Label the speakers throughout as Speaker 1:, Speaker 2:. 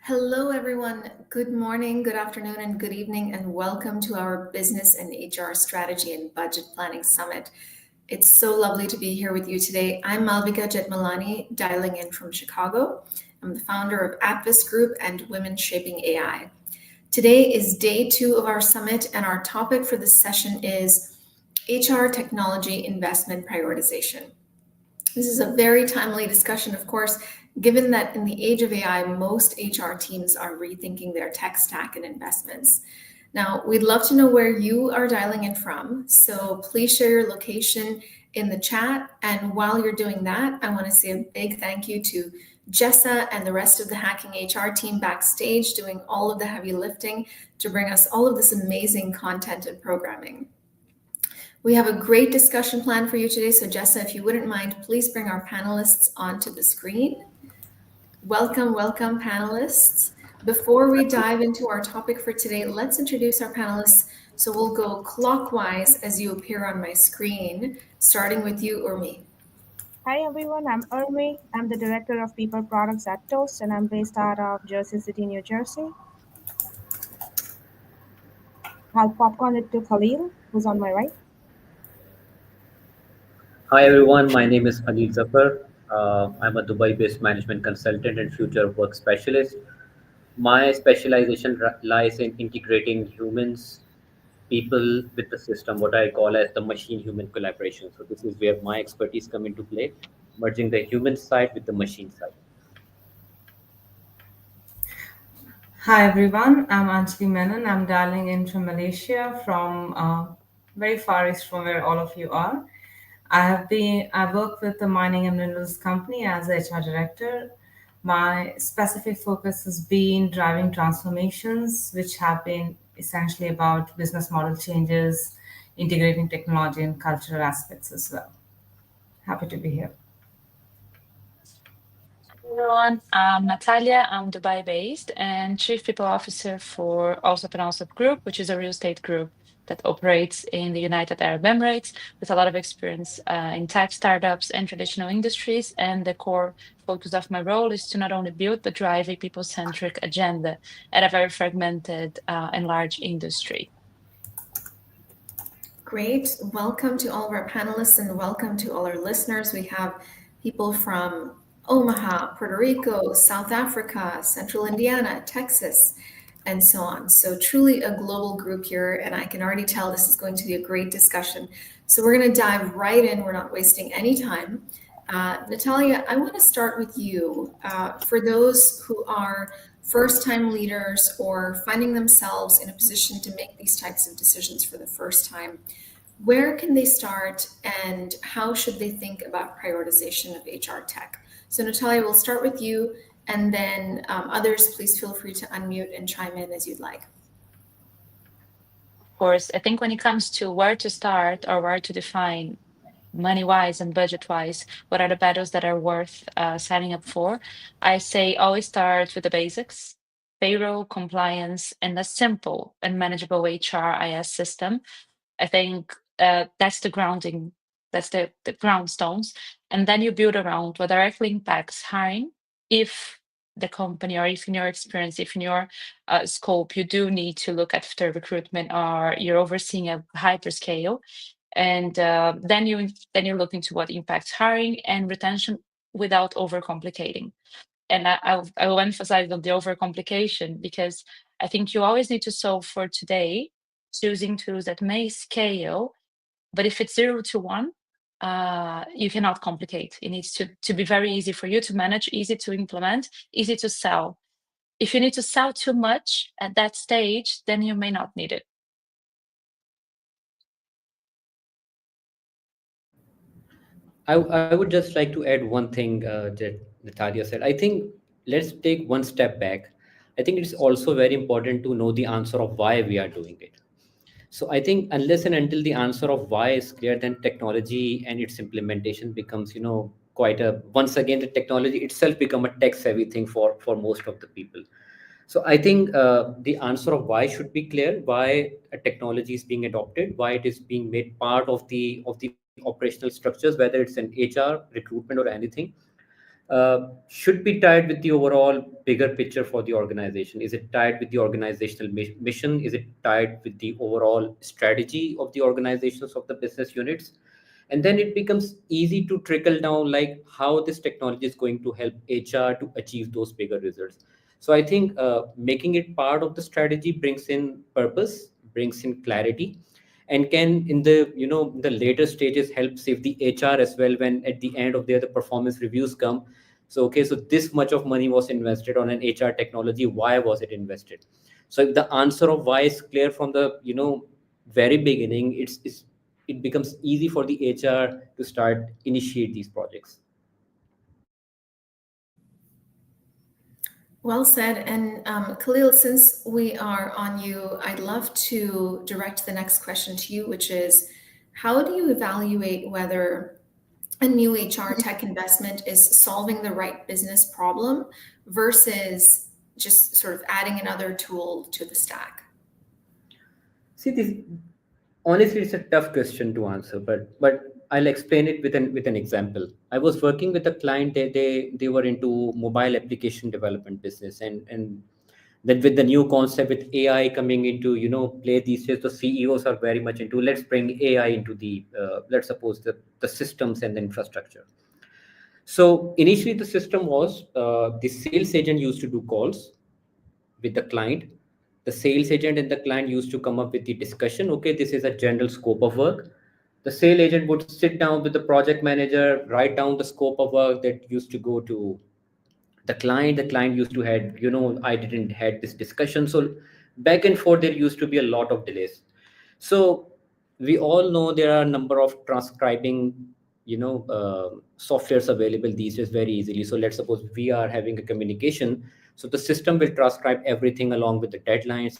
Speaker 1: Hello, everyone. Good morning, good afternoon, and good evening, and welcome to our Business and HR Strategy and Budget Planning Summit. It's so lovely to be here with you today. I'm Malvika Jetmalani, dialing in from Chicago. I'm the founder of Atvis Group and Women Shaping AI. Today is day 2 of our summit, and our topic for this session is HR technology investment prioritization. This is a very timely discussion, of course, given that in the age of AI, most HR teams are rethinking their tech stack and investments. Now, we'd love to know where you are dialing in from, so please share your location in the chat. And while you're doing that, I want to say a big thank you to Jessa and the rest of the Hacking HR team backstage doing all of the heavy lifting to bring us all of this amazing content and programming. We have a great discussion plan for you today. So Jessa, if you wouldn't mind, please bring our panelists onto the screen. Welcome, welcome panelists. Before we dive into our topic for today, let's introduce our panelists. So we'll go clockwise as you appear on my screen, starting with you, Urmi.
Speaker 2: Hi everyone, I'm Urmi. I'm the Director of People Products at Toast, and I'm based out of Jersey City, New Jersey. I'll popcorn it to Khalil, who's on my right.
Speaker 3: Hi everyone, my name is Khalil Zafar. I'm a Dubai-based management consultant and future work specialist. My specialization lies in integrating humans, people with the system, what I call as the machine-human collaboration. So this is where my expertise come into play, merging the human side with the machine side.
Speaker 4: Hi everyone, I'm Anjali Menon. I'm dialing in from Malaysia, from very far east from where all of you are. I work with the mining and minerals company as HR director. My specific focus has been driving transformations, which have been essentially about business model changes, integrating technology and cultural aspects as well. Happy to be here.
Speaker 5: Everyone, I'm Natalia. I'm Dubai based and Chief People Officer for Allsop and Allsop Group, which is a real estate group that operates in the United Arab Emirates with a lot of experience in tech startups and traditional industries. And the core focus of my role is to not only build but drive a people centric agenda at a very fragmented and large industry.
Speaker 1: Great. Welcome to all of our panelists and welcome to all our listeners. We have people from Omaha, Puerto Rico, South Africa, Central Indiana, Texas, and so on. So truly a global group here, and I can already tell this is going to be a great discussion. So we're going to dive right in. We're not wasting any time. Natalia, I want to start with you. For those who are first-time leaders or finding themselves in a position to make these types of decisions for the first time, where can they start and how should they think about prioritization of HR tech? So Natalia, we'll start with you, and then others, please feel free to unmute and chime in as you'd like.
Speaker 5: Of course, I think when it comes to where to start or where to define money-wise and budget-wise, what are the battles that are worth signing up for, I say always start with the basics. payroll, compliance, and a simple and manageable HRIS system. I think that's the grounding, that's the ground stones. And then you build around what directly impacts hiring. If the company, or if in your experience, if in your scope, you do need to look after recruitment, or you're overseeing a hyperscale, and then you look into what impacts hiring and retention without overcomplicating. And I will emphasize on the overcomplication, because I think you always need to solve for today, choosing tools that may scale. But if it's 0 to 1, you cannot complicate. It needs to be very easy for you to manage, easy to implement, easy to sell. If you need to sell too much at that stage, then you may not need it.
Speaker 3: I would just like to add one thing that Natalia said. I think let's take one step back. I think it's also very important to know the answer of why we are doing it. So I think unless and until the answer of why is clear, then technology and its implementation becomes, quite a, once again, the technology itself become a tech savvy thing for most of the people. So I think the answer of why should be clear, why a technology is being adopted, why it is being made part of the operational structures, whether it's an HR, recruitment, or anything, should be tied with the overall bigger picture for the organization. Is it tied with the organizational mission? Is it tied with the overall strategy of the organizations of the business units? And then it becomes easy to trickle down, like how this technology is going to help HR to achieve those bigger results. So I think making it part of the strategy brings in purpose, brings in clarity, and can in the later stages help save the HR as well, when at the end of the performance reviews come. So okay, so this much of money was invested on an HR technology, why was it invested? So if the answer of why is clear from the very beginning, it becomes easy for the HR to start initiate these projects.
Speaker 1: Well said. And Khalil, since we are on you, I'd love to direct the next question to you, which is, how do you evaluate whether a new HR tech investment is solving the right business problem versus just sort of adding another tool to the stack?
Speaker 3: See, this honestly, it's a tough question to answer, but I'll explain it with an example. I was working with a client. They were into mobile application development business, and then with the new concept with AI coming into play these days, the CEOs are very much into, let's bring AI into the let's suppose the systems and the infrastructure. So initially, the system was the sales agent used to do calls with the client. The sales agent and the client used to come up with the discussion. Okay, this is a general scope of work. The sales agent would sit down with the project manager, write down the scope of work that used to go to the client. The client used to had, I didn't had this discussion. So back and forth, there used to be a lot of delays. So we all know there are a number of transcribing softwares available these days very easily. So let's suppose we are having a communication, so the system will transcribe everything along with the deadlines.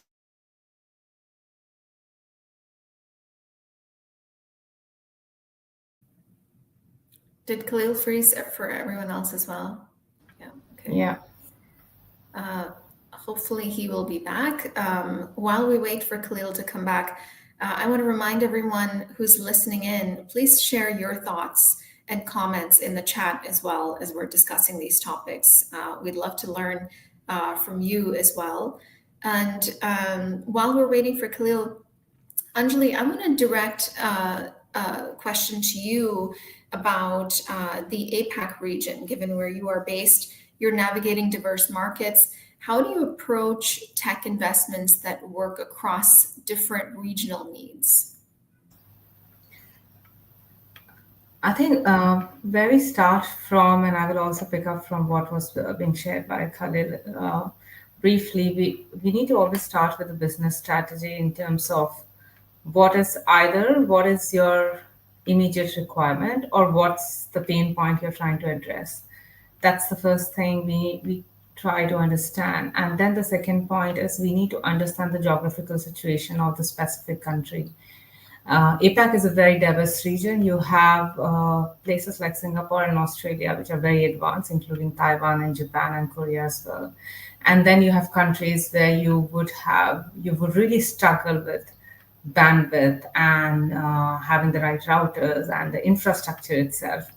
Speaker 1: Did Khalil freeze for everyone else as well? Yeah. Okay.
Speaker 4: Yeah.
Speaker 1: Hopefully he will be back. While we wait for Khalil to come back, I want to remind everyone who's listening in, please share your thoughts and comments in the chat as well as we're discussing these topics. We'd love to learn from you as well. And while we're waiting for Khalil, Anjali, I want to direct a question to you about the APAC region. Given where you are based, you're navigating diverse markets. How do you approach tech investments that work across different regional needs?
Speaker 4: I think where we start from, and I will also pick up from what was being shared by Khalil briefly, we need to always start with a business strategy in terms of what is your immediate requirement, or what's the pain point you're trying to address. That's the first thing we try to understand. And then the second point is we need to understand the geographical situation of the specific country. APAC is a very diverse region. You have places like Singapore and Australia, which are very advanced, including Taiwan and Japan and Korea as well. And then you have countries where you would really struggle with bandwidth and having the right routers and the infrastructure itself.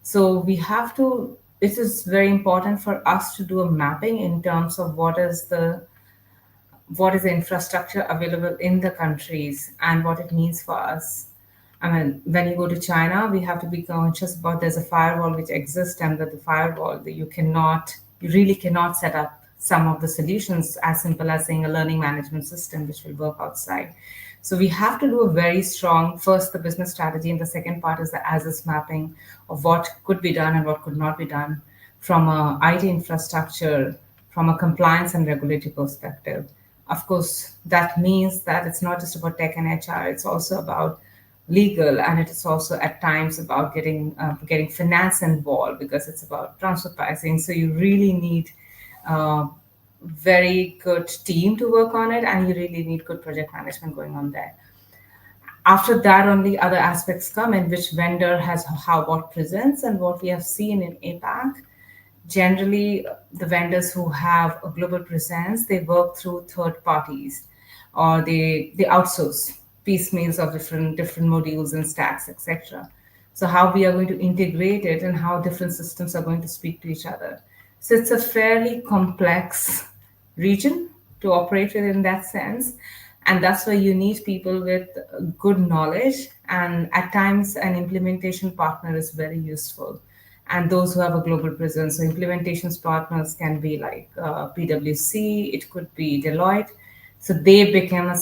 Speaker 4: So we have to, it is very important for us to do a mapping in terms of what is the infrastructure available in the countries and what it means for us. I mean, when you go to China, we have to be conscious about there's a firewall which exists, and that the firewall that you really cannot set up some of the solutions as simple as saying a learning management system which will work outside. So we have to do a very strong first the business strategy, and the second part is the as-is mapping of what could be done and what could not be done from a IT infrastructure, from a compliance and regulatory perspective. Of course, that means that it's not just about tech and HR; it's also about legal, and it is also at times about getting finance involved because it's about transfer pricing. So you really need a very good team to work on it, and you really need good project management going on there. After that, only other aspects come in, which vendor has how what presents, and what we have seen in APAC. Generally, the vendors who have a global presence, they work through third parties, or they outsource piecemeals of different modules and stacks, etc. So how we are going to integrate it and how different systems are going to speak to each other. So it's a fairly complex region to operate with in that sense. And that's why you need people with good knowledge. And at times, an implementation partner is very useful. And those who have a global presence. So implementations partners can be like PwC, it could be Deloitte. So they become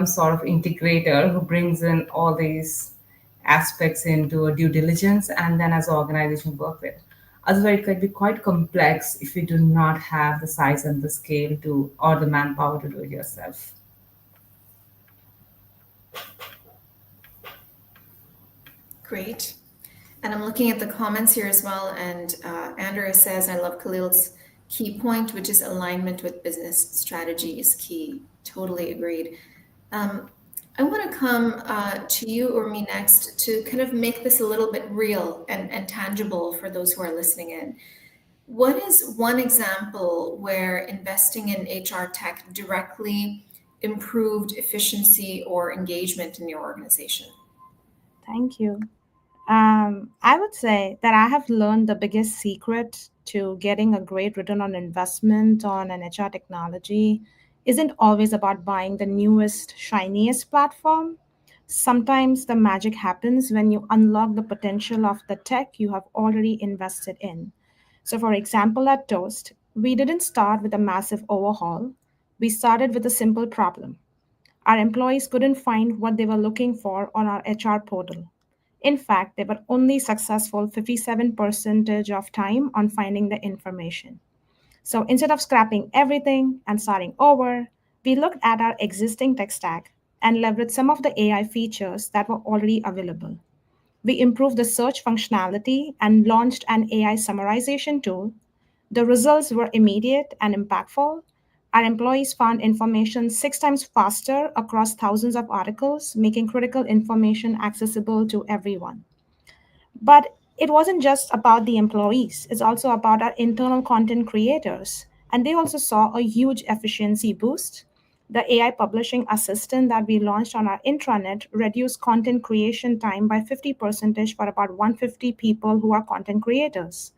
Speaker 4: sort of integrator who brings in all these aspects into a due diligence, and then as an organization work with. Otherwise, it could be quite complex if you do not have the size and the scale to or the manpower to do it yourself.
Speaker 1: Great. And I'm looking at the comments here as well. And Andrea says, I love Khalil's key point, which is alignment with business strategy is key. Totally agreed. I want to come to you or me next to kind of make this a little bit real and tangible for those who are listening in. What is one example where investing in HR tech directly improved efficiency or engagement in your organization?
Speaker 2: Thank you. I would say that I have learned the biggest secret to getting a great return on investment on an HR technology isn't always about buying the newest, shiniest platform. Sometimes the magic happens when you unlock the potential of the tech you have already invested in. So, for example, at Toast, we didn't start with a massive overhaul. We started with a simple problem. Our employees couldn't find what they were looking for on our HR portal. In fact, they were only successful 57% of time on finding the information. So instead of scrapping everything and starting over, we looked at our existing tech stack and leveraged some of the AI features that were already available. We improved the search functionality and launched an AI summarization tool. The results were immediate and impactful. Our employees found information 6 times faster across thousands of articles, making critical information accessible to everyone. But it wasn't just about the employees, it's also about our internal content creators. And they also saw a huge efficiency boost. The AI publishing assistant that we launched on our intranet reduced content creation time by 50% for about 150 people who are content creators.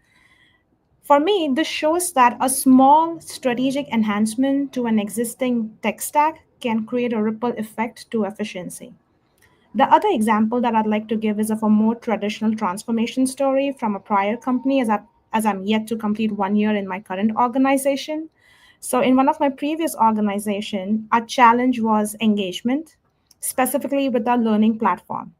Speaker 2: For me, this shows that a small strategic enhancement to an existing tech stack can create a ripple effect to efficiency. The other example that I'd like to give is of a more traditional transformation story from a prior company, as I'm yet to complete 1 year in my current organization. So in one of my previous organization, our challenge was engagement, specifically with our learning platform.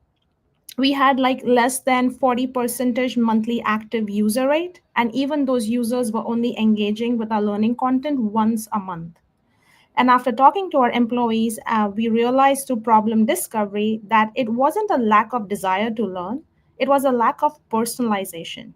Speaker 2: We had like less than 40 percentage monthly active user rate, and even those users were only engaging with our learning content once a month. And after talking to our employees, we realized through problem discovery that it wasn't a lack of desire to learn, it was a lack of personalization.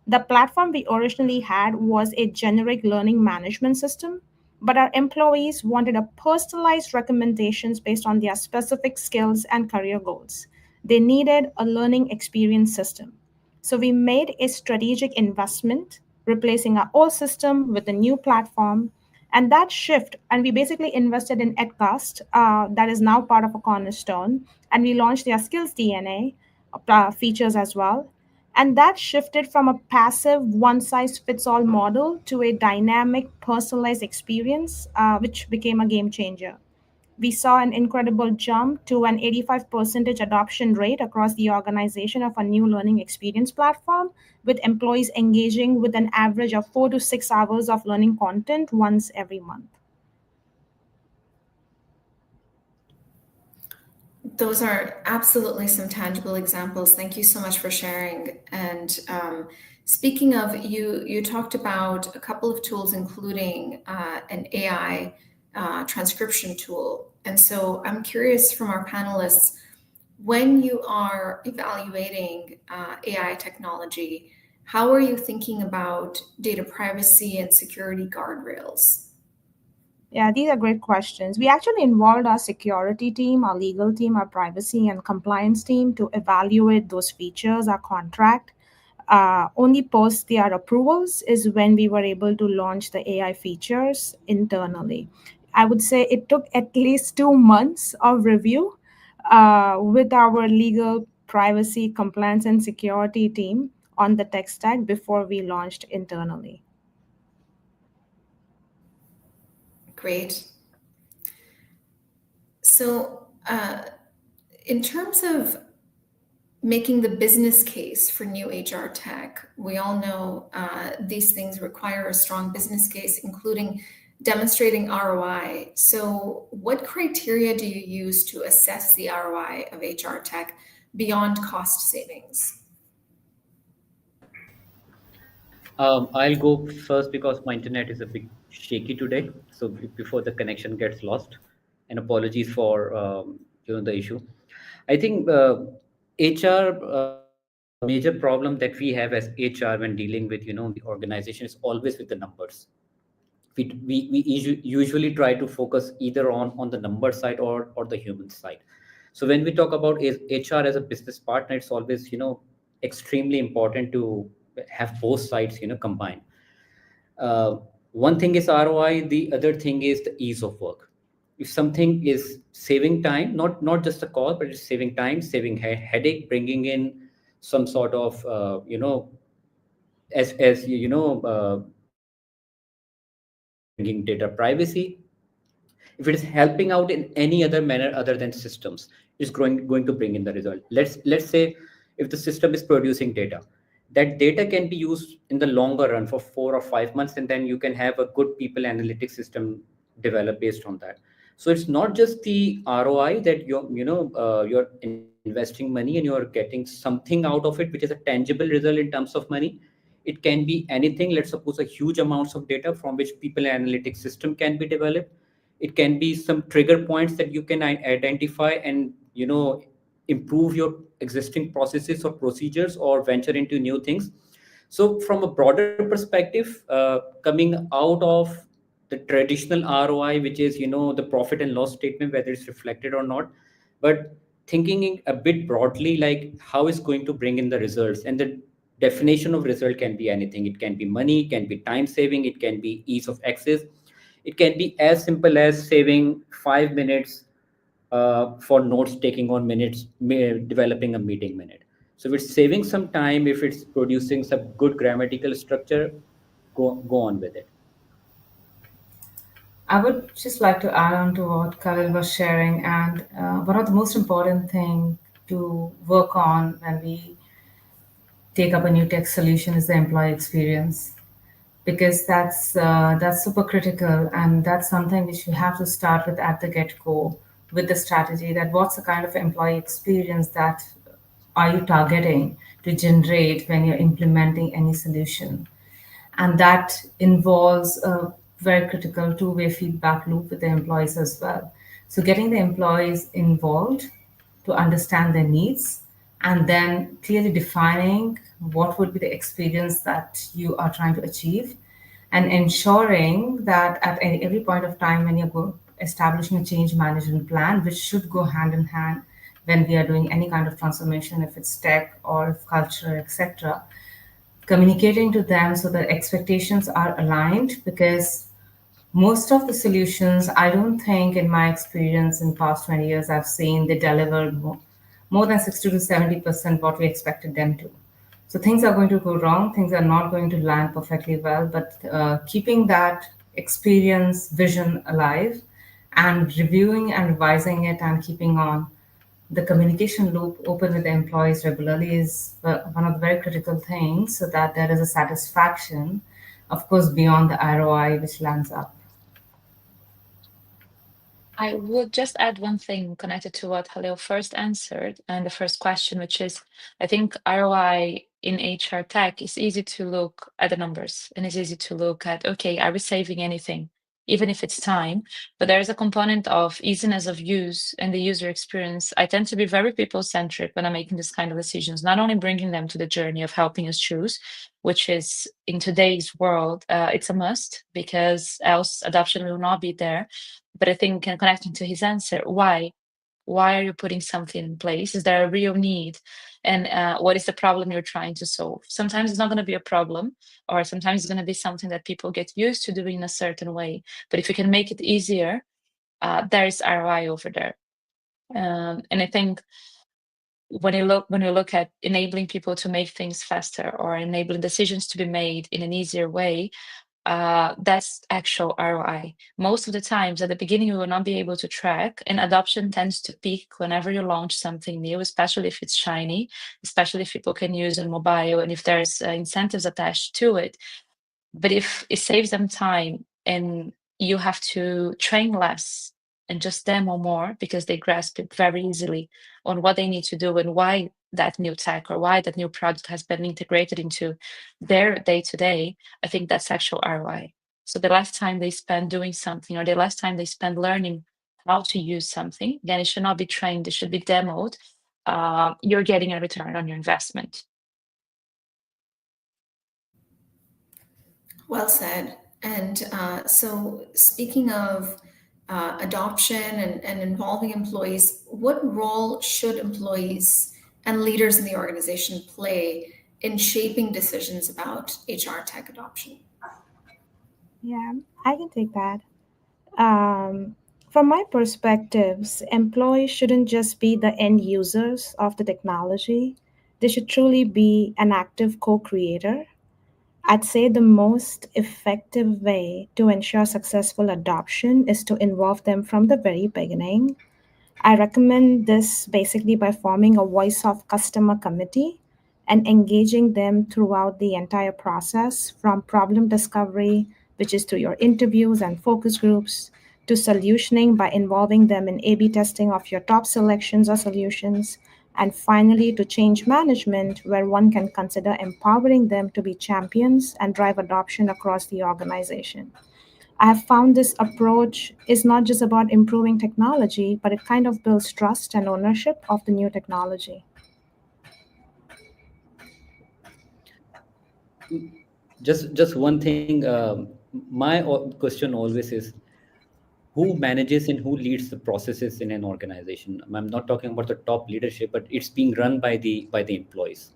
Speaker 2: The platform we originally had was a generic learning management system, but our employees wanted a personalized recommendations based on their specific skills and career goals. They needed a learning experience system. So we made a strategic investment, replacing our old system with a new platform. And that shift, and we basically invested in Edcast, that is now part of a cornerstone, and we launched their skills DNA features as well. And that shifted from a passive one size fits all model to a dynamic, personalized experience, which became a game changer. We saw an incredible jump to an 85% adoption rate across the organization of a new learning experience platform, with employees engaging with an average of 4 to 6 hours of learning content once every month.
Speaker 1: Those are absolutely some tangible examples. Thank you so much for sharing. And speaking of, you talked about a couple of tools, including an AI transcription tool. And so I'm curious from our panelists, when you are evaluating AI technology, how are you thinking about data privacy and security guardrails?
Speaker 2: Yeah, these are great questions. We actually involved our security team, our legal team, our privacy and compliance team to evaluate those features, our contract. Only post their approvals is when we were able to launch the AI features internally. I would say it took at least 2 months of review with our legal, privacy, compliance, and security team on the tech stack before we launched internally.
Speaker 1: Great. So, in terms of making the business case for new HR tech, we all know these things require a strong business case, including demonstrating ROI. So, what criteria do you use to assess the ROI of HR tech beyond cost savings?
Speaker 3: I'll go first because my internet is a bit shaky today. So before the connection gets lost, and apologies for the issue. I think HR major problem that we have as HR when dealing with the organization is always with the numbers. We usually try to focus either on the number side or the human side. So when we talk about HR as a business partner, it's always extremely important to have both sides combined. One thing is ROI, the other thing is the ease of work. If something is saving time, not just a cost, but it's saving time, saving headache, bringing in some sort of as bringing data privacy. If it is helping out in any other manner other than systems, it's going to bring in the result. Let's say if the system is producing data, that data can be used in the longer run for 4 or 5 months, and then you can have a good people analytics system developed based on that. So it's not just the ROI that you're investing money and you're getting something out of it, which is a tangible result in terms of money. It can be anything. Let's suppose a huge amounts of data from which people analytics system can be developed. It can be some trigger points that you can identify and improve your existing processes or procedures or venture into new things. So from a broader perspective, coming out of the traditional ROI, which is the profit and loss statement, whether it's reflected or not, but thinking a bit broadly, like how is going to bring in the results. And the definition of result can be anything. It can be money, it can be time saving, it can be ease of access. It can be as simple as saving 5 minutes for notes taking on minutes, developing a meeting minute. So if it's saving some time, if it's producing some good grammatical structure, go on with it.
Speaker 4: I would just like to add on to what Khalil was sharing, and one of the most important thing to work on when we take up a new tech solution is the employee experience, because that's super critical, and that's something which you have to start with at the get-go with the strategy. That what's the kind of employee experience that are you targeting to generate when you're implementing any solution, and that involves a very critical two-way feedback loop with the employees as well. So getting the employees involved to understand their needs, and then clearly defining what would be the experience that you are trying to achieve, and ensuring that at every point of time when you're establishing a change management plan, which should go hand in hand when we are doing any kind of transformation, if it's tech or if culture, etc., communicating to them so that expectations are aligned, because most of the solutions, I don't think in my experience in past 20 years, I've seen they delivered more than 60 to 70% what we expected them to. So things are going to go wrong, things are not going to land perfectly well, but keeping that experience vision alive and reviewing and revising it and keeping on the communication loop open with the employees regularly is one of the very critical things, so that there is a satisfaction, of course, beyond the ROI which lands up.
Speaker 5: I would just add one thing connected to what Halil first answered and the first question, which is I think ROI in HR tech is easy to look at the numbers and it's easy to look at, okay, are we saving anything, even if it's time? But there is a component of easiness of use and the user experience. I tend to be very people centric when I'm making this kind of decisions, not only bringing them to the journey of helping us choose, which is in today's world, it's a must because else adoption will not be there. But I think connecting to his answer, why? Why are you putting something in place? Is there a real need? And what is the problem you're trying to solve? Sometimes it's not going to be a problem, or sometimes it's going to be something that people get used to doing in a certain way. But if you can make it easier, there is ROI over there. And I think when you look at enabling people to make things faster or enabling decisions to be made in an easier way, that's actual ROI. Most of the times at the beginning, you will not be able to track, and adoption tends to peak whenever you launch something new, especially if it's shiny, especially if people can use it mobile and if there's incentives attached to it. But if it saves them time and you have to train less and just demo more because they grasp it very easily on what they need to do and why that new tech or why that new product has been integrated into their day to day, I think that's actual ROI. So the less time they spend doing something or the less time they spend learning how to use something, again, it should not be trained, it should be demoed. You're getting a return on your investment.
Speaker 1: Well said. And so, speaking of adoption and involving employees, what role should employees and leaders in the organization play in shaping decisions about HR tech adoption?
Speaker 2: Yeah, I can take that. From my perspectives, employees shouldn't just be the end users of the technology. They should truly be an active co-creator. I'd say the most effective way to ensure successful adoption is to involve them from the very beginning. I recommend this basically by forming a voice of customer committee and engaging them throughout the entire process from problem discovery, which is to your interviews and focus groups, to solutioning by involving them in A B testing of your top selections or solutions, and finally to change management, where one can consider empowering them to be champions and drive adoption across the organization. I have found this approach is not just about improving technology, but it kind of builds trust and ownership of the new technology.
Speaker 3: Just one thing. My question always is, who manages and who leads the processes in an organization? I'm not talking about the top leadership, but it's being run by the employees.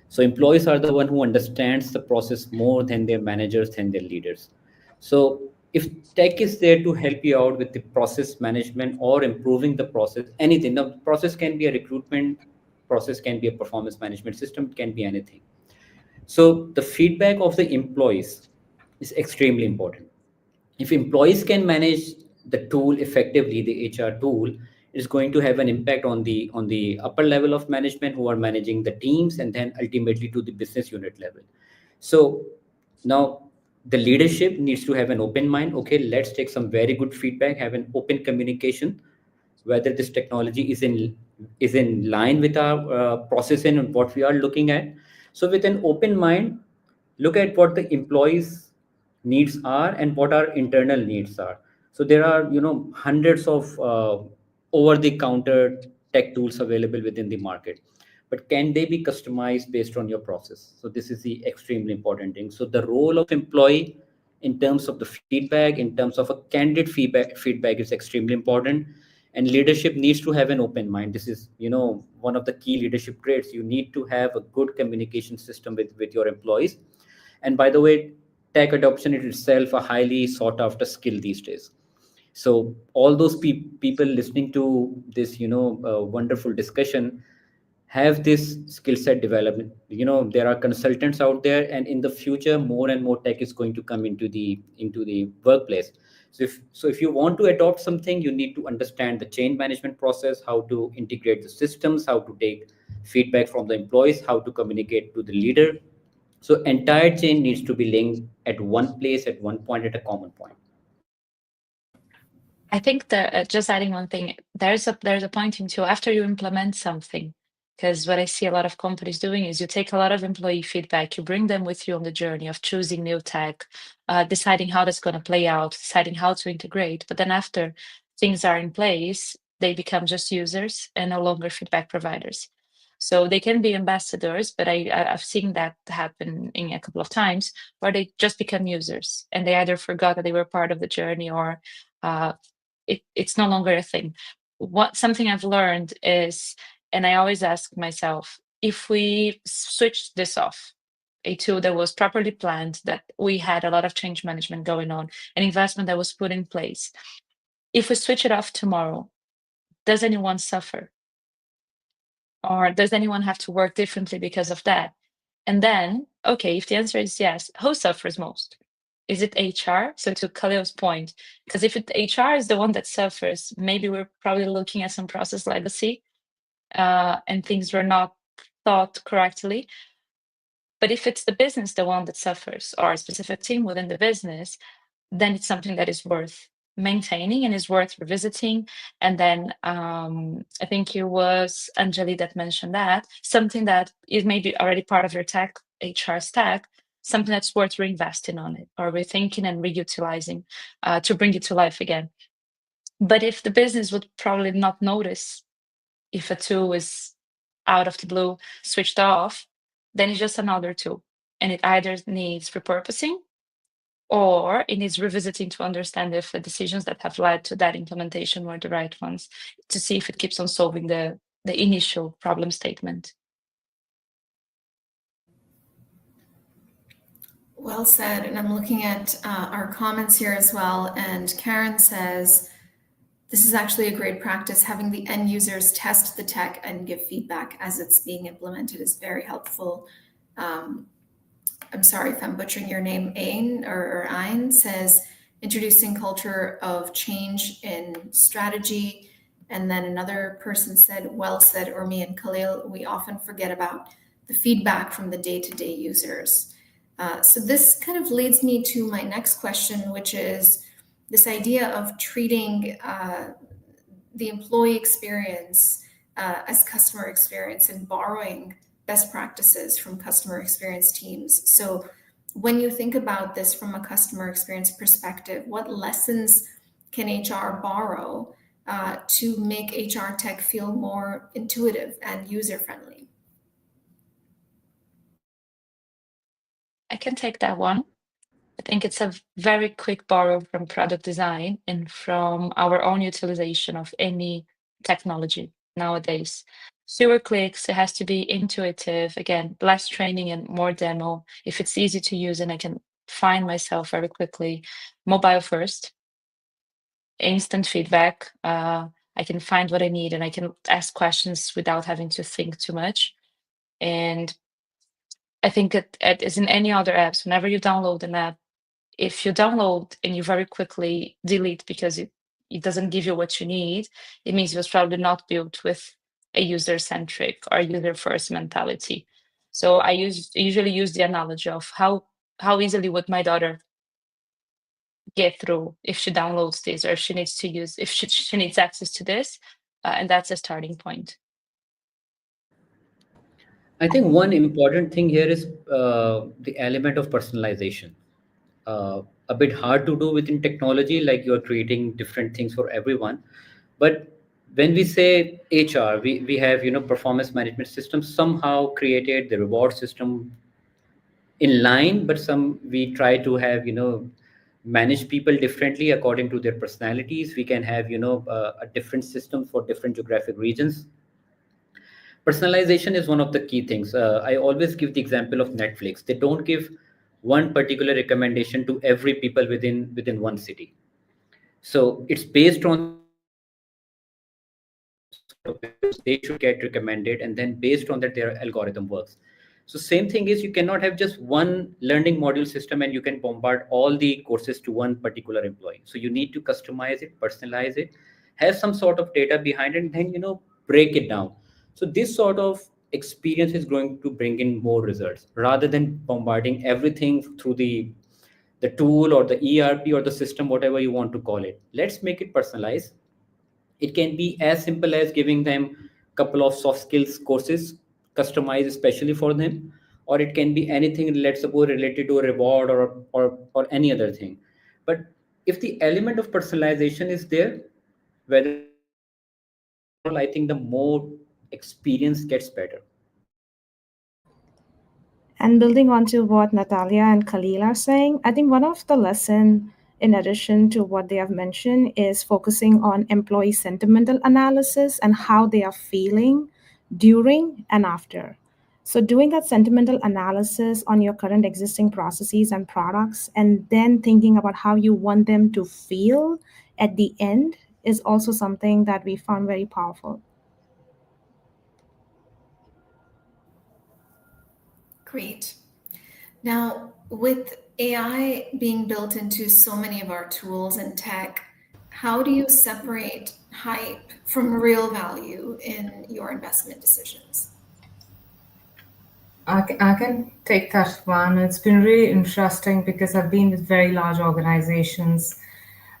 Speaker 3: So employees are the one who understands the process more than their managers and their leaders. So if tech is there to help you out with the process management or improving the process, anything. Now, process can be a recruitment process, can be a performance management system, it can be anything. So the feedback of the employees is extremely important. If employees can manage the tool effectively, the HR tool is going to have an impact on the upper level of management who are managing the teams, and then ultimately to the business unit level. So now the leadership needs to have an open mind. Okay, let's take some very good feedback, have an open communication, whether this technology is in line with our process and what we are looking at. So with an open mind, look at what the employees needs are and what our internal needs are. So there are hundreds of over the counter tech tools available within the market, but can they be customized based on your process? So this is the extremely important thing. So the role of employee in terms of the feedback, in terms of a candid feedback is extremely important. And leadership needs to have an open mind. This is, one of the key leadership traits. You need to have a good communication system with your employees. And by the way, tech adoption is itself a highly sought after skill these days. So all those people listening to this, wonderful discussion, have this skill set development. There are consultants out there, and in the future more and more tech is going to come into the workplace. So if you want to adopt something, you need to understand the change management process, how to integrate the systems, how to take feedback from the employees, how to communicate to the leader. So entire chain needs to be linked at one place, at one point, at a common point.
Speaker 5: I think that just adding one thing, there's a point into after you implement something, because what I see a lot of companies doing is you take a lot of employee feedback, you bring them with you on the journey of choosing new tech, deciding how that's going to play out, deciding how to integrate. But then after things are in place, they become just users and no longer feedback providers. So they can be ambassadors, but I've seen that happen in a couple of times where they just become users and they either forgot that they were part of the journey or it's no longer a thing. Something I've learned is, and I always ask myself, if we switch this off, a tool that was properly planned, that we had a lot of change management going on, an investment that was put in place, if we switch it off tomorrow, does anyone suffer? Or does anyone have to work differently because of that? And then, okay, if the answer is yes, who suffers most? Is it HR? So to Khalil's point, because if HR is the one that suffers, maybe we're probably looking at some process legacy and things were not thought correctly. But if it's the business, the one that suffers, or a specific team within the business, then it's something that is worth maintaining and is worth revisiting. And then I think it was Anjali that mentioned that something that is maybe already part of your tech, HR stack, something that's worth reinvesting on it or rethinking and reutilizing to bring it to life again. But if the business would probably not notice if a tool is out of the blue, switched off, then it's just another tool. And it either needs repurposing or it needs revisiting to understand if the decisions that have led to that implementation were the right ones, to see if it keeps on solving the initial problem statement.
Speaker 1: Well said. And I'm looking at our comments here as well. And Karen says, this is actually a great practice. Having the end users test the tech and give feedback as it's being implemented is very helpful. I'm sorry if I'm butchering your name. Ain says, introducing culture of change in strategy. And then another person said, well said, Urmi and Khalil, we often forget about the feedback from the day-to-day users. So this kind of leads me to my next question, which is this idea of treating the employee experience as customer experience and borrowing best practices from customer experience teams. So when you think about this from a customer experience perspective, what lessons can HR borrow to make HR tech feel more intuitive and user-friendly?
Speaker 5: I can take that one. I think it's a very quick borrow from product design and from our own utilization of any technology nowadays. Fewer clicks, it has to be intuitive. Again, less training and more demo. If it's easy to use and I can find myself very quickly, mobile first, instant feedback. I can find what I need and I can ask questions without having to think too much. And I think as in any other apps, whenever you download an app, if you download and you very quickly delete because it doesn't give you what you need, it means it was probably not built with a user-centric or user-first mentality. So I usually use the analogy of how easily would my daughter get through if she downloads this or if she needs to use, if she needs access to this, and that's a starting point.
Speaker 3: I think one important thing here is the element of personalization. A bit hard to do within technology, like you're creating different things for everyone. But when we say HR, we have, performance management systems somehow created the reward system in line, but some we try to have, manage people differently according to their personalities. We can have, a different system for different geographic regions. Personalization is one of the key things. I always give the example of Netflix. They don't give one particular recommendation to every people within one city. So it's based on their sort of videos they should get recommended, and then based on that their algorithm works. So same thing is, you cannot have just one learning module system and you can bombard all the courses to one particular employee. So you need to customize it, personalize it, have some sort of data behind it, and then break it down. So this sort of experience is going to bring in more results rather than bombarding everything through the tool or the ERP or the system, whatever you want to call it. Let's make it personalized. It can be as simple as giving them a couple of soft skills courses customized especially for them, or it can be anything, let's suppose, related to a reward or any other thing. But if the element of personalization is there, whether it's overall, I think the more experience gets better.
Speaker 2: And building onto what Natalia and Khalil are saying, I think one of the lesson, in addition to what they have mentioned, is focusing on employee sentimental analysis and how they are feeling during and after. So doing that sentimental analysis on your current existing processes and products, and then thinking about how you want them to feel at the end, is also something that we found very powerful.
Speaker 1: Great. Now, with AI being built into so many of our tools and tech, how do you separate hype from real value in your investment decisions?
Speaker 4: I can take that one. It's been really interesting because I've been with very large organizations,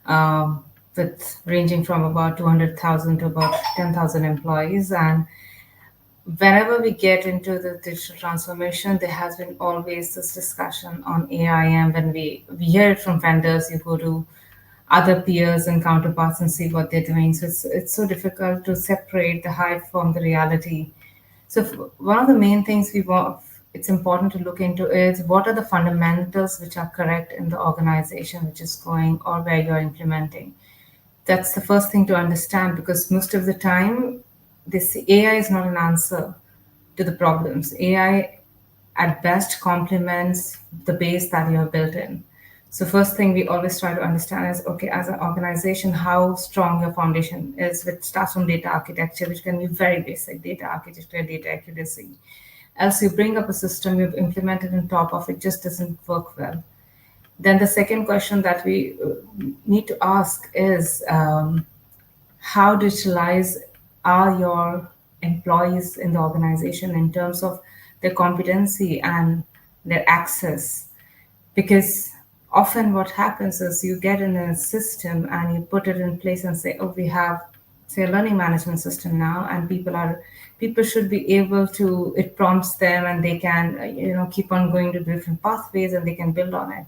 Speaker 4: with ranging from about 200,000 to about 10,000 employees. And whenever we get into the digital transformation, there has been always this discussion on AI. And when we hear it from vendors, you go to other peers and counterparts and see what they're doing. So it's so difficult to separate the hype from the reality. So one of the main things it's important to look into is what are the fundamentals which are correct in the organization which is going or where you're implementing. That's the first thing to understand, because most of the time, this AI is not an answer to the problems. AI at best complements the base that you have built in. So first thing we always try to understand is, okay, as an organization, how strong your foundation is, which starts from data architecture, which can be very basic: data architecture, data accuracy. Else you bring up a system you've implemented on top of it, just doesn't work well. Then the second question that we need to ask is, how digitalized are your employees in the organization in terms of their competency and their access? Because often what happens is you get in a system and you put it in place and say, oh, we have, say, a learning management system now, and people should be able to, it prompts them and they can keep on going to different pathways and they can build on it.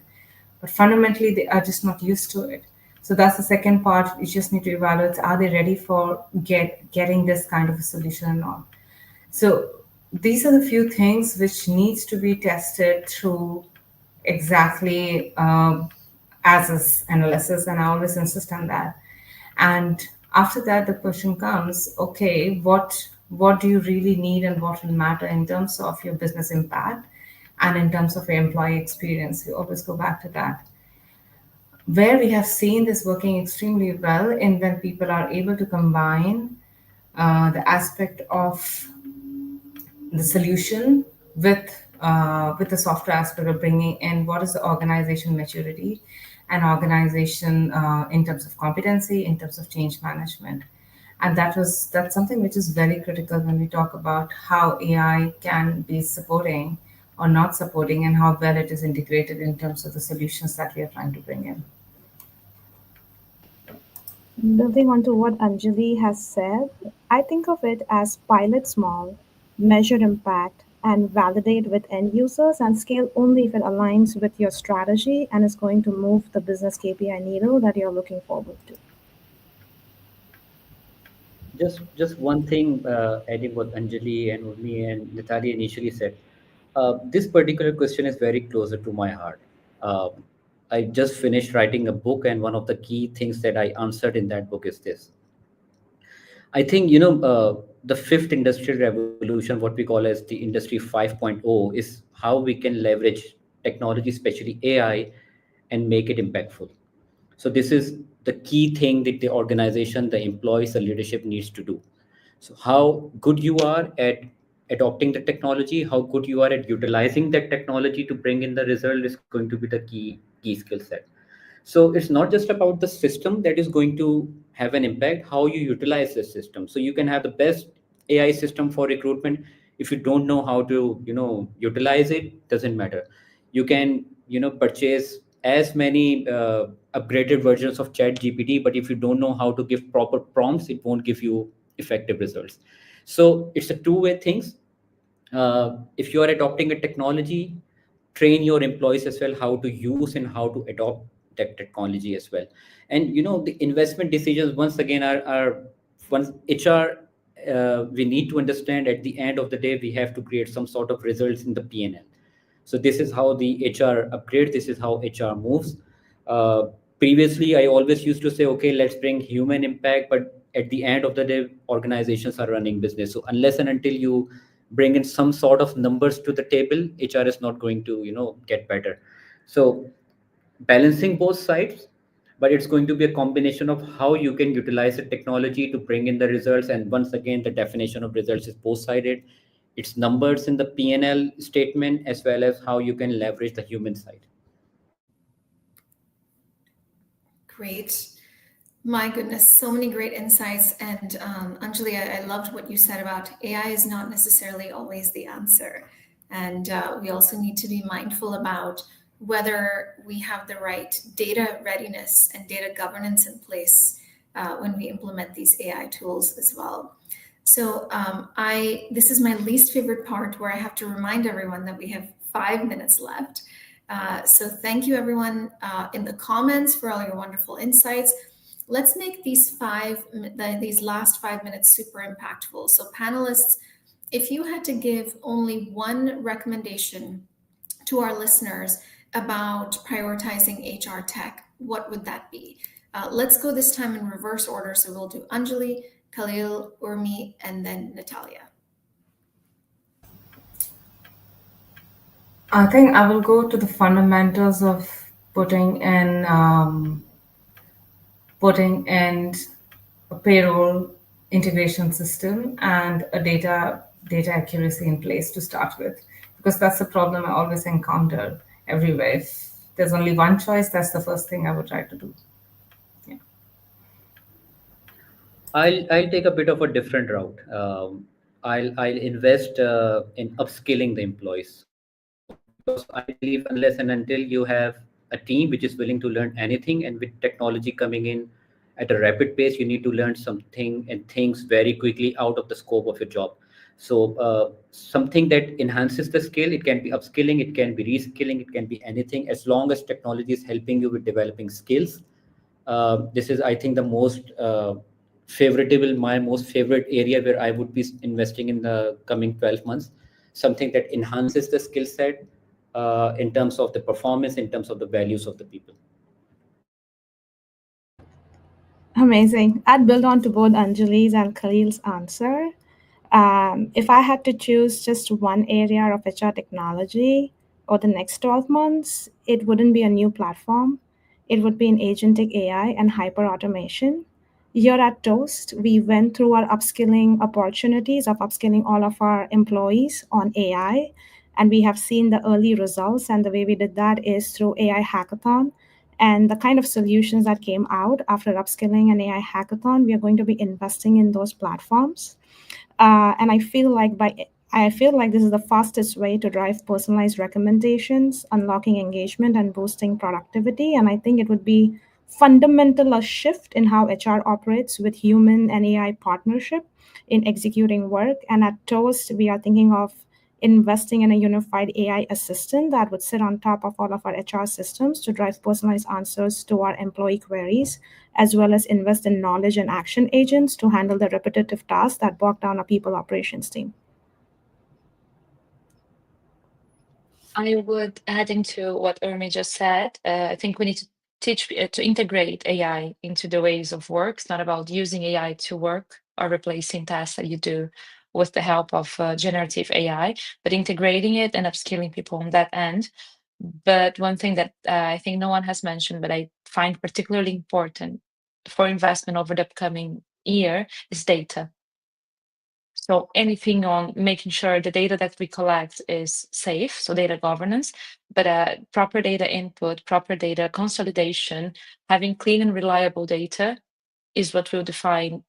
Speaker 4: But fundamentally they are just not used to it. So that's the second part. You just need to evaluate, are they ready for getting this kind of a solution or not? So these are the few things which needs to be tested through exactly as is analysis, and I always insist on that. And after that, the question comes, okay, what do you really need and what will matter in terms of your business impact and in terms of your employee experience? We always go back to that. Where we have seen this working extremely well in when people are able to combine the aspect of the solution with the software aspect of bringing in what is the organization maturity and organization in terms of competency, in terms of change management. And that's something which is very critical when we talk about how AI can be supporting or not supporting, and how well it is integrated in terms of the solutions that we are trying to bring in.
Speaker 2: Building onto what Anjali has said, I think of it as pilot small, measure impact, and validate with end users, and scale only if it aligns with your strategy and is going to move the business KPI needle that you're looking forward to.
Speaker 3: Just one thing, adding what Anjali and Urmi and Natalia initially said. This particular question is very closer to my heart. I just finished writing a book, and one of the key things that I answered in that book is this. I think the fifth industrial revolution, what we call as the Industry 5.0, is how we can leverage technology, especially AI, and make it impactful. So this is the key thing that the organization, the employees, the leadership needs to do. So how good you are at adopting the technology, how good you are at utilizing that technology to bring in the result is going to be the key skill set. So it's not just about the system that is going to have an impact, how you utilize the system. So you can have the best AI system for recruitment. If you don't know how to, utilize it, doesn't matter. You can, purchase as many upgraded versions of Chat GPT, but if you don't know how to give proper prompts, it won't give you effective results. So it's a two-way things. If you are adopting a technology, train your employees as well how to use and how to adopt that technology as well. And the investment decisions once again are once HR, we need to understand at the end of the day we have to create some sort of results in the P&L. So this is how the HR upgrade, this is how HR moves. uh, Previously I always used to say, okay, let's bring human impact, but at the end of the day organizations are running business. So unless and until you bring in some sort of numbers to the table, HR is not going to get better. So balancing both sides, but it's going to be a combination of how you can utilize the technology to bring in the results. And once again, the definition of results is both sided. It's numbers in the P&L statement as well as how you can leverage the human side.
Speaker 1: Great. My goodness, so many great insights. And Anjali, I loved what you said about AI is not necessarily always the answer. And we also need to be mindful about whether we have the right data readiness and data governance in place when we implement these AI tools as well. So this is my least favorite part where I have to remind everyone that we have 5 minutes left. So thank you everyone in the comments for all your wonderful insights. Let's make these last 5 minutes super impactful. So panelists, if you had to give only one recommendation to our listeners about prioritizing HR tech, what would that be? Let's go this time in reverse order. So we'll do Anjali, Khalil, Urmi, and then Natalia.
Speaker 4: I think I will go to the fundamentals of putting in a payroll integration system and a data accuracy in place to start with, because that's the problem I always encounter everywhere. If there's only one choice, that's the first thing I would try to do. Yeah.
Speaker 3: I'll take a bit of a different route. I'll invest in upskilling the employees, because I believe unless and until you have a team which is willing to learn anything, and with technology coming in at a rapid pace, you need to learn something and things very quickly out of the scope of your job. So something that enhances the skill, it can be upskilling, it can be reskilling, it can be anything, as long as technology is helping you with developing skills. This is, I think, the most my most favorite area where I would be investing in the coming 12 months, something that enhances the skill set in terms of the performance, in terms of the values of the people.
Speaker 2: Amazing. I'd build on to both Anjali's and Khalil's answer. If I had to choose just one area of HR technology over the next 12 months, it wouldn't be a new platform. It would be in agentic AI and hyper automation. Here at Toast, we went through our upskilling opportunities of upskilling all of our employees on AI, and we have seen the early results. And the way we did that is through AI hackathon. And the kind of solutions that came out after upskilling an AI hackathon, we are going to be investing in those platforms. And I feel like this is the fastest way to drive personalized recommendations, unlocking engagement, and boosting productivity. And I think it would be fundamental a shift in how HR operates with human and AI partnership in executing work. And at Toast, we are thinking of investing in a unified AI assistant that would sit on top of all of our HR systems to drive personalized answers to our employee queries, as well as invest in knowledge and action agents to handle the repetitive tasks that bog down our people operations team.
Speaker 5: I would, adding to what Urmi just said, I think we need to teach to integrate AI into the ways of work. It's not about using AI to work or replacing tasks that you do with the help of generative AI, but integrating it and upskilling people on that end. But one thing that I think no one has mentioned, but I find particularly important for investment over the upcoming year is data. So anything on making sure the data that we collect is safe, so data governance, but proper data input, proper data consolidation, having clean and reliable data is what will define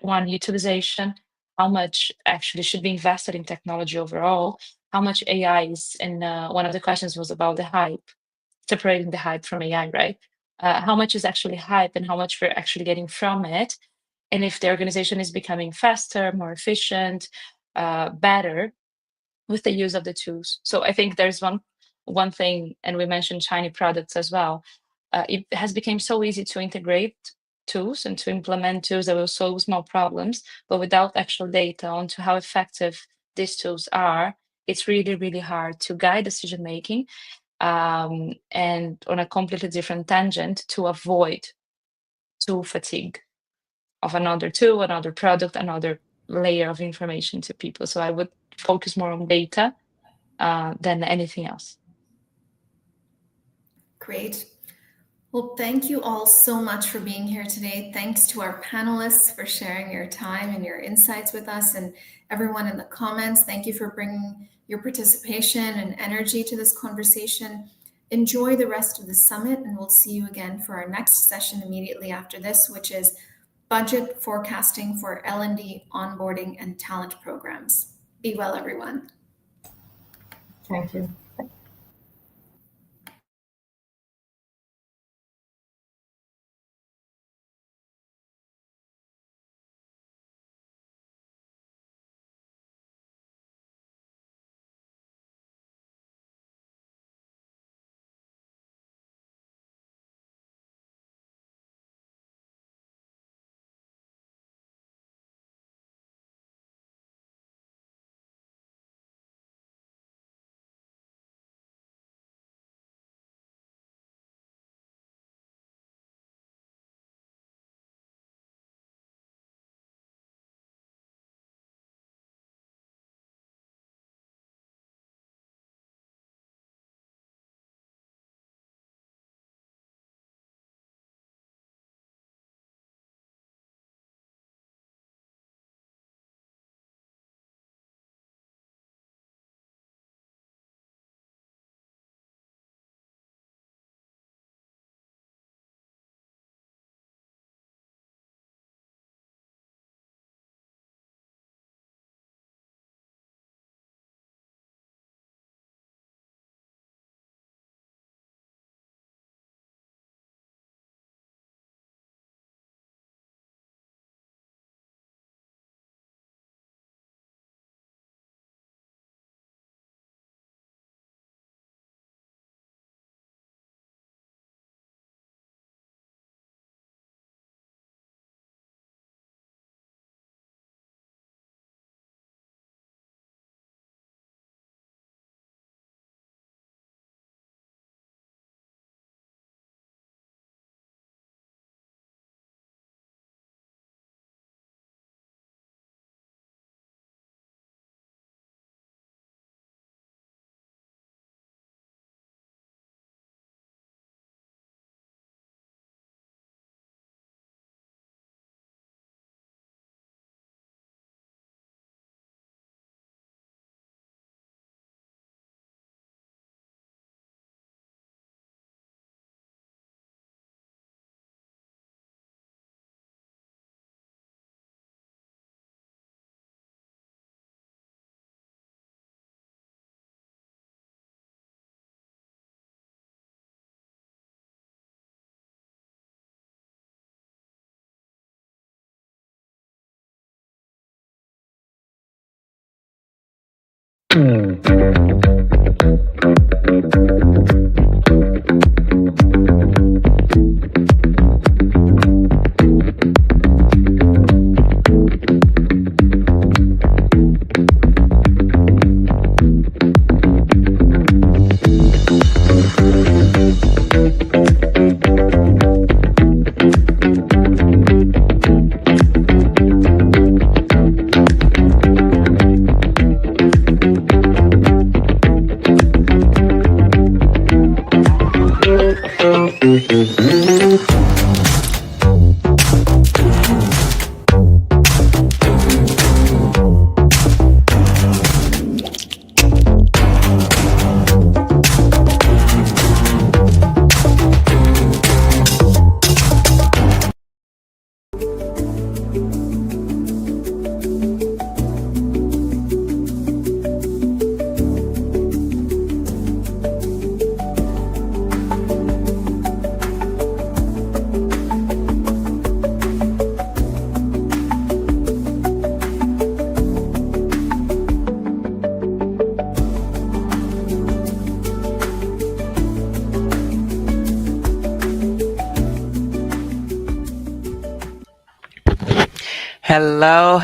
Speaker 5: one, utilization, how much actually should be invested in technology overall, how much AI is, and one of the questions was about the hype, separating the hype from AI, right? How much is actually hype and how much we're actually getting from it, and if the organization is becoming faster, more efficient, better with the use of the tools. So I think there's one thing, and we mentioned shiny products as well. It has become so easy to integrate tools and to implement tools that will solve small problems, but without actual data onto how effective these tools are, it's really, really hard to guide decision making, and on a completely different tangent to avoid tool fatigue of another tool, another product, another layer of information to people. So I would focus more on data than anything else.
Speaker 1: Great. Well, thank you all so much for being here today. Thanks to our panelists for sharing your time and your insights with us, and everyone in the comments. Thank you for bringing your participation and energy to this conversation. Enjoy the rest of the summit, and we'll see you again for our next session immediately after this, which is budget forecasting for L&D onboarding and talent programs. Be well, everyone.
Speaker 4: Thank you.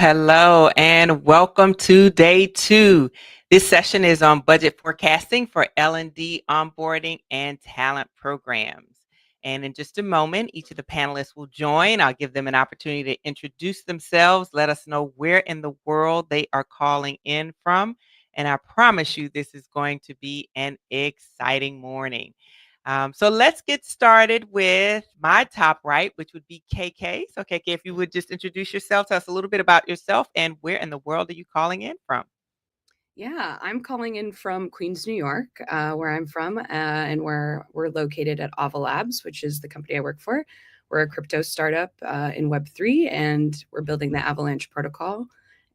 Speaker 6: Hello, and welcome to day 2. This session is on budget forecasting for L&D onboarding and talent programs. And in just a moment, each of the panelists will join. I'll give them an opportunity to introduce themselves, let us know where in the world they are calling in from. And I promise you, this is going to be an exciting morning. So let's get started with my top right, which would be KK. So KK, if you would just introduce yourself, tell us a little bit about yourself and where in the world are you calling in from?
Speaker 7: Yeah, I'm calling in from Queens, New York, where I'm from, and where we're located at Ava Labs, which is the company I work for. We're a crypto startup in Web3, and we're building the Avalanche protocol.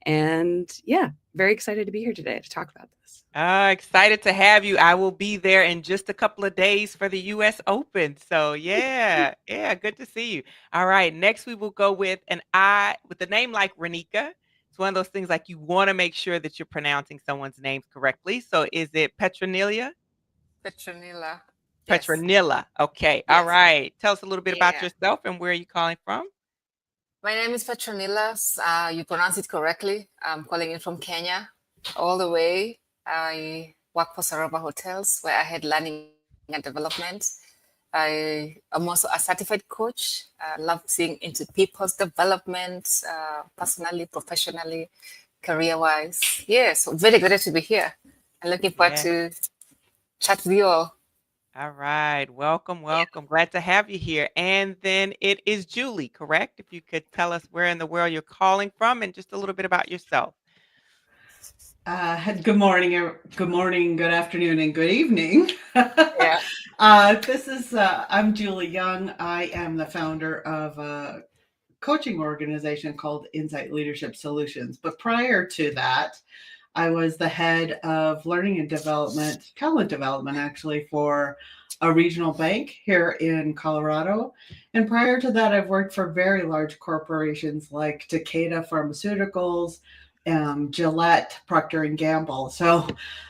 Speaker 7: And yeah, very excited to be here today to talk about this.
Speaker 6: Excited to have you. I will be there in just a couple of days for the US Open. So yeah, good to see you. All right, next we will go with with the name like Renika. It's one of those things like you want to make sure that you're pronouncing someone's names correctly. So is it Petronilla?
Speaker 8: Petronilla.
Speaker 6: Petronilla. Okay.
Speaker 8: Yes.
Speaker 6: All right. Tell us a little bit about
Speaker 8: Yeah.
Speaker 6: yourself and where are you calling from?
Speaker 8: My name is Petronilla. You pronounce it correctly. I'm calling in from Kenya, all the way. I work for Sarova Hotels, where I had learning and development. I am also a certified coach. I love seeing into people's development, personally, professionally, career-wise. Yeah, so very glad to be here. And looking forward to chat with you all.
Speaker 6: All right. Welcome. Glad to have you here. And then it is Julie, correct? If you could tell us where in the world you're calling from and just a little bit about yourself.
Speaker 9: Good morning, good afternoon, and good evening.
Speaker 8: Yeah.
Speaker 9: I'm Julie Young. I am the founder of a coaching organization called Insight Leadership Solutions. But prior to that, I was the head of learning and development, talent development, actually, for a regional bank here in Colorado. And prior to that, I've worked for very large corporations like Takeda Pharmaceuticals, Gillette, Procter & Gamble. So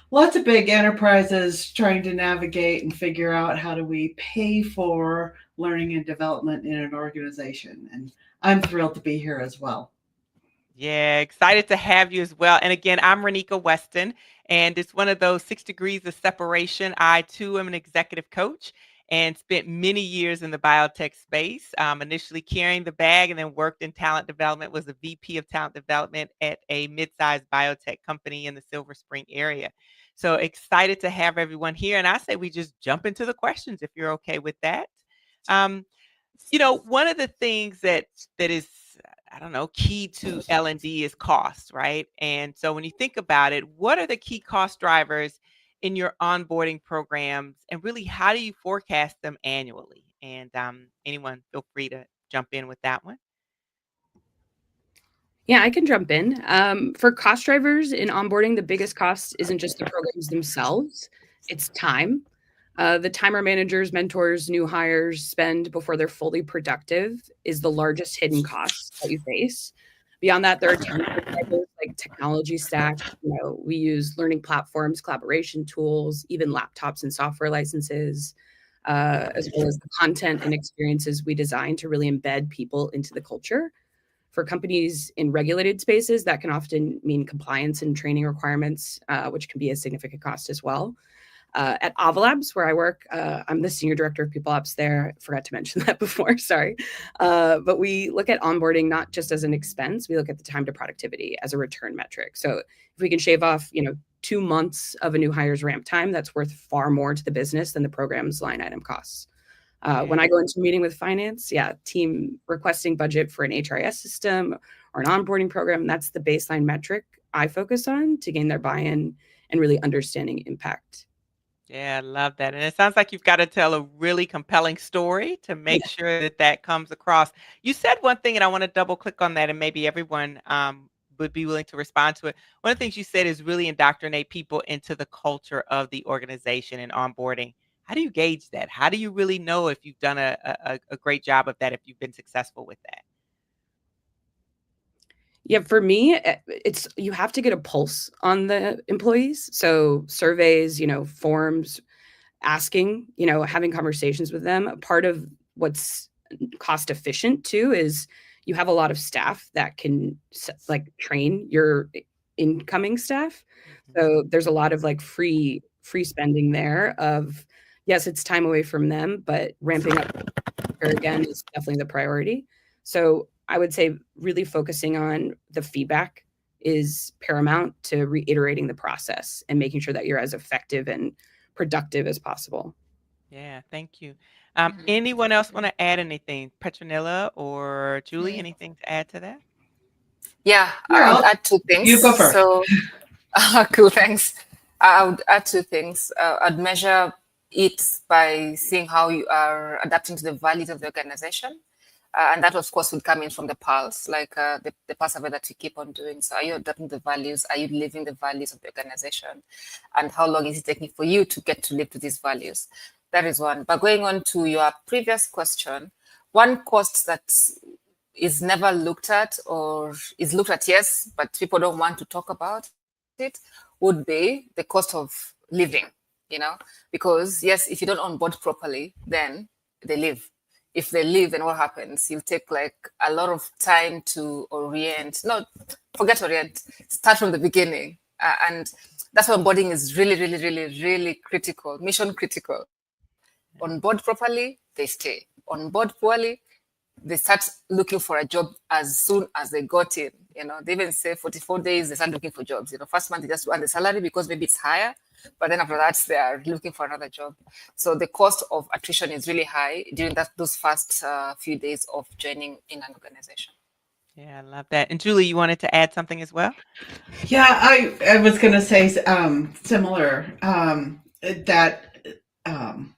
Speaker 9: lots of big enterprises trying to navigate and figure out how do we pay for learning and development in an organization. And I'm thrilled to be here as well.
Speaker 6: Yeah, excited to have you as well. And again, I'm Renika Weston, and it's one of those 6 degrees of separation. I too am an executive coach and spent many years in the biotech space, initially carrying the bag and then worked in talent development, was the VP of talent development at a mid-sized biotech company in the Silver Spring area. So excited to have everyone here. And I say we just jump into the questions if you're okay with that. One of the things that is, I don't know, key to L&D is cost, right? And so when you think about it, what are the key cost drivers in your onboarding programs, and really how do you forecast them annually? And anyone feel free to jump in with that one.
Speaker 7: Yeah, I can jump in. For cost drivers in onboarding, the biggest cost isn't just the programs themselves, it's time. The time our managers, mentors, new hires spend before they're fully productive is the largest hidden cost that you face. Beyond that, there are technical drivers like technology stack. We use learning platforms, collaboration tools, even laptops and software licenses, as well as the content and experiences we design to really embed people into the culture. For companies in regulated spaces, that can often mean compliance and training requirements, which can be a significant cost as well. At Ava Labs, where I work, I'm the senior director of people ops there. I forgot to mention that before, sorry. But we look at onboarding not just as an expense, we look at the time to productivity as a return metric. So if we can shave off, 2 months of a new hire's ramp time, that's worth far more to the business than the program's line item costs. When I go into a meeting with finance, team requesting budget for an HRIS system or an onboarding program, that's the baseline metric I focus on to gain their buy-in and really understanding impact.
Speaker 6: Yeah, I love that. And it sounds like you've got to tell a really compelling story to make sure that that comes across. You said one thing, and I want to double click on that, and maybe everyone would be willing to respond to it. One of the things you said is really indoctrinate people into the culture of the organization and onboarding. How do you gauge that? How do you really know if you've done a great job of that, if you've been successful with that?
Speaker 7: Yeah, for me, it's you have to get a pulse on the employees. So surveys, forms, asking, having conversations with them. Part of what's cost efficient too is you have a lot of staff that can like train your incoming staff. So there's a lot of like free spending there of, yes, it's time away from them, but ramping up again is definitely the priority. So I would say really focusing on the feedback is paramount to reiterating the process and making sure that you're as effective and productive as possible.
Speaker 6: Yeah, thank you. Anyone else want to add anything? Petronilla or Julie, anything to add to that?
Speaker 8: Yeah, I would add two things.
Speaker 9: You go first.
Speaker 8: So, cool, thanks. I would add two things. I'd measure it by seeing how you are adapting to the values of the organization. And that, of course, would come in from the pulse, like the pulse survey that you keep on doing. So are you adapting the values? Are you living the values of the organization? And how long is it taking for you to get to live to these values? That is one. But going on to your previous question, one cost that is never looked at, or is looked at, yes, but people don't want to talk about it, would be the cost of living, because yes, if you don't onboard properly, then they leave. If they leave, then what happens? You'll take like a lot of time to start from the beginning. And that's why onboarding is really, really, really, really critical, mission critical. On board properly, they stay. On board poorly, they start looking for a job as soon as they got in. They even say 44 days, they start looking for jobs. First month, they just want the salary because maybe it's higher. But then after that, they are looking for another job. So the cost of attrition is really high during those first few days of joining in an organization.
Speaker 6: Yeah, I love that. And Julie, you wanted to add something as well?
Speaker 9: Yeah, I was going to say similar, that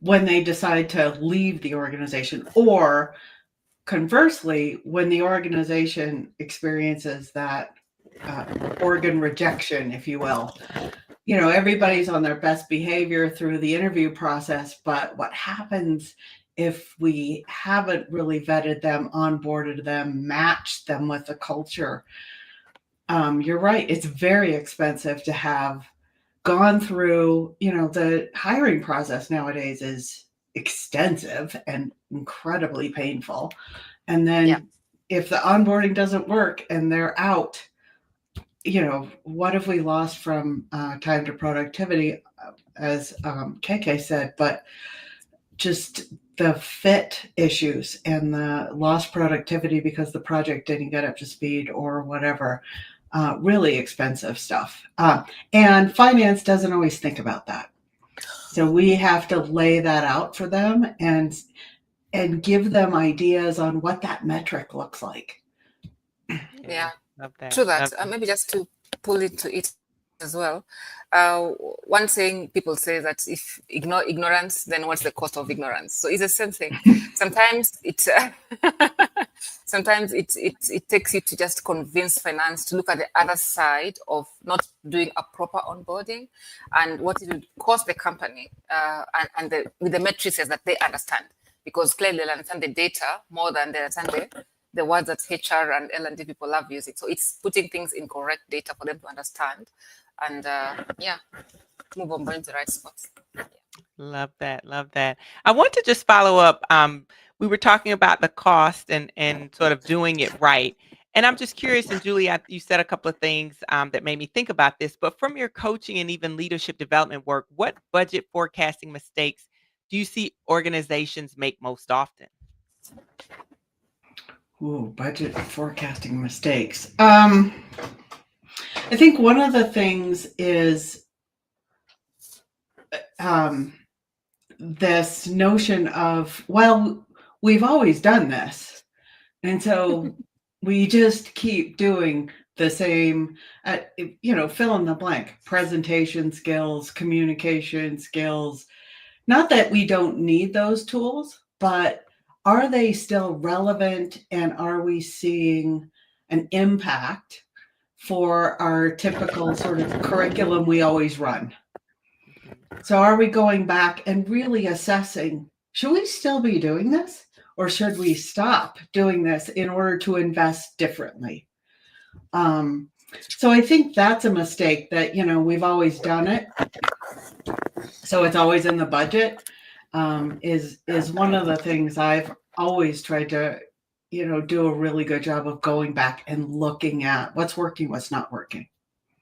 Speaker 9: when they decide to leave the organization, or conversely, when the organization experiences that organ rejection, if you will, everybody's on their best behavior through the interview process, but what happens if we haven't really vetted them, onboarded them, matched them with the culture? You're right. It's very expensive to have gone through, the hiring process nowadays is extensive and incredibly painful. And then if the onboarding doesn't work and they're out, what have we lost from time to productivity, as KK said, but just the fit issues and the lost productivity because the project didn't get up to speed or whatever. Really expensive stuff. And finance doesn't always think about that. So we have to lay that out for them and give them ideas on what that metric looks like.
Speaker 8: Yeah.
Speaker 6: Love that.
Speaker 8: True that. Maybe just to pull into it as well. One thing people say that if ignore ignorance, then what's the cost of ignorance? So it's the same thing. Sometimes it takes you to just convince finance to look at the other side of not doing a proper onboarding and what it would cost the company, and with the matrices that they understand, because clearly they understand the data more than they understand the words that HR and L&D people love using. So it's putting things in correct data for them to understand and move on to the right spots.
Speaker 6: Love that. Love that. I want to just follow up. We were talking about the cost and sort of doing it right. And I'm just curious, and Julie, you said a couple of things that made me think about this, but from your coaching and even leadership development work, what budget forecasting mistakes do you see organizations make most often?
Speaker 9: Ooh, budget forecasting mistakes. I think one of the things is this notion of, well, we've always done this. And so we just keep doing the same, fill in the blank, presentation skills, communication skills. Not that we don't need those tools, but are they still relevant, and are we seeing an impact for our typical sort of curriculum we always run? So are we going back and really assessing, should we still be doing this, or should we stop doing this in order to invest differently? So I think that's a mistake that, we've always done it. So it's always in the budget, is one of the things I've always tried to, do a really good job of going back and looking at what's working, what's not working.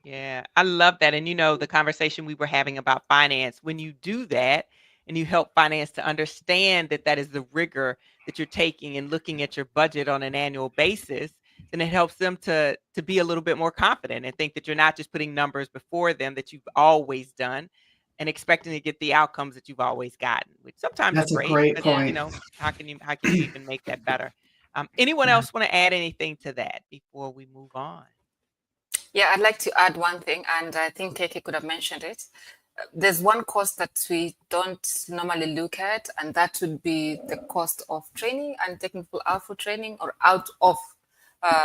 Speaker 6: Yeah, I love that. And the conversation we were having about finance, when you do that and you help finance to understand that that is the rigor that you're taking and looking at your budget on an annual basis, then it helps them to be a little bit more confident and think that you're not just putting numbers before them that you've always done and expecting to get the outcomes that you've always gotten, which sometimes
Speaker 9: That's
Speaker 6: is
Speaker 9: a
Speaker 6: great.
Speaker 9: great point.
Speaker 6: How can you even make that better? Anyone else want to add anything to that before we move on?
Speaker 8: Yeah, I'd like to add one thing, and I think Keke could have mentioned it. There's one cost that we don't normally look at, and that would be the cost of training and technical outfit training, or out of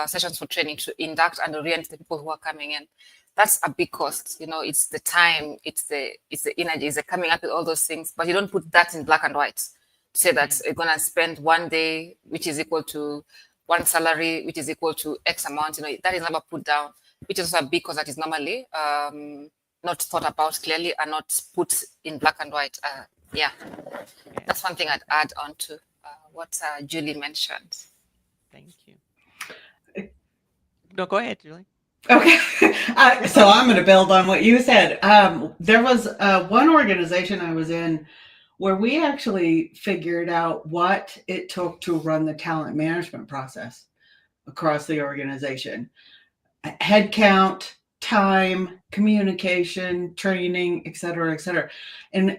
Speaker 8: sessions for training to induct and orient the people who are coming in. That's a big cost. It's the time, it's the energy, it's the coming up with all those things, but you don't put that in black and white to say that you're going to spend one day, which is equal to one salary, which is equal to X amount. That is never put down, which is also a big cost that is normally not thought about clearly and not put in black and white. That's one thing I'd add on to what Julie mentioned.
Speaker 6: Thank you. No, go ahead, Julie.
Speaker 9: Okay. So I'm going to build on what you said. There was one organization I was in where we actually figured out what it took to run the talent management process across the organization. Headcount, time, communication, training, et cetera, et cetera. And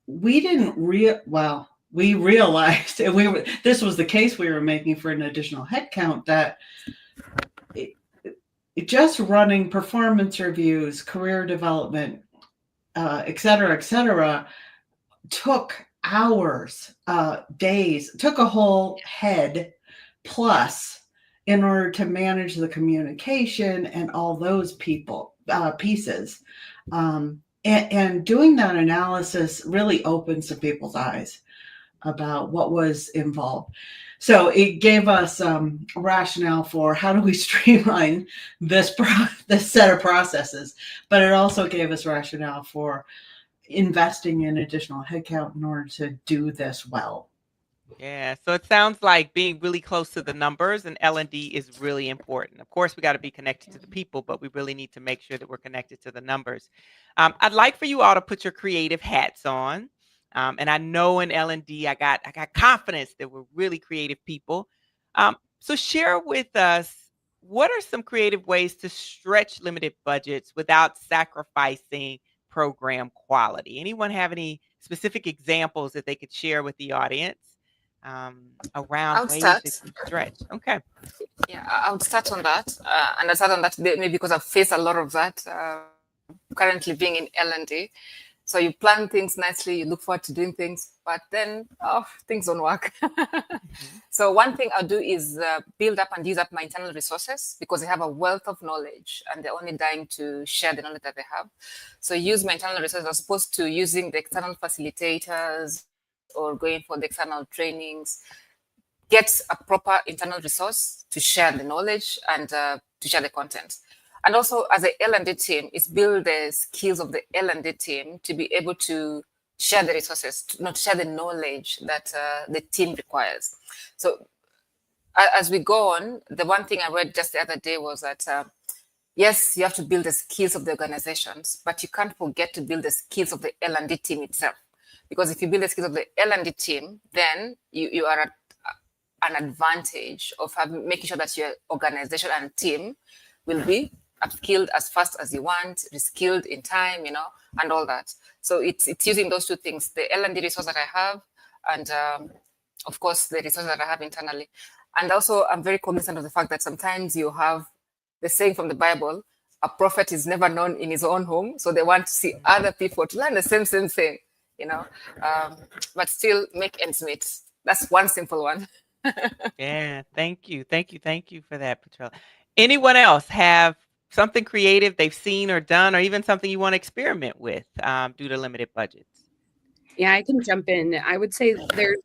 Speaker 9: we didn't we realized, and this was the case we were making for an additional headcount, that just running performance reviews, career development, et cetera, took hours, days, took a whole head plus in order to manage the communication and all those pieces. And doing that analysis really opened some people's eyes about what was involved. So it gave us rationale for how do we streamline this set of processes, but it also gave us rationale for investing in additional headcount in order to do this well.
Speaker 6: Yeah, so it sounds like being really close to the numbers and L&D is really important. Of course, we got to be connected to the people, but we really need to make sure that we're connected to the numbers. I'd like for you all to put your creative hats on. And I know in L&D, I got confidence that we're really creative people. So share with us, what are some creative ways to stretch limited budgets without sacrificing program quality? Anyone have any specific examples that they could share with the audience around ways that you stretch? Okay.
Speaker 8: Yeah, I would start on that. And I start on that maybe because I've faced a lot of that currently being in L&D. So you plan things nicely, you look forward to doing things, but then things don't work. So one thing I'll do is build up and use up my internal resources, because they have a wealth of knowledge and they're only dying to share the knowledge that they have. So use my internal resources as opposed to using the external facilitators or going for the external trainings. Get a proper internal resource to share the knowledge and to share the content. And also, as an L&D team, is build the skills of the L&D team to be able to share the resources, not share the knowledge that the team requires. So as we go on, the one thing I read just the other day was that, yes, you have to build the skills of the organizations, but you can't forget to build the skills of the L&D team itself. Because if you build the skills of the L&D team, then you are at an advantage of making sure that your organization and team will be upskilled as fast as you want, reskilled in time, and all that. So it's using those two things, the L&D resource that I have, and of course the resources that I have internally. And also I'm very cognizant of the fact that sometimes you have the saying from the Bible, a prophet is never known in his own home. So they want to see other people to learn the same thing, but still make ends meet. That's one simple one.
Speaker 6: Yeah, thank you for that, Petrella. Anyone else have something creative they've seen or done, or even something you want to experiment with due to limited budgets?
Speaker 7: Yeah, I can jump in. I would say there's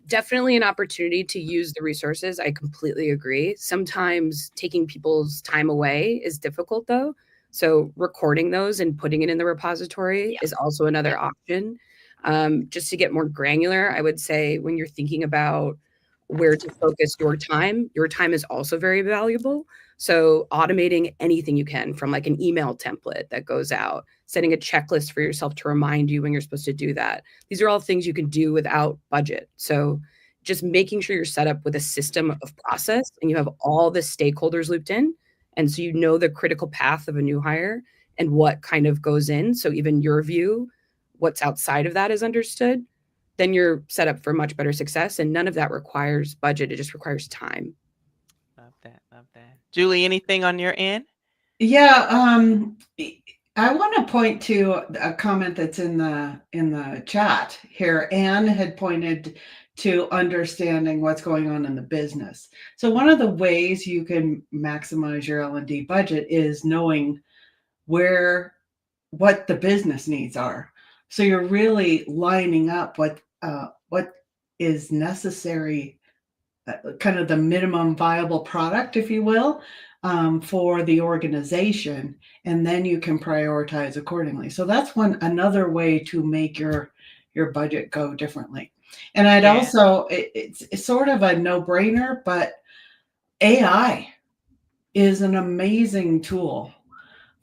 Speaker 7: definitely an opportunity to use the resources. I completely agree. Sometimes taking people's time away is difficult, though. So recording those and putting it in the repository is also another option. Just to get more granular, I would say when you're thinking about where to focus your time is also very valuable. So automating anything you can, from like an email template that goes out, setting a checklist for yourself to remind you when you're supposed to do that. These are all things you can do without budget. So just making sure you're set up with a system of process and you have all the stakeholders looped in. And so you know the critical path of a new hire and what kind of goes in. So even your view, what's outside of that is understood, then you're set up for much better success. And none of that requires budget. It just requires time.
Speaker 6: Love that. Julie, anything on your end?
Speaker 9: Yeah, I want to point to a comment that's in the chat here. Anne had pointed to understanding what's going on in the business. So one of the ways you can maximize your L&D budget is knowing what the business needs are. So you're really lining up what is necessary, kind of the minimum viable product, if you will, for the organization, and then you can prioritize accordingly. So that's another way to make your budget go differently. And I'd also, it's sort of a no-brainer, but AI is an amazing tool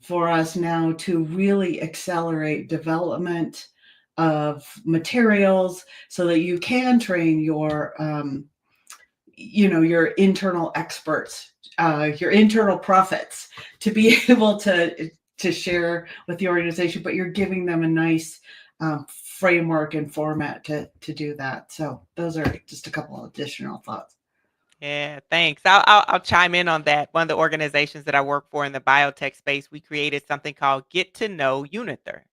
Speaker 9: for us now to really accelerate development of materials so that you can train your your internal experts, your internal prophets, to be able to share with the organization, but you're giving them a nice framework and format to do that. So those are just a couple of additional thoughts.
Speaker 6: Yeah, thanks. I'll chime in on that. One of the organizations that I work for in the biotech space, we created something called Get to Know Unither.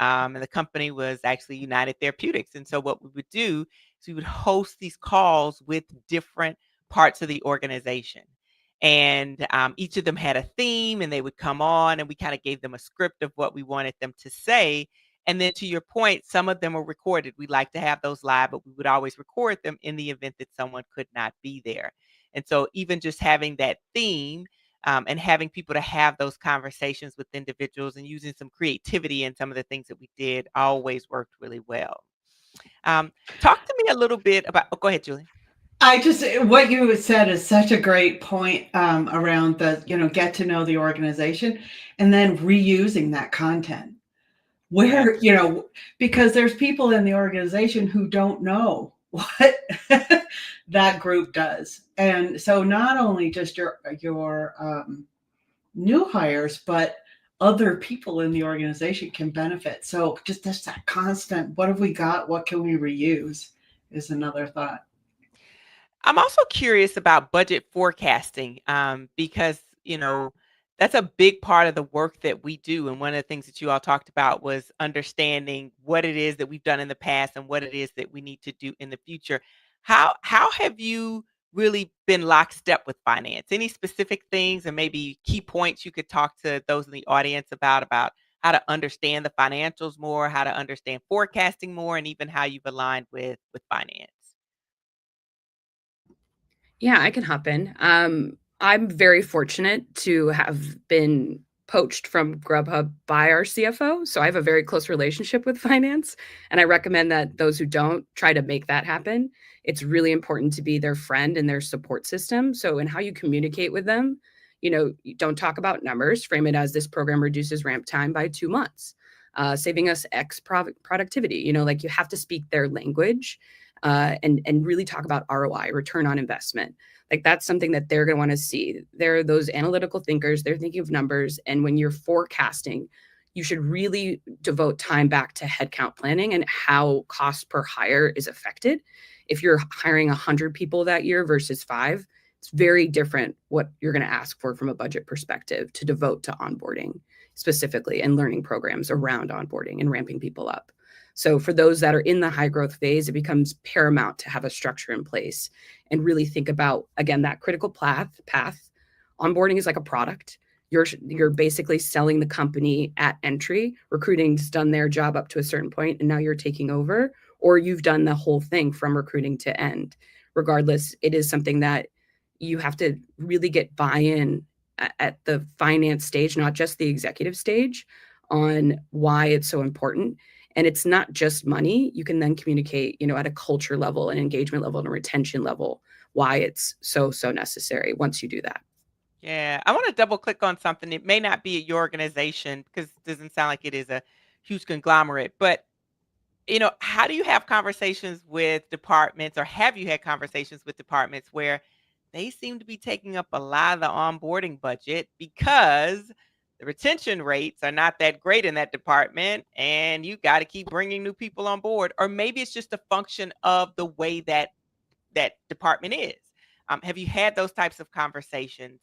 Speaker 6: And the company was actually United Therapeutics. And so what we would do is we would host these calls with different parts of the organization. And each of them had a theme, and they would come on, and we kind of gave them a script of what we wanted them to say. And then to your point, some of them were recorded. We like to have those live, but we would always record them in the event that someone could not be there. And so even just having that theme and having people to have those conversations with individuals and using some creativity in some of the things that we did always worked really well. Talk to me a little bit about, go ahead, Julie.
Speaker 9: What you said is such a great point around the, get to know the organization and then reusing that content. Where, because there's people in the organization who don't know what that group does. And so not only just your new hires, but other people in the organization can benefit. So just that constant, what have we got? What can we reuse is another thought.
Speaker 6: I'm also curious about budget forecasting because, that's a big part of the work that we do. And one of the things that you all talked about was understanding what it is that we've done in the past and what it is that we need to do in the future. How have you really been lockstep with finance? Any specific things and maybe key points you could talk to those in the audience about how to understand the financials more, how to understand forecasting more, and even how you've aligned with finance?
Speaker 7: Yeah, I can hop in. I'm very fortunate to have been poached from Grubhub by our CFO. So I have a very close relationship with finance. And I recommend that those who don't try to make that happen. It's really important to be their friend and their support system. So in how you communicate with them, you don't talk about numbers, frame it as this program reduces ramp time by 2 months, saving us X productivity. You have to speak their language. and really talk about ROI, return on investment. Like that's something that they're going to want to see. They're those analytical thinkers. They're thinking of numbers. And when you're forecasting, you should really devote time back to headcount planning and how cost per hire is affected. If you're hiring 100 people that year versus 5, it's very different what you're going to ask for from a budget perspective to devote to onboarding specifically and learning programs around onboarding and ramping people up. So for those that are in the high growth phase, it becomes paramount to have a structure in place and really think about, again, that critical path. Onboarding is like a product. You're basically selling the company at entry. Recruiting's done their job up to a certain point, and now you're taking over, or you've done the whole thing from recruiting to end. Regardless, it is something that you have to really get buy-in at the finance stage, not just the executive stage, on why it's so important. And it's not just money. You can then communicate, at a culture level, an engagement level, and a retention level, why it's so necessary once you do that.
Speaker 6: Yeah, I want to double click on something. It may not be at your organization because it doesn't sound like it is a huge conglomerate, but how do you have conversations with departments, or have you had conversations with departments where they seem to be taking up a lot of the onboarding budget because the retention rates are not that great in that department and you got to keep bringing new people on board? Or maybe it's just a function of the way that department is. Have you had those types of conversations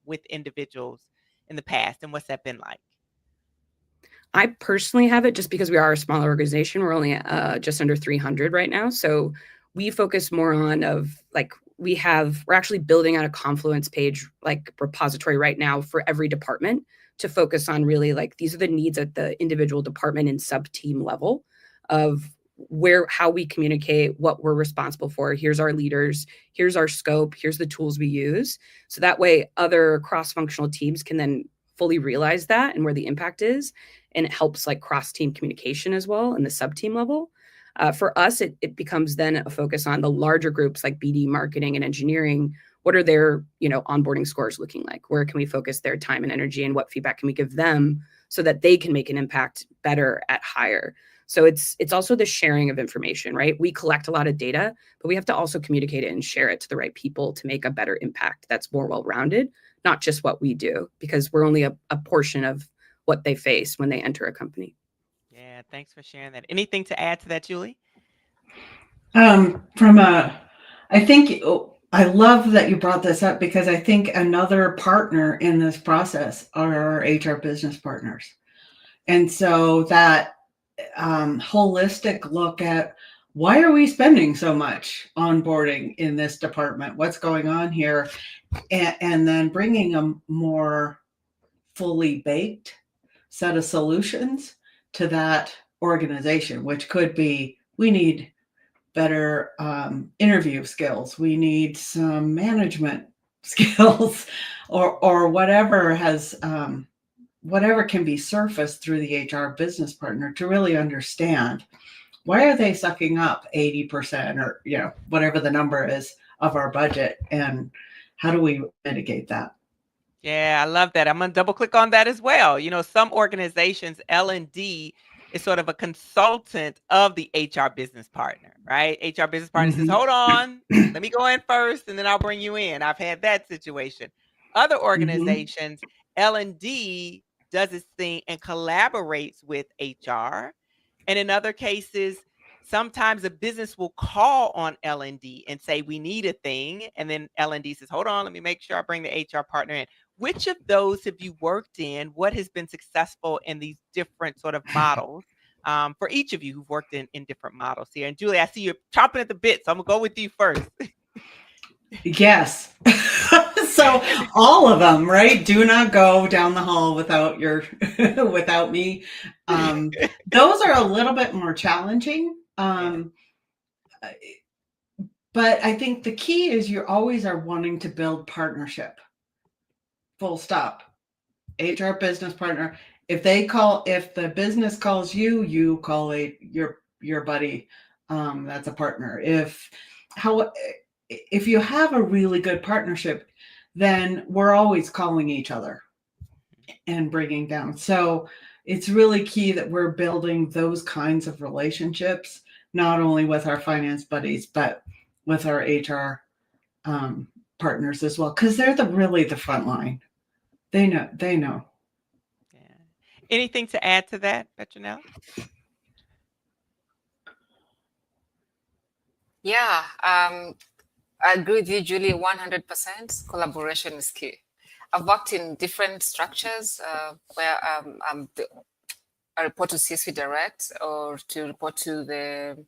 Speaker 6: with individuals in the past, and what's that been like?
Speaker 7: I personally have it just because we are a smaller organization. We're only just under 300 right now. So we focus more on we're actually building out a Confluence page, like repository right now for every department to focus on really these are the needs at the individual department and sub-team level of how we communicate, what we're responsible for. Here's our leaders, here's our scope, here's the tools we use. So that way other cross-functional teams can then fully realize that and where the impact is. And it helps cross-team communication as well in the sub-team level. For us, it becomes then a focus on the larger groups like BD, marketing, and engineering. What are their onboarding scores looking like? Where can we focus their time and energy, and what feedback can we give them so that they can make an impact better at hire? So it's also the sharing of information, right? We collect a lot of data, but we have to also communicate it and share it to the right people to make a better impact that's more well-rounded, not just what we do, because we're only a portion of what they face when they enter a company.
Speaker 6: Yeah, thanks for sharing that. Anything to add to that, Julie?
Speaker 9: I love that you brought this up, because I think another partner in this process are our HR business partners. And so that holistic look at, why are we spending so much onboarding in this department? What's going on here? And then bringing a more fully baked set of solutions to that organization, which could be, we need better interview skills, we need some management skills, or whatever whatever can be surfaced through the HR business partner to really understand, why are they sucking up 80% or whatever the number is of our budget, and how do we mitigate that?
Speaker 6: Yeah, I love that. I'm going to double click on that as well. Some organizations, L&D is sort of a consultant of the HR business partner, right? HR business partner says, hold on, let me go in first and then I'll bring you in. I've had that situation. Other organizations, L&D does its thing and collaborates with HR. And in other cases, sometimes a business will call on L&D and say, we need a thing. And then L&D says, hold on, let me make sure I bring the HR partner in. Which of those have you worked in? What has been successful in these different sort of models for each of you who've worked in different models here? And Julie, I see you're chomping at the bit, so I'm going to go with you first.
Speaker 9: Yes. So all of them, right? Do not go down the hall without without me. Those are a little bit more challenging. But I think the key is you always are wanting to build partnership. Full stop. HR business partner. If the business calls you, you call your buddy. That's a partner. If you have a really good partnership, then we're always calling each other and bringing down. So it's really key that we're building those kinds of relationships not only with our finance buddies, but with our HR partners as well, because they're really the front line. They know.
Speaker 6: Yeah. Anything to add to that, Petronella?
Speaker 8: Yeah, I agree with you, Julie, 100%. Collaboration is key. I've worked in different structures where I report to C-suite direct or to report to the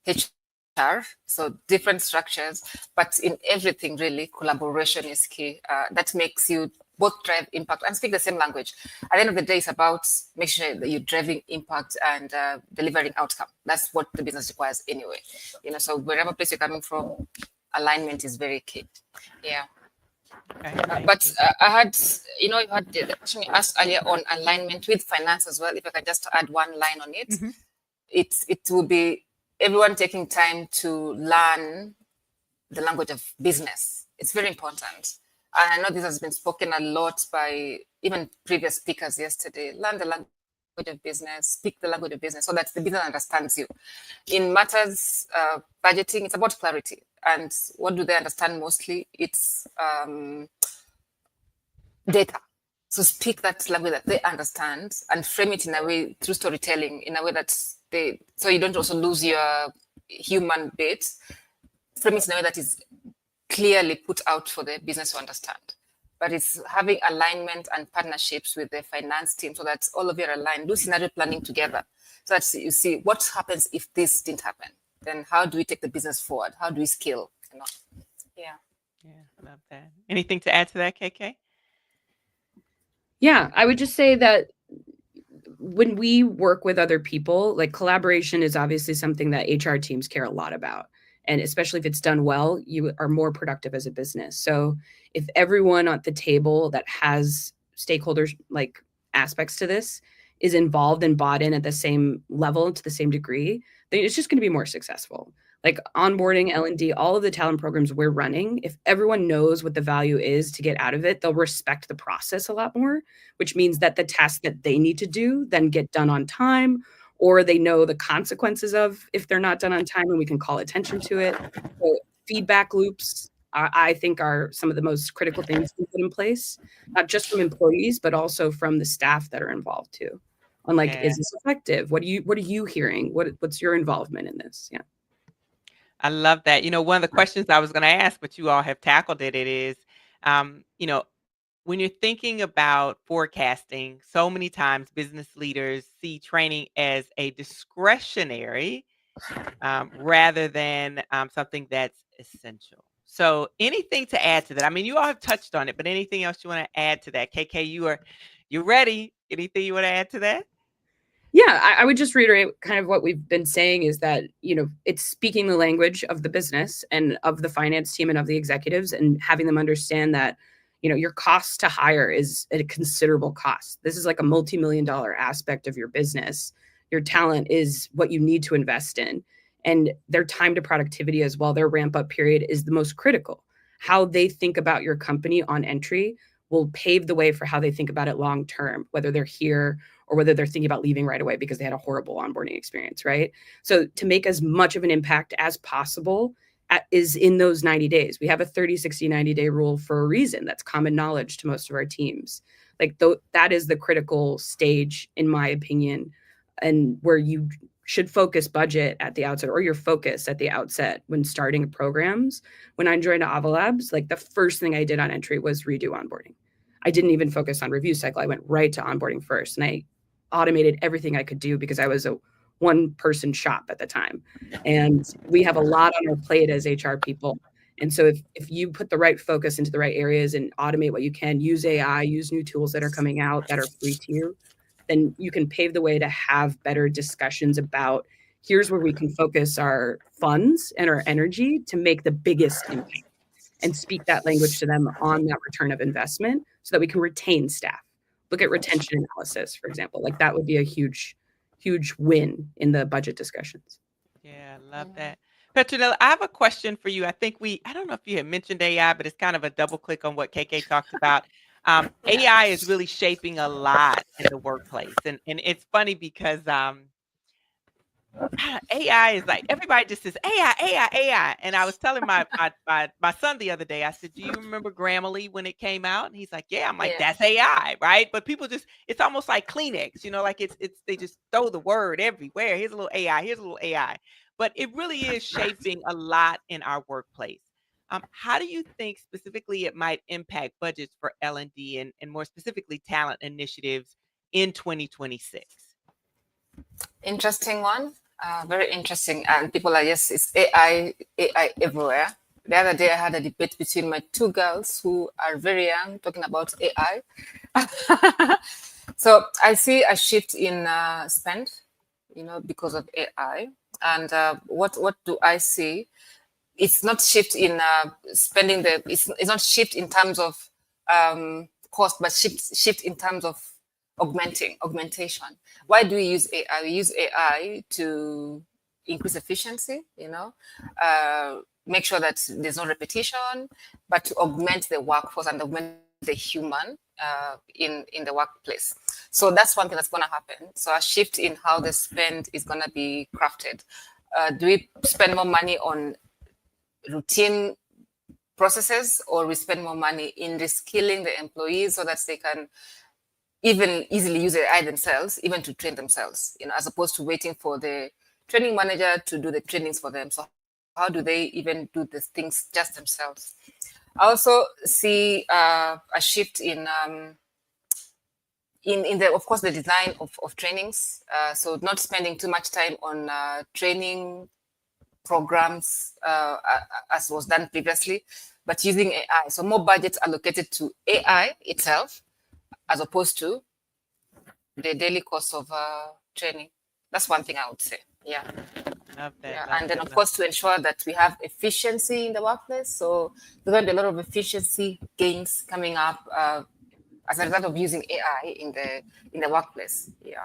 Speaker 8: HR. So different structures, but in everything, really, collaboration is key. That makes you both drive impact and speak the same language. At the end of the day, it's about making sure that you're driving impact and delivering outcome. That's what the business requires anyway. So wherever place you're coming from, alignment is very key. Yeah.
Speaker 6: Okay,
Speaker 8: But I had, you had the question you asked earlier on alignment with finance as well. If I can just add one line on it, it will be everyone taking time to learn the language of business. It's very important. And I know this has been spoken a lot by even previous speakers yesterday. Learn the language of business, speak the language of business so that the business understands you. In matters budgeting, it's about clarity. And what do they understand mostly? It's data. So speak that language that they understand and frame it in a way through storytelling, in a way that so you don't also lose your human bit. Frame it in a way that is clearly put out for the business to understand. But it's having alignment and partnerships with the finance team so that all of you are aligned. Do scenario planning together so that you see what happens if this didn't happen. Then how do we take the business forward? How do we scale? Yeah.
Speaker 6: Yeah, love that. Anything to add to that, KK?
Speaker 7: Yeah, I would just say that when we work with other people, like collaboration is obviously something that HR teams care a lot about. And especially if it's done well, you are more productive as a business. So if everyone at the table that has stakeholders like aspects to this is involved and bought in at the same level to the same degree, then it's just going to be more successful. Like onboarding, L&D, all of the talent programs we're running, if everyone knows what the value is to get out of it, they'll respect the process a lot more, which means that the tasks that they need to do then get done on time, or they know the consequences of if they're not done on time and we can call attention to it. So feedback loops, I think, are some of the most critical things to put in place, not just from employees, but also from the staff that are involved too. On like, is this effective? What are you hearing? What's your involvement in this? Yeah.
Speaker 6: I love that. One of the questions I was going to ask, but you all have tackled it, is, when you're thinking about forecasting, so many times business leaders see training as a discretionary rather than something that's essential. So anything to add to that? I mean, you all have touched on it, but anything else you want to add to that? KK, you're ready. Anything you want to add to that?
Speaker 7: Yeah, I would just reiterate kind of what we've been saying is that, it's speaking the language of the business and of the finance team and of the executives and having them understand that, your cost to hire is a considerable cost. This is like a multi-million-dollar aspect of your business. Your talent is what you need to invest in, and their time to productivity as well, their ramp up period is the most critical. How they think about your company on entry will pave the way for how they think about it long term, whether they're here or whether they're thinking about leaving right away because they had a horrible onboarding experience, right? So to make as much of an impact as possible is in those 90 days. We have a 30, 60, 90-day rule for a reason. That's common knowledge to most of our teams. Like that is the critical stage, in my opinion, and where you should focus budget at the outset, or your focus at the outset when starting programs. When I joined Avalabs, like the first thing I did on entry was redo onboarding. I didn't even focus on review cycle. I went right to onboarding first, and I automated everything I could do because I was a one-person shop at the time. And we have a lot on our plate as HR people. And so if you put the right focus into the right areas and automate what you can, use AI, use new tools that are coming out that are free to you, then you can pave the way to have better discussions about here's where we can focus our funds and our energy to make the biggest impact and speak that language to them on that return of investment so that we can retain staff. Look at retention analysis, for example. Like that would be a huge win in the budget discussions.
Speaker 6: Yeah, I love that. Petronella, I have a question for you. I don't know if you had mentioned AI, but it's kind of a double click on what KK talked about. AI is really shaping a lot in the workplace. And it's funny because AI is like, everybody just says AI, AI, AI. And I was telling my son the other day, I said, do you remember Grammarly when it came out? And he's like, yeah. I'm like,
Speaker 8: Yeah.
Speaker 6: that's AI, right? But people just, it's almost like Kleenex, like it's they just throw the word everywhere. Here's a little AI, here's a little AI. But it really is shaping a lot in our workplace. How do you think specifically it might impact budgets for L&D and more specifically talent initiatives in 2026?
Speaker 8: Interesting one. Very interesting. And people are, yes, it's AI everywhere. The other day I had a debate between my two girls who are very young talking about AI. So I see a shift in spend, because of AI. And what do I see? It's not shift in spending it's not shift in terms of cost, but shift in terms of augmentation. Why do we use AI? We use AI to increase efficiency, make sure that there's no repetition, but to augment the workforce and augment the human in the workplace. So that's one thing that's going to happen. So a shift in how the spend is going to be crafted. Do we spend more money on routine processes, or we spend more money in reskilling the employees so that they can even easily use AI themselves, even to train themselves, as opposed to waiting for the training manager to do the trainings for them. So how do they even do these things just themselves? I also see a shift in the, of course, the design of trainings. So not spending too much time on training programs as was done previously, but using AI. So more budgets allocated to AI itself, as opposed to the daily cost of training. That's one thing I would say. Yeah.
Speaker 6: Love that.
Speaker 8: Yeah.
Speaker 6: Love
Speaker 8: And then,
Speaker 6: that,
Speaker 8: of course, to ensure that we have efficiency in the workplace. So there's going to be a lot of efficiency gains coming up as a result of using AI in the workplace. Yeah.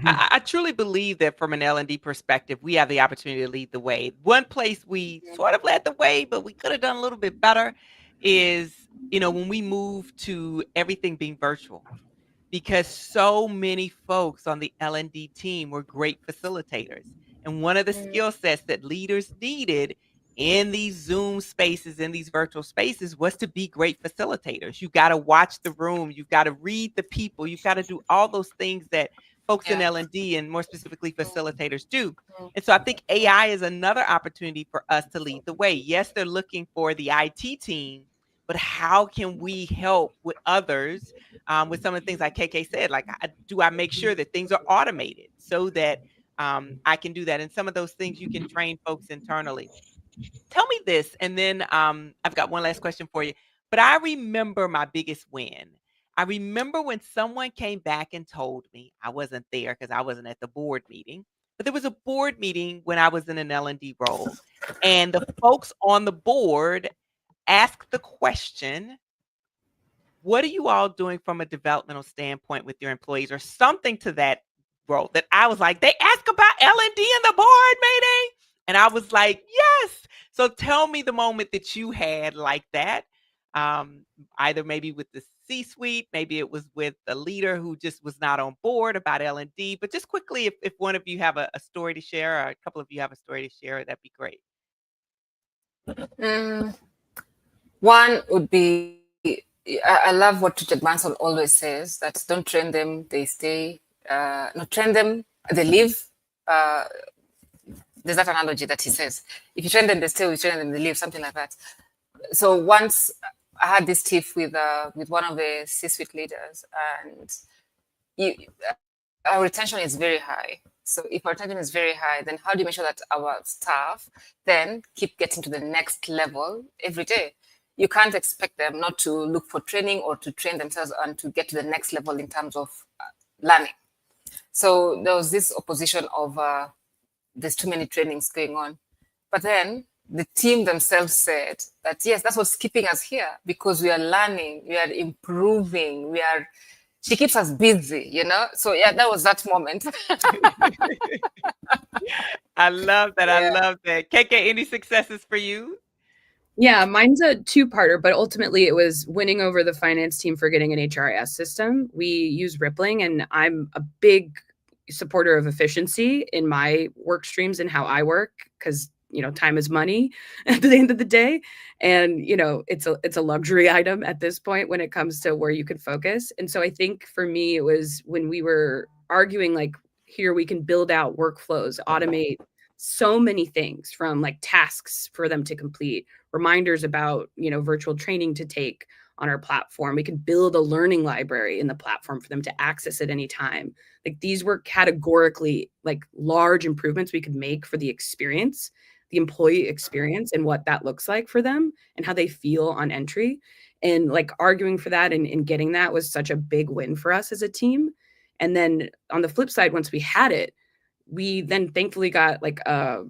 Speaker 6: I truly believe that from an L&D perspective, we have the opportunity to lead the way. One place we sort of led the way, but we could have done a little bit better is, when we move to everything being virtual, because so many folks on the L&D team were great facilitators. And one of the skill sets that leaders needed in these Zoom spaces, in these virtual spaces, was to be great facilitators. You've got to watch the room. You've got to read the people. You've got to do all those things that folks in L&D and more specifically facilitators do. And so I think AI is another opportunity for us to lead the way. Yes, they're looking for the IT team, but how can we help with others with some of the things like KK said? Like, do I make sure that things are automated so that I can do that? And some of those things you can train folks internally. Tell me this, and then I've got one last question for you. But I remember my biggest win. I remember when someone came back and told me, I wasn't there because I wasn't at the board meeting, but there was a board meeting when I was in an L&D role, and the folks on the board asked the question, what are you all doing from a developmental standpoint with your employees, or something to that role, that I was like, they ask about L&D in the board meeting? And I was like, yes. So tell me the moment that you had like that, either maybe with the C-suite, maybe it was with the leader who just was not on board about L&D. But just quickly, if one of you have a story to share, or a couple of you have a story to share, that'd be great.
Speaker 8: One would be, I love what Richard Branson always says, that don't train them, they stay. No, train them, they leave. There's that analogy that he says, if you train them, they stay, you train them, they leave, something like that. So once I had this tiff with one of the C-suite leaders, and our retention is very high. So if our retention is very high, then how do you make sure that our staff then keep getting to the next level every day? You can't expect them not to look for training or to train themselves and to get to the next level in terms of learning. So there was this opposition of there's too many trainings going on. But then the team themselves said that, yes, that's what's keeping us here, because we are learning, we are improving, she keeps us busy, So yeah, that was that moment.
Speaker 6: I love that. Yeah. I love that. KK, any successes for you?
Speaker 7: Yeah, mine's a two-parter, but ultimately it was winning over the finance team for getting an HRIS system. We use Rippling, and I'm a big supporter of efficiency in my work streams and how I work, because time is money at the end of the day. And, it's a luxury item at this point when it comes to where you can focus. And so I think for me, it was when we were arguing, like, here we can build out workflows, automate so many things, from like tasks for them to complete, reminders about, virtual training to take on our platform. We can build a learning library in the platform for them to access at any time. Like, these were categorically like large improvements we could make for the experience, the employee experience, and what that looks like for them and how they feel on entry. And like arguing for that and getting that was such a big win for us as a team. And then on the flip side, once we had it, we then thankfully got like a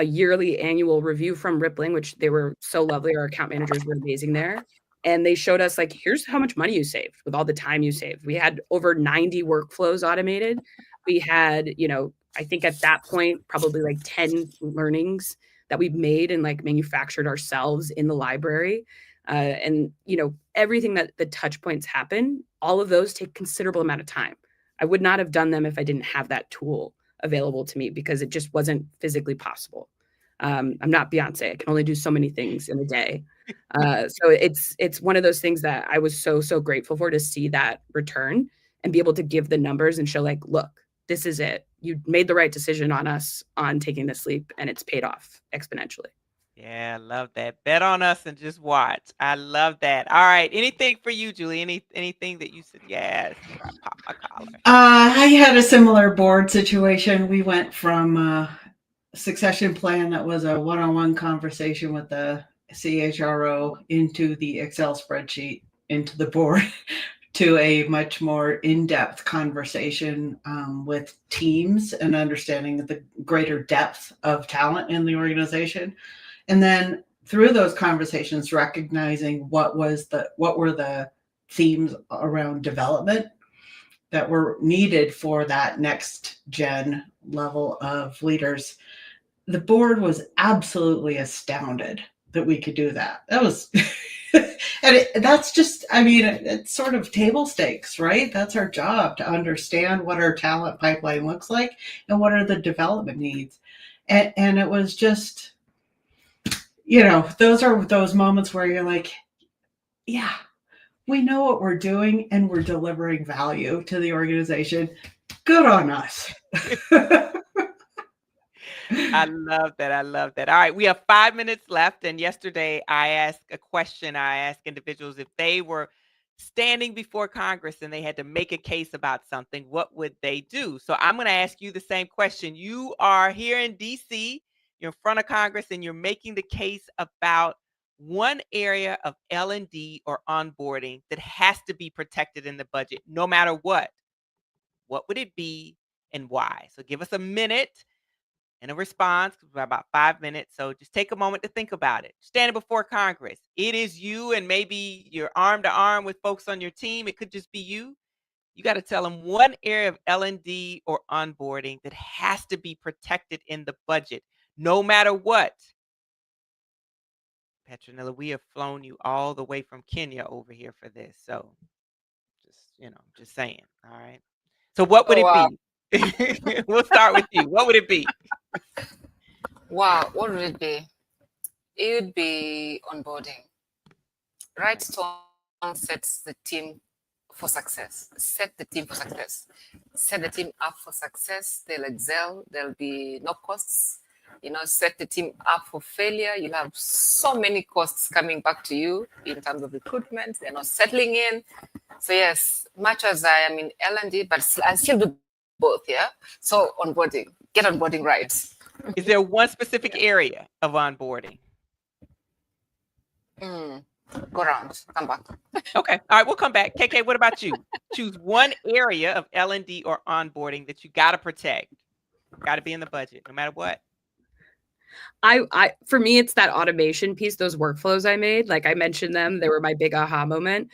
Speaker 7: yearly annual review from Rippling, which they were so lovely. Our account managers were amazing there. And they showed us, like, here's how much money you saved with all the time you saved. We had over 90 workflows automated. We had, I think at that point, probably like 10 learnings that we've made and like manufactured ourselves in the library. And, everything that the touch points happen, all of those take considerable amount of time. I would not have done them if I didn't have that tool available to me, because it just wasn't physically possible. I'm not Beyonce. I can only do so many things in a day. So it's one of those things that I was so grateful for, to see that return and be able to give the numbers and show, like, look, this is it. You made the right decision on us on taking this leap, and it's paid off exponentially.
Speaker 6: Yeah, I love that. Bet on us and just watch. I love that. All right. Anything for you, Julie? Anything that you said? Yes. Pop my collar.
Speaker 9: I had a similar board situation. We went from a succession plan that was a one-on-one conversation with the CHRO into the Excel spreadsheet, into the board, to a much more in-depth conversation with teams and understanding the greater depth of talent in the organization. And then through those conversations, recognizing what were the themes around development that were needed for that next gen level of leaders. The board was absolutely astounded that we could do that. That was, that's just, it's sort of table stakes, right? That's our job, to understand what our talent pipeline looks like and what are the development needs. And it was just, those are those moments where you're like, yeah, we know what we're doing and we're delivering value to the organization. Good on us.
Speaker 6: I love that. I love that. All right. We have 5 minutes left. And yesterday I asked a question. I asked individuals, if they were standing before Congress and they had to make a case about something, what would they do? So I'm going to ask you the same question. You are here in DC, you're in front of Congress, and you're making the case about one area of L&D or onboarding that has to be protected in the budget, no matter what. What would it be and why? So give us a minute and a response. We're about 5 minutes. So just take a moment to think about it. Standing before Congress. It is you, and maybe you're arm to arm with folks on your team. It could just be you. You got to tell them one area of L&D or onboarding that has to be protected in the budget, no matter what. Petronilla, we have flown you all the way from Kenya over here for this. So just saying. All right. So what would it be? We'll start with you. What would it be?
Speaker 8: Wow, what would it be? It would be onboarding. Right tone sets the team for success. Set the team for success. Set the team up for success. They'll excel. There'll be no costs. Set the team up for failure. You'll have so many costs coming back to you in terms of recruitment. They're not settling in. So yes, much as I am in L&D, but I still do both, yeah? So onboarding, get onboarding right.
Speaker 6: Is there one specific area of onboarding?
Speaker 8: Go around, come back.
Speaker 6: Okay, all right, we'll come back. KK, what about you? Choose one area of L&D or onboarding that you got to protect. Got to be in the budget, no matter what.
Speaker 7: For me, it's that automation piece, those workflows I made. Like I mentioned them, they were my big aha moment.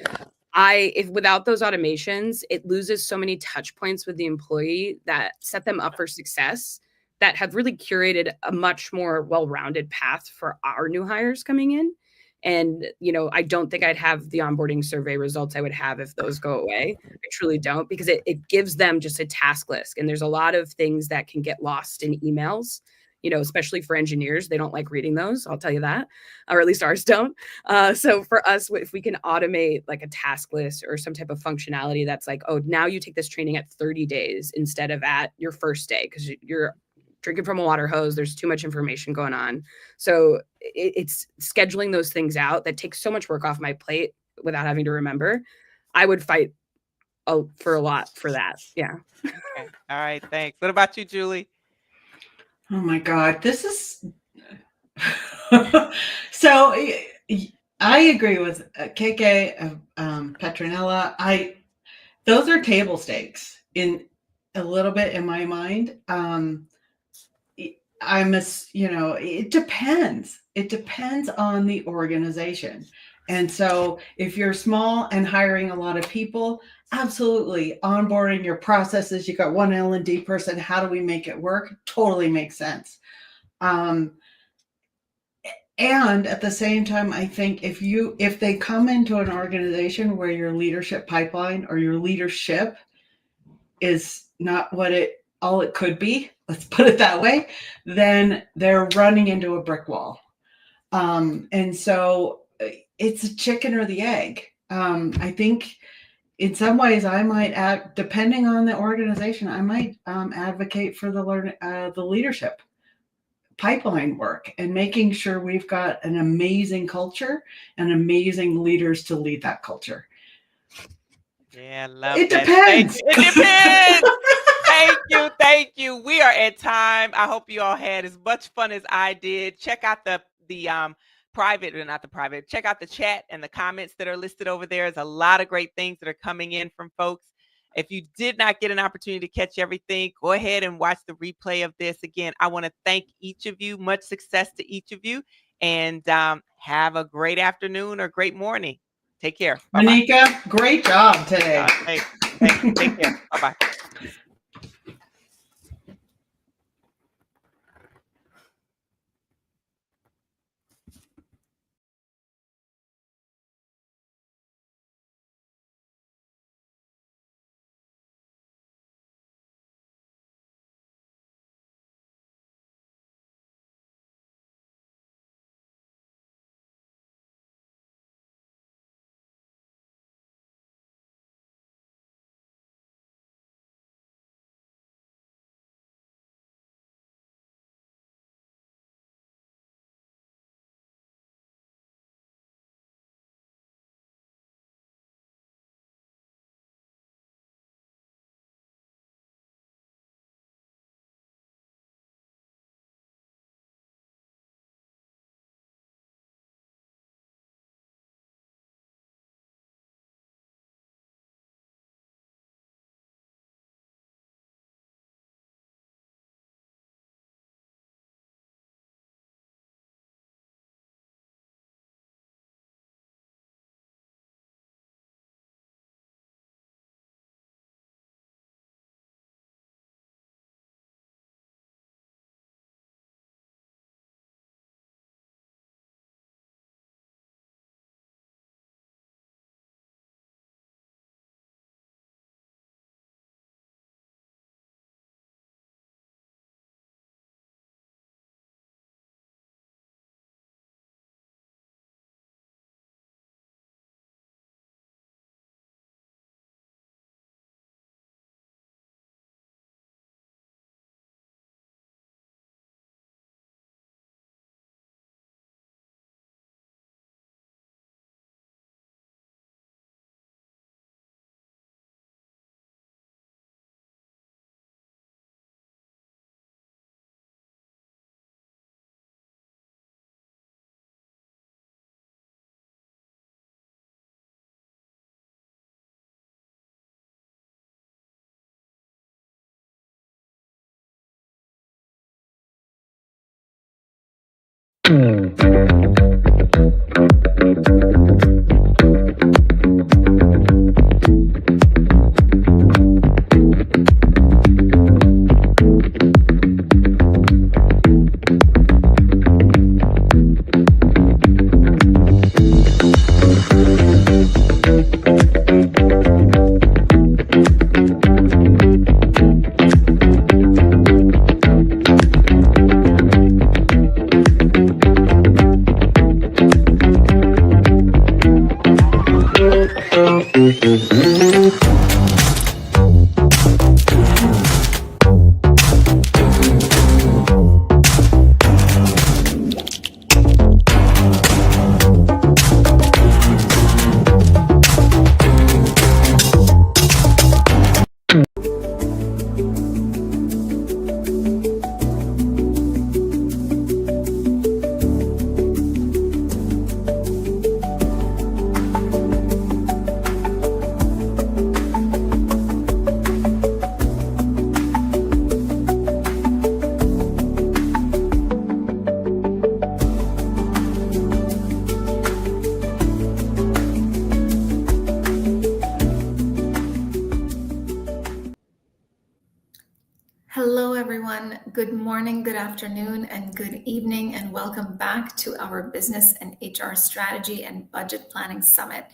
Speaker 7: If without those automations, it loses so many touch points with the employee that set them up for success, that have really curated a much more well-rounded path for our new hires coming in. And, I don't think I'd have the onboarding survey results I would have if those go away. I truly don't, because it gives them just a task list. And there's a lot of things that can get lost in emails, especially for engineers. They don't like reading those, I'll tell you that, or at least ours don't. So for us, if we can automate like a task list or some type of functionality that's like, oh, now you take this training at 30 days instead of at your first day, because you're drinking from a water hose. There's too much information going on. So it's scheduling those things out that takes so much work off my plate without having to remember. I would fight for a lot for that. Yeah.
Speaker 6: Okay. All right. Thanks. What about you, Julie?
Speaker 9: Oh my God, this is so. I agree with KK, Petronella. Those are table stakes in a little bit in my mind. It depends. It depends on the organization. And so if you're small and hiring a lot of people, absolutely onboarding your processes, you got one L&D person, how do we make it work? Totally makes sense. And at the same time, I think if they come into an organization where your leadership pipeline or your leadership is not all it could be, let's put it that way, then they're running into a brick wall. And so it's a chicken or the egg. I think in some ways I might depending on the organization, I might advocate for the leadership pipeline work and making sure we've got an amazing culture and amazing leaders to lead that culture.
Speaker 6: Yeah, love
Speaker 9: it
Speaker 6: that.
Speaker 9: Depends.
Speaker 6: It depends. Thank you. We are at time. I hope you all had as much fun as I did. Check out the private, or not the private, check out the chat and the comments that are listed over there. There's a lot of great things that are coming in from folks. If you did not get an opportunity to catch everything, go ahead and watch the replay of this. Again, I want to thank each of you. Much success to each of you. And have a great afternoon or great morning. Take care. Bye-bye.
Speaker 9: Monica, great job today.
Speaker 6: Thanks. Take care. Bye-bye.
Speaker 1: good morning, good afternoon, and good evening, and welcome back to our Business and HR Strategy and Budget Planning Summit.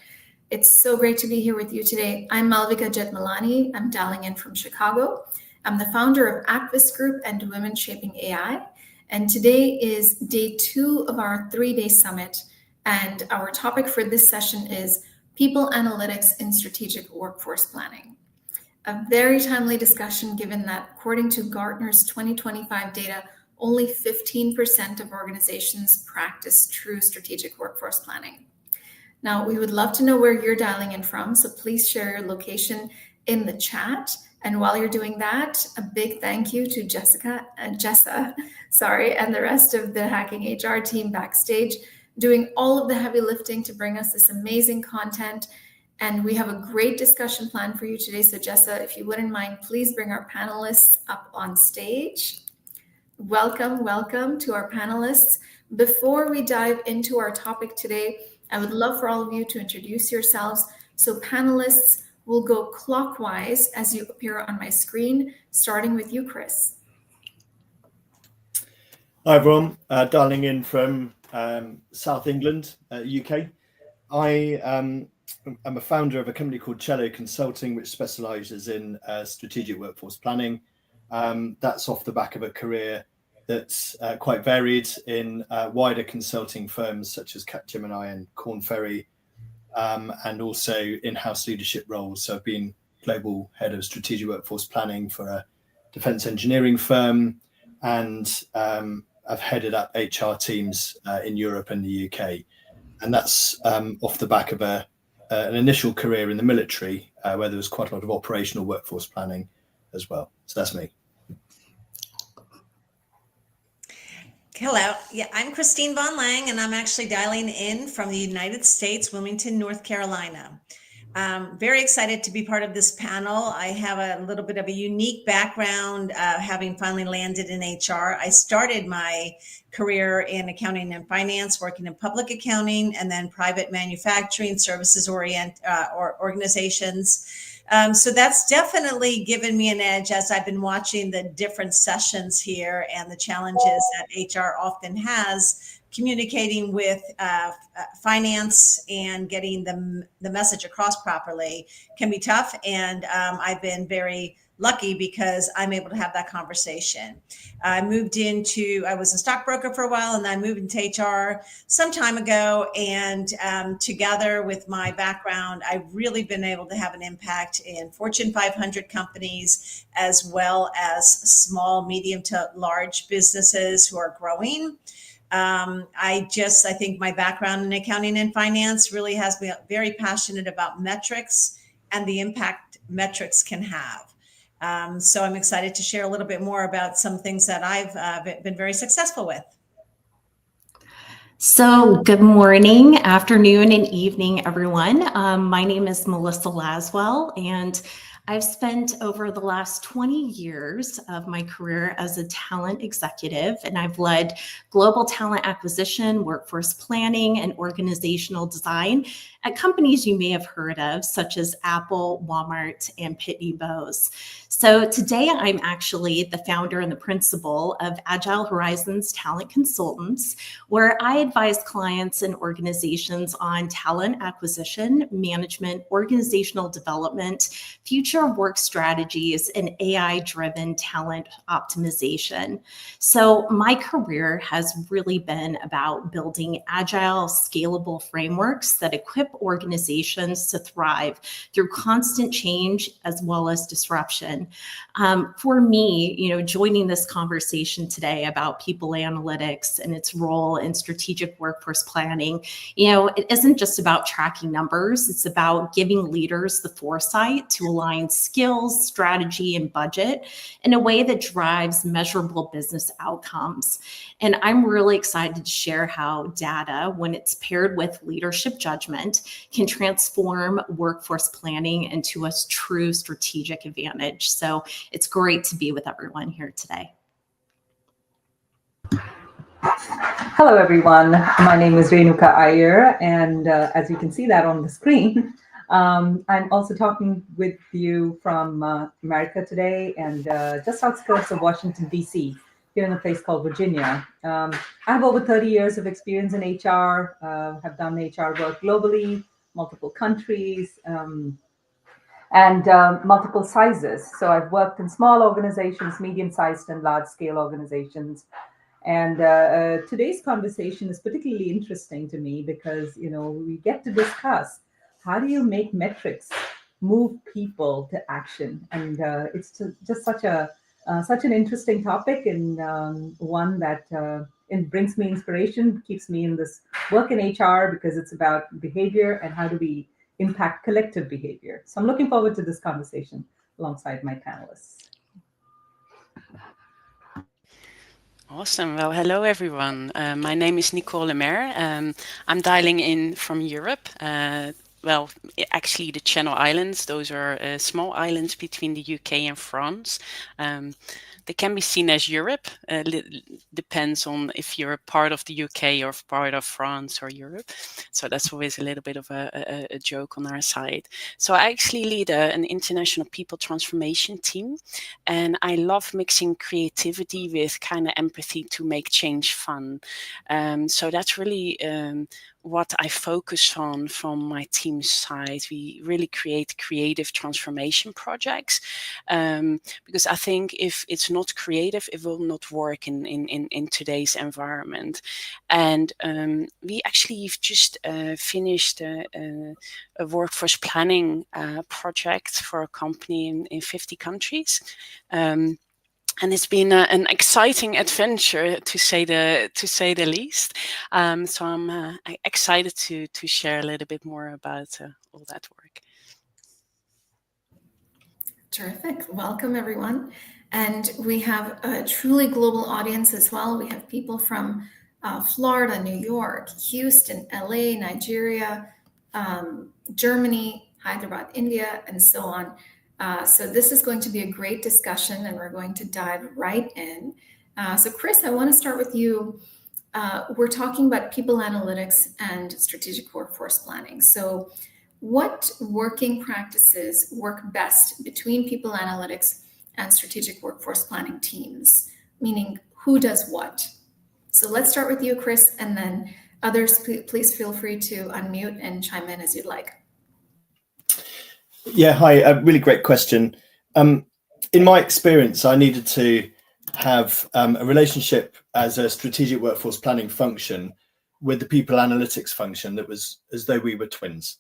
Speaker 1: It's so great to be here with you today. I'm Malvika Jetmalani. I'm dialing in from Chicago. I'm the founder of Activist Group and Women Shaping AI. And today is day 2 of our 3-day summit. And our topic for this session is People Analytics in Strategic Workforce Planning. A very timely discussion given that according to Gartner's 2025 data, only 15% of organizations practice true strategic workforce planning. Now, we would love to know where you're dialing in from, so please share your location in the chat. And while you're doing that, a big thank you to Jessa, and the rest of the Hacking HR team backstage, doing all of the heavy lifting to bring us this amazing content. And we have a great discussion plan for you today. So Jessa, if you wouldn't mind, please bring our panelists up on stage. Welcome to our panelists. Before we dive into our topic today, I would love for all of you to introduce yourselves. So panelists will go clockwise as you appear on my screen, starting with you, Chris.
Speaker 10: Hi everyone, dialing in from South England, UK. I'm a founder of a company called Cello Consulting, which specializes in strategic workforce planning. That's off the back of a career that's quite varied in wider consulting firms such as Capgemini and Korn Ferry, and also in-house leadership roles. So I've been global head of strategic workforce planning for a defense engineering firm, and I've headed up HR teams in Europe and the UK. And that's off the back of an initial career in the military, where there was quite a lot of operational workforce planning as well. So that's me.
Speaker 11: Hello. Yeah, I'm Christine Von Lang, and I'm actually dialing in from the United States, Wilmington, North Carolina. Very excited to be part of this panel. I have a little bit of a unique background, having finally landed in HR. I started my career in accounting and finance, working in public accounting, and then private manufacturing services organizations. So that's definitely given me an edge as I've been watching the different sessions here and the challenges that HR often has communicating with finance and getting the message across properly can be tough. And I've been very lucky because I'm able to have that conversation. I was a stockbroker for a while, and then I moved into HR some time ago. And together with my background, I've really been able to have an impact in Fortune 500 companies, as well as small, medium to large businesses who are growing. I think my background in accounting and finance really has me very passionate about metrics and the impact metrics can have. So I'm excited to share a little bit more about some things that I've been very successful with.
Speaker 12: So good morning, afternoon, and evening, everyone. My name is Melissa Laswell, and I've spent over the last 20 years of my career as a talent executive, and I've led global talent acquisition, workforce planning, and organizational design at companies you may have heard of, such as Apple, Walmart, and Pitney Bowes. So today I'm actually the founder and the principal of Agile Horizons Talent Consultants, where I advise clients and organizations on talent acquisition, management, organizational development, future work strategies, and AI-driven talent optimization. So my career has really been about building agile, scalable frameworks that equip organizations to thrive through constant change as well as disruption. For me, joining this conversation today about people analytics and its role in strategic workforce planning, it isn't just about tracking numbers. It's about giving leaders the foresight to align skills, strategy, and budget in a way that drives measurable business outcomes. And I'm really excited to share how data, when it's paired with leadership judgment, can transform workforce planning into a true strategic advantage. So it's great to be with everyone here today.
Speaker 13: Hello, everyone. My name is Renuka Iyer, and as you can see that on the screen, I'm also talking with you from America today and just outskirts of Washington, D.C. here in a place called Virginia. I have over 30 years of experience in HR, have done HR work globally, multiple countries, and multiple sizes. So I've worked in small organizations, medium-sized and large-scale organizations. And today's conversation is particularly interesting to me because, we get to discuss how do you make metrics move people to action, and it's just such an interesting topic, and one that it brings me inspiration, keeps me in this work in HR because it's about behavior and how do we impact collective behavior. So I'm looking forward to this conversation alongside my panelists.
Speaker 14: Awesome. Well, hello, everyone. My name is Nicole Lemaire. I'm dialing in from Europe. Well, actually, the Channel Islands. Those are small islands between the UK and France. They can be seen as Europe. Depends on if you're a part of the UK or part of France or Europe. So that's always a little bit of a joke on our side. So I actually lead an international people transformation team, and I love mixing creativity with kind of empathy to make change fun. So that's really what I focus on from my team's side. We really create creative transformation projects because I think if it's not creative, it will not work in today's environment. And we actually have just finished a workforce planning project for a company in 50 countries. And it's been an exciting adventure, to say the least. So I'm excited to share a little bit more about all that work.
Speaker 1: Terrific. Welcome, everyone. And we have a truly global audience as well. We have people from Florida, New York, Houston, LA, Nigeria, Germany, Hyderabad, India, and so on. So this is going to be a great discussion, and we're going to dive right in. So Chris, I want to start with you. We're talking about people analytics and strategic workforce planning. So what working practices work best between people analytics and strategic workforce planning teams? Meaning, who does what? So let's start with you, Chris, and then others, please feel free to unmute and chime in as you'd like.
Speaker 10: Yeah, hi, a really great question. In my experience, I needed to have a relationship as a strategic workforce planning function with the people analytics function that was as though we were twins.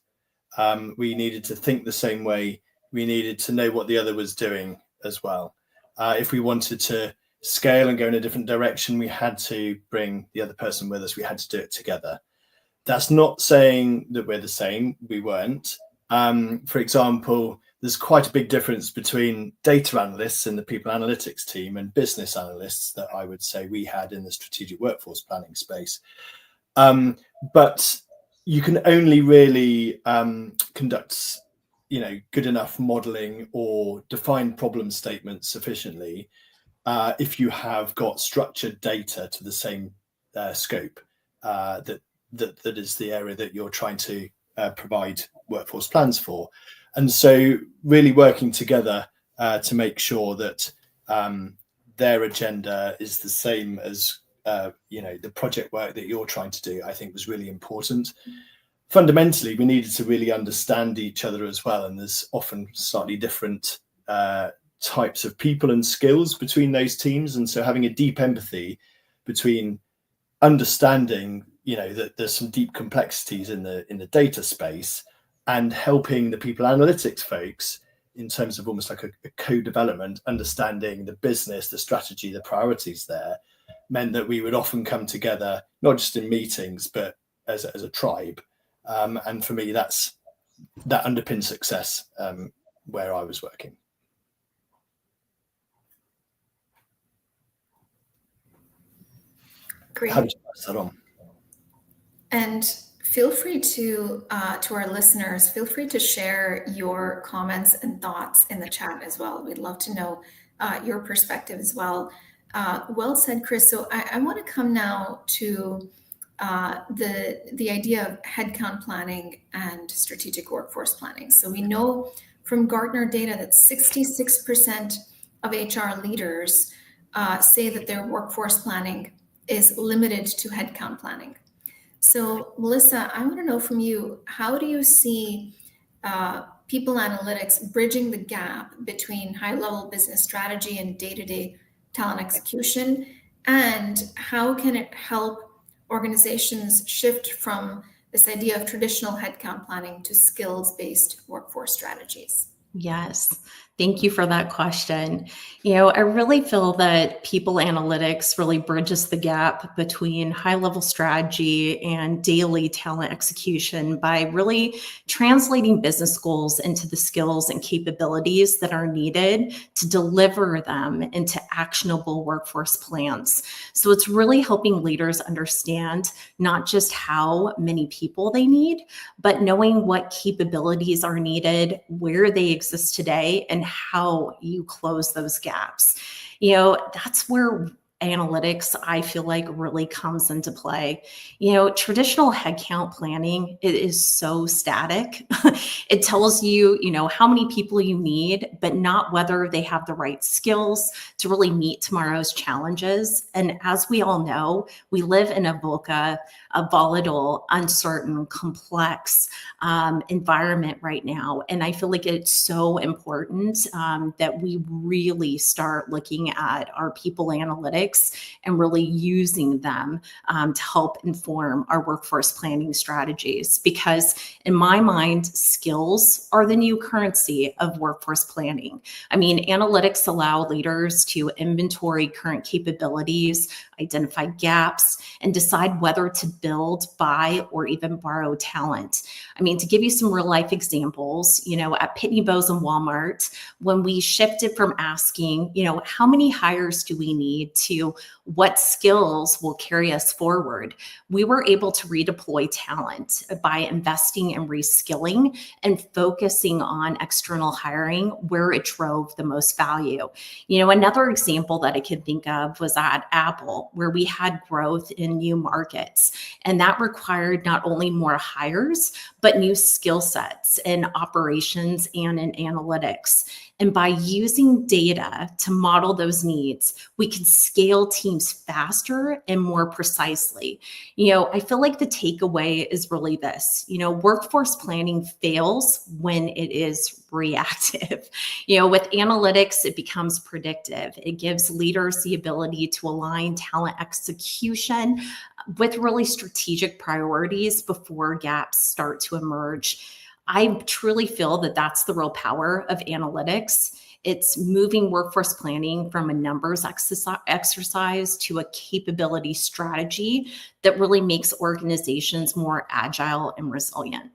Speaker 10: We needed to think the same way. We needed to know what the other was doing as well. If we wanted to scale and go in a different direction, we had to bring the other person with us. We had to do it together. That's not saying that we're the same. We weren't. For example, there's quite a big difference between data analysts in the people analytics team and business analysts that I would say we had in the strategic workforce planning space. But you can only really conduct, good enough modeling or define problem statements sufficiently if you have got structured data to the same scope that is the area that you're trying to provide workforce plans for. And so really working together to make sure that their agenda is the same as the project work that you're trying to do, I think was really important. Fundamentally, we needed to really understand each other as well, and there's often slightly different types of people and skills between those teams, and so having a deep empathy between understanding that there's some deep complexities in the data space and helping the people analytics folks in terms of almost like a co-development, understanding the business, the strategy, the priorities there, meant that we would often come together, not just in meetings, but as a tribe. And for me, that underpins success where I was working.
Speaker 1: Great.
Speaker 10: How did you pass that on?
Speaker 1: And feel free to our listeners, feel free to share your comments and thoughts in the chat as well. We'd love to know your perspective as well. Well said, Chris. So I want to come now to the idea of headcount planning and strategic workforce planning. So we know from Gartner data that 66% of HR leaders say that their workforce planning is limited to headcount planning. So, Melissa, I want to know from you, how do you see people analytics bridging the gap between high-level business strategy and day-to-day talent execution? And how can it help organizations shift from this idea of traditional headcount planning to skills-based workforce strategies?
Speaker 12: Yes. Thank you for that question. I really feel that people analytics really bridges the gap between high level strategy and daily talent execution by really translating business goals into the skills and capabilities that are needed to deliver them into actionable workforce plans. So it's really helping leaders understand not just how many people they need, but knowing what capabilities are needed, where they exist today, and how you close those gaps. That's where analytics, I feel like, really comes into play. Traditional headcount planning, it is so static. It tells you, how many people you need, but not whether they have the right skills to really meet tomorrow's challenges. And as we all know, we live in a VUCA, a volatile, uncertain, complex environment right now. And I feel like it's so important that we really start looking at our people analytics and really using them to help inform our workforce planning strategies. Because in my mind, skills are the new currency of workforce planning. I mean, analytics allow leaders to inventory current capabilities, identify gaps, and decide whether to build, buy, or even borrow talent. I mean, to give you some real life examples, at Pitney Bowes and Walmart, when we shifted from asking, how many hires do we need to what skills will carry us forward, we were able to redeploy talent by investing in reskilling and focusing on external hiring where it drove the most value. Another example that I could think of was at Apple, where we had growth in new markets. And that required not only more hires, but new skill sets in operations and in analytics. And by using data to model those needs, we can scale teams faster and more precisely. I feel like the takeaway is really this, workforce planning fails when it is reactive. With analytics, it becomes predictive. It gives leaders the ability to align talent execution with really strategic priorities before gaps start to emerge. I truly feel that that's the real power of analytics. It's moving workforce planning from a numbers exercise to a capability strategy that really makes organizations more agile and resilient.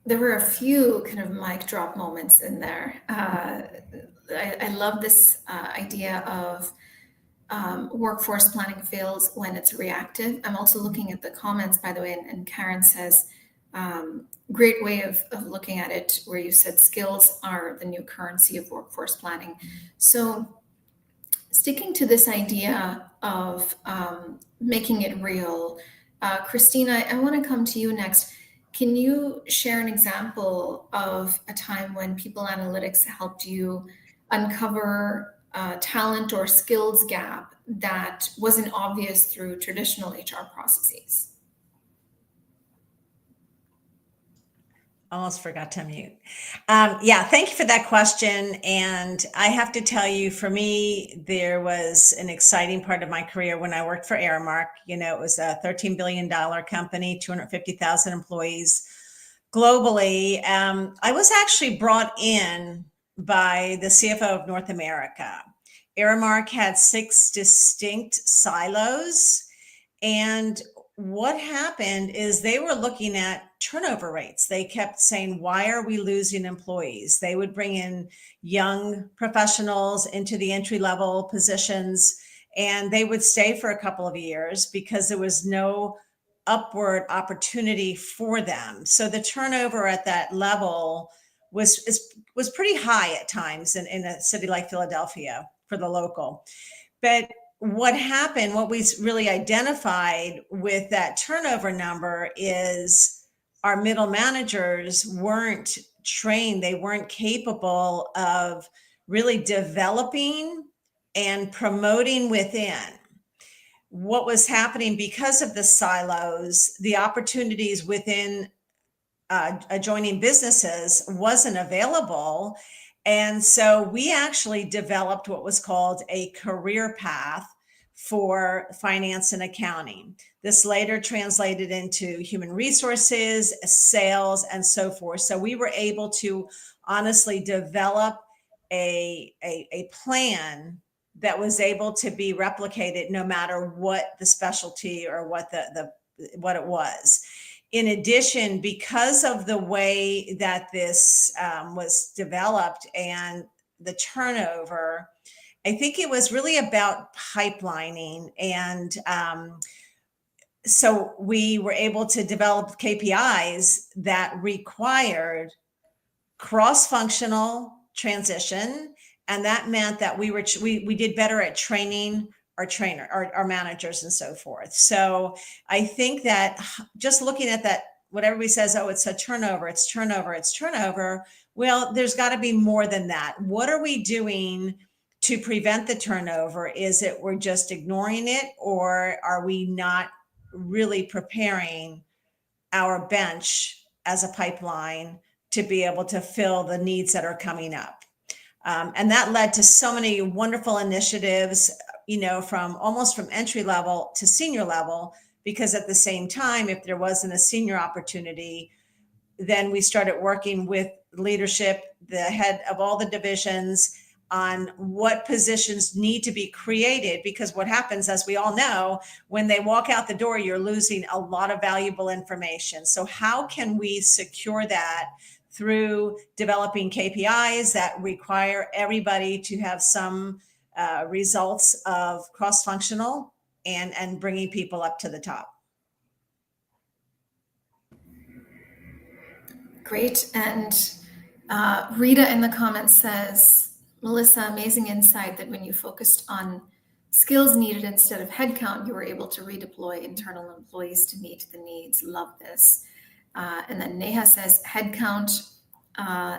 Speaker 1: There were a few kind of mic drop moments in there. I love this idea of workforce planning fails when it's reactive. I'm also looking at the comments, by the way, and Karen says, great way of looking at it, where you said skills are the new currency of workforce planning. So sticking to this idea of making it real, Christina, I want to come to you next. Can you share an example of a time when people analytics helped you uncover talent or skills gap that wasn't obvious through traditional HR processes?
Speaker 11: Almost forgot to mute. Yeah, thank you for that question. And I have to tell you, for me, there was an exciting part of my career when I worked for Aramark. It was a $13 billion company, 250,000 employees globally. I was actually brought in by the CFO of North America. Aramark had 6 distinct silos. And what happened is they were looking at turnover rates. They kept saying, why are we losing employees? They would bring in young professionals into the entry-level positions, and they would stay for a couple of years because there was no upward opportunity for them. So the turnover at that level was pretty high at times in a city like Philadelphia for the local. But what happened, what we really identified with that turnover number is our middle managers weren't trained, they weren't capable of really developing and promoting within. What was happening because of the silos, the opportunities within adjoining businesses wasn't available. And so we actually developed what was called a career path for finance and accounting. This later translated into human resources, sales, and so forth. So we were able to honestly develop a plan that was able to be replicated no matter what the specialty or what what it was. In addition, because of the way that this was developed and the turnover, I think it was really about pipelining. And so we were able to develop KPIs that required cross-functional transition. And that meant that we did better at training our managers and so forth. So I think that just looking at that, what everybody says, oh, it's a turnover, it's turnover, it's turnover. Well, there's got to be more than that. What are we doing to prevent the turnover? Is it we're just ignoring it, or are we not really preparing our bench as a pipeline to be able to fill the needs that are coming up? And that led to so many wonderful initiatives, from entry level to senior level, because at the same time, if there wasn't a senior opportunity, then we started working with leadership, the head of all the divisions, on what positions need to be created. Because what happens, as we all know, when they walk out the door, you're losing a lot of valuable information. So how can we secure that through developing KPIs that require everybody to have some results of cross-functional and bringing people up to the top?
Speaker 1: Great. And Rita in the comments says, Melissa, amazing insight that when you focused on skills needed instead of headcount, you were able to redeploy internal employees to meet the needs. Love this. And then Neha says, headcount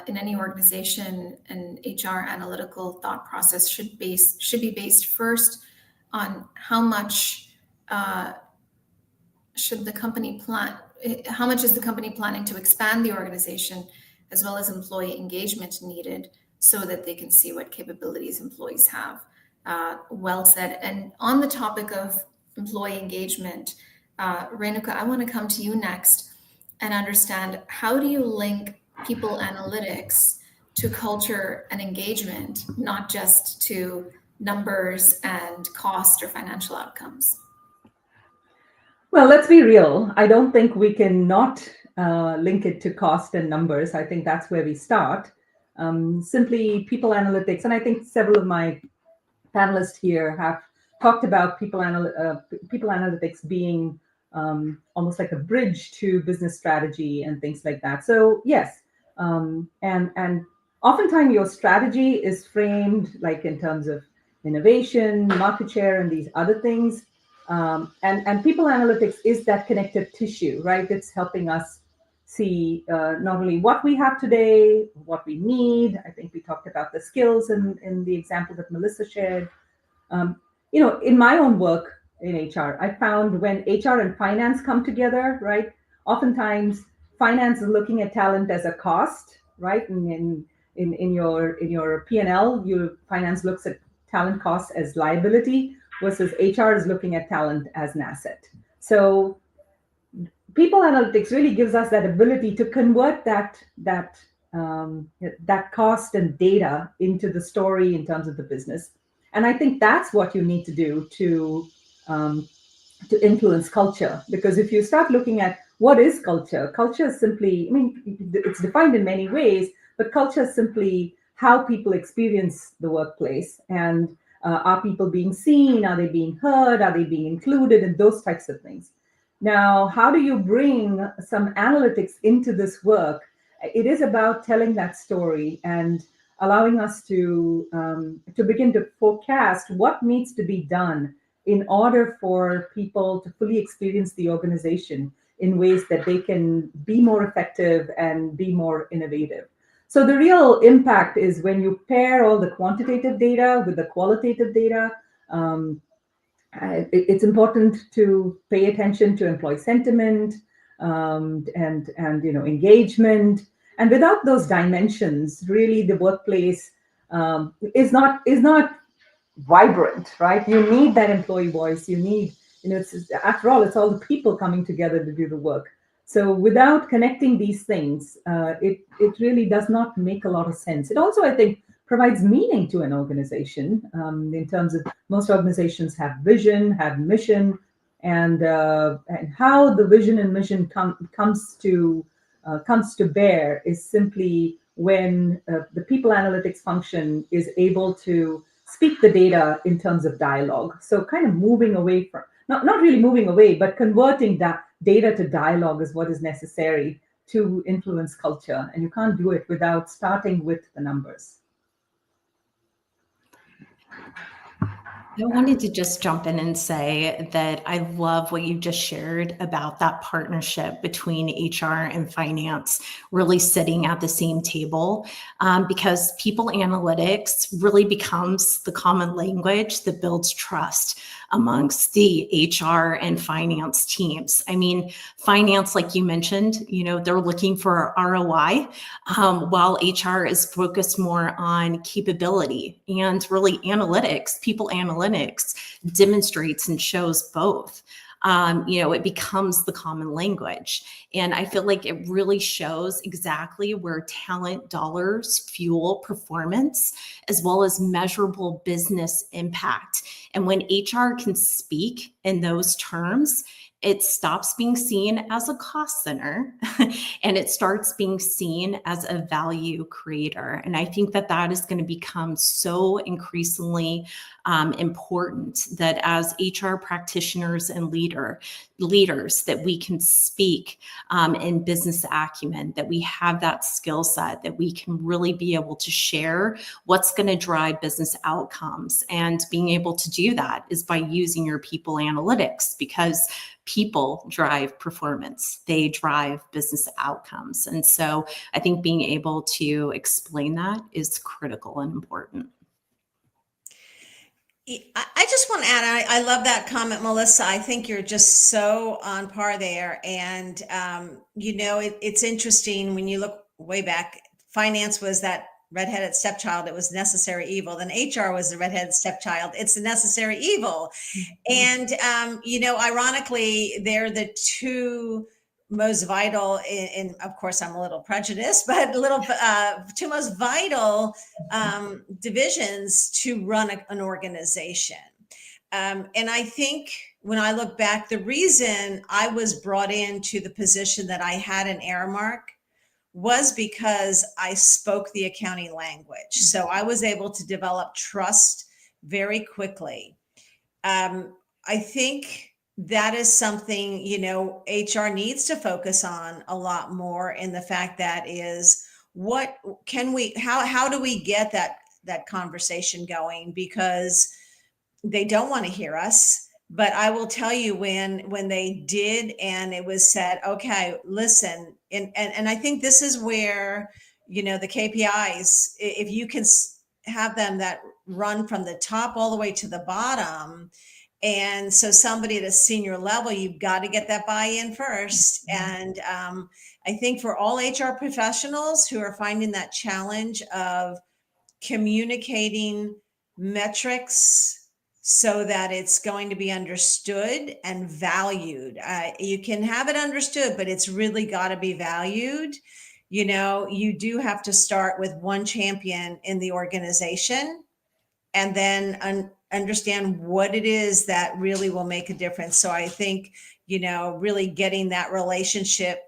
Speaker 1: in any organization and HR analytical thought process should be based first on how much should the company plan, how much is the company planning to expand the organization, as well as employee engagement needed, so that they can see what capabilities employees have. Well said. And on the topic of employee engagement, Renuka, I want to come to you next and understand, how do you link people analytics to culture and engagement, not just to numbers and cost or financial outcomes?
Speaker 13: Well, let's be real. I don't think we can not link it to cost and numbers. I think that's where we start. Simply people analytics, and I think several of my panelists here have talked about people analytics being almost like a bridge to business strategy and things like that. So yes, and oftentimes your strategy is framed like in terms of innovation, market share, and these other things. And people analytics is that connective tissue, right? It's helping us see not only what we have today, what we need. I think we talked about the skills in the example that Melissa shared. In my own work in HR, I found when HR and finance come together, right? Oftentimes finance is looking at talent as a cost, right? And in your P&L, your finance looks at talent costs as liability, versus HR is looking at talent as an asset. So people analytics really gives us that ability to convert that cost and data into the story in terms of the business. And I think that's what you need to do to influence culture. Because if you start looking at what is culture, culture is simply, it's defined in many ways, but culture is simply how people experience the workplace. And are people being seen? Are they being heard? Are they being included? And those types of things. Now, how do you bring some analytics into this work? It is about telling that story and allowing us to begin to forecast what needs to be done in order for people to fully experience the organization in ways that they can be more effective and be more innovative. So the real impact is when you pair all the quantitative data with the qualitative data. It's important to pay attention to employee sentiment and engagement. And without those dimensions, really the workplace is not vibrant, right? You need that employee voice. You need, after all, it's all the people coming together to do the work. So without connecting these things, it really does not make a lot of sense. It also, I think, provides meaning to an organization in terms of most organizations have vision, have mission, and how the vision and mission comes to bear is simply when the people analytics function is able to speak the data in terms of dialogue. So kind of moving away from, not really moving away, but converting that data to dialogue is what is necessary to influence culture. And you can't do it without starting with the numbers.
Speaker 12: I wanted to just jump in and say that I love what you just shared about that partnership between HR and finance really sitting at the same table, because people analytics really becomes the common language that builds trust amongst the HR and finance teams. I mean, finance, like you mentioned, they're looking for ROI, while HR is focused more on capability, and really analytics, people analytics demonstrates and shows both. It becomes the common language. And I feel like it really shows exactly where talent dollars fuel performance, as well as measurable business impact. And when HR can speak in those terms, it stops being seen as a cost center and it starts being seen as a value creator. And I think that that is going to become so increasingly important, that as HR practitioners and leaders, that we can speak in business acumen, that we have that skill set, that we can really be able to share what's going to drive business outcomes. And being able to do that is by using your people analytics, because people drive performance, they drive business outcomes. And so I think being able to explain that is critical and important.
Speaker 11: I just want to add, I love that comment, Melissa. I think you're just so on par there. And, it's interesting when you look way back, finance was that redheaded stepchild. It was necessary evil. Then HR was the redheaded stepchild. It's the necessary evil. And, ironically, they're the two most vital in of course I'm a little prejudiced, but two most vital divisions to run an organization. And I think when I look back, the reason I was brought into the position that I had in Aramark was because I spoke the accounting language. So I was able to develop trust very quickly. I think that is something, HR needs to focus on a lot more, in the fact that is, what can we, how do we get that conversation going? Because they don't want to hear us. But I will tell you, when they did, and it was said, okay, listen, and I think this is where, the KPIs, if you can have them that run from the top all the way to the bottom. And so somebody at a senior level, you've got to get that buy-in first. And I think for all HR professionals who are finding that challenge of communicating metrics so that it's going to be understood and valued. You can have it understood, but it's really got to be valued. You do have to start with one champion in the organization, and then understand what it is that really will make a difference. So I think, really getting that relationship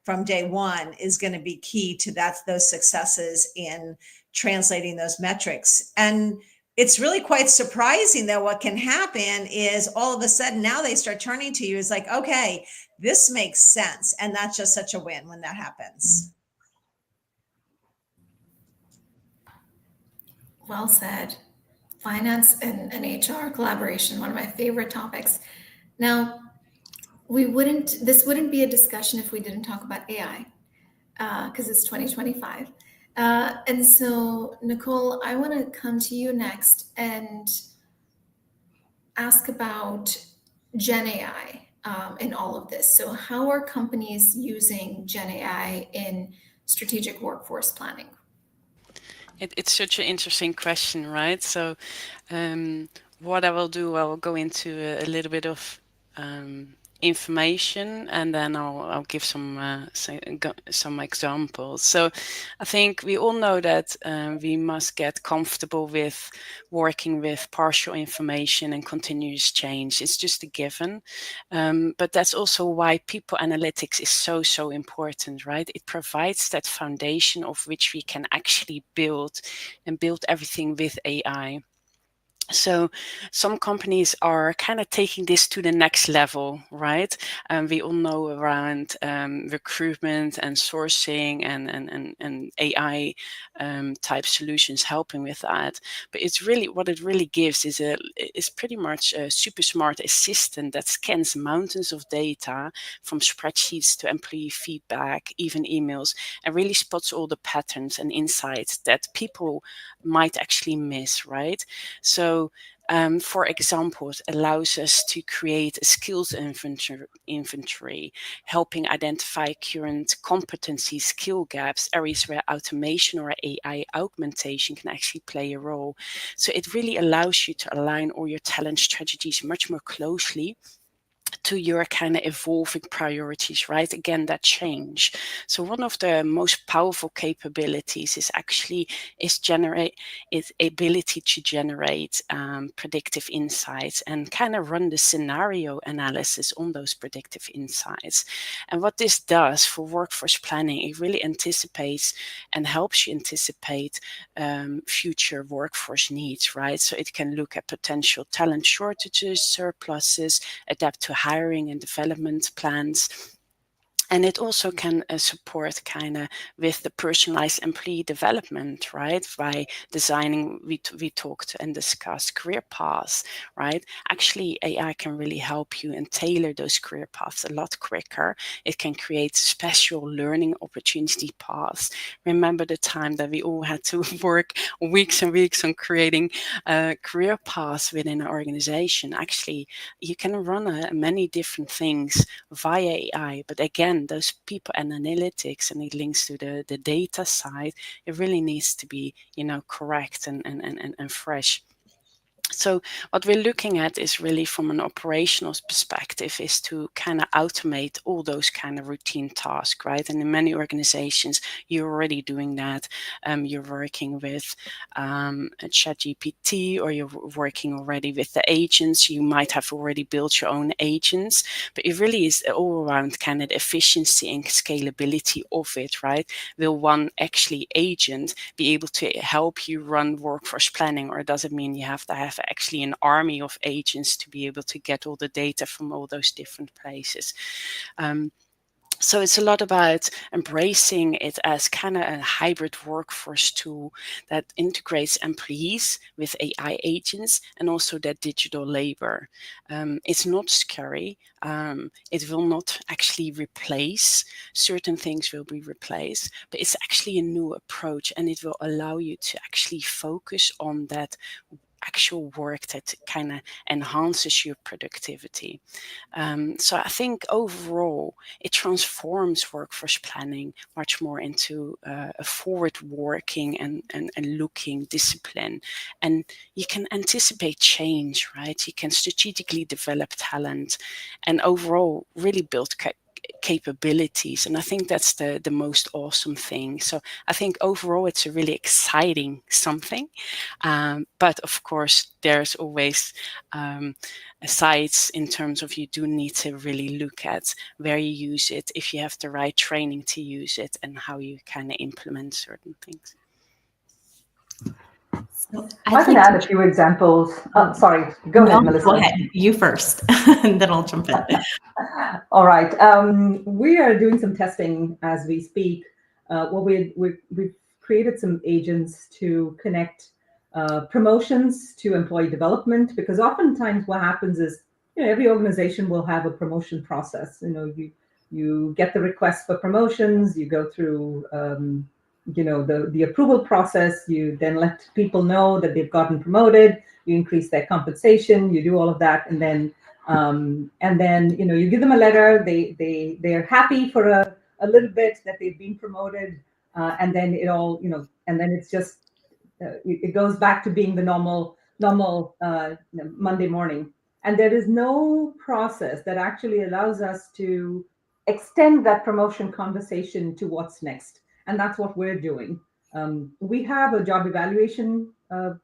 Speaker 11: from day one is going to be key to those successes in translating those metrics. And it's really quite surprising that what can happen is all of a sudden now they start turning to you. It's like, okay, this makes sense. And that's just such a win when that happens.
Speaker 1: Well said. Finance and HR collaboration, one of my favorite topics. Now, this wouldn't be a discussion if we didn't talk about AI, because it's 2025. And so, Nicole, I want to come to you next and ask about Gen AI in all of this. So how are companies using Gen AI in strategic workforce planning?
Speaker 14: It's such an interesting question, right? So what I will do, I will go into a little bit of information, and then I'll give some examples. So I think we all know that we must get comfortable with working with partial information and continuous change. It's just a given. But that's also why people analytics is so important, right? It provides that foundation of which we can actually build everything with AI. So some companies are kind of taking this to the next level, right? We all know around recruitment and sourcing and AI type solutions helping with that. But it's really what it really gives is pretty much a super smart assistant that scans mountains of data from spreadsheets to employee feedback, even emails, and really spots all the patterns and insights that people might actually miss, right? So for example, it allows us to create a skills inventory, helping identify current competency, skill gaps, areas where automation or AI augmentation can actually play a role. So it really allows you to align all your talent strategies much more closely to your kind of evolving priorities, right? Again, that change. So one of the most powerful capabilities is actually its ability to generate predictive insights and kind of run the scenario analysis on those predictive insights. And what this does for workforce planning, it really anticipates and helps you anticipate future workforce needs, right? So it can look at potential talent shortages, surpluses, adapt to hiring and development plans. And it also can support kind of with the personalized employee development, right? By designing, we talked and discussed career paths, right? Actually, AI can really help you and tailor those career paths a lot quicker. It can create special learning opportunity paths. Remember the time that we all had to work weeks and weeks on creating career paths within an organization. Actually, you can run many different things via AI, but again, those people and analytics, and it links to the data side, it really needs to be, correct and fresh. So what we're looking at is really from an operational perspective is to kind of automate all those kind of routine tasks, right? And in many organizations, you're already doing that. You're working with ChatGPT, or you're working already with the agents. You might have already built your own agents, but it really is all around kind of the efficiency and scalability of it, right? Will one actually agent be able to help you run workforce planning, or does it mean you have to have actually an army of agents to be able to get all the data from all those different places? So it's a lot about embracing it as kind of a hybrid workforce tool that integrates employees with AI agents and also that digital labor. It's not scary. It will not actually replace. Certain things will be replaced, but it's actually a new approach, and it will allow you to actually focus on that actual work that kind of enhances your productivity. So I think overall it transforms workforce planning much more into a forward working and looking discipline. And you can anticipate change, right? You can strategically develop talent and overall really build capabilities. And I think that's the most awesome thing. So I think overall it's a really exciting something. But of course, there's always sides in terms of you do need to really look at where you use it, if you have the right training to use it, and how you kind of implement certain things.
Speaker 12: So
Speaker 13: I can add a few examples. Sorry, go ahead, Melissa.
Speaker 12: Go ahead, you first, and then I'll jump in.
Speaker 13: All right. We are doing some testing as we speak. We've created some agents to connect promotions to employee development, because oftentimes what happens is, every organization will have a promotion process. You get the request for promotions, you go through the approval process, you then let people know that they've gotten promoted, you increase their compensation, you do all of that, and then you give them a letter. They're happy for a little bit that they've been promoted, and then and then it's just it goes back to being the normal Monday morning. And there is no process that actually allows us to extend that promotion conversation to what's next. And that's what we're doing. We have a job evaluation, a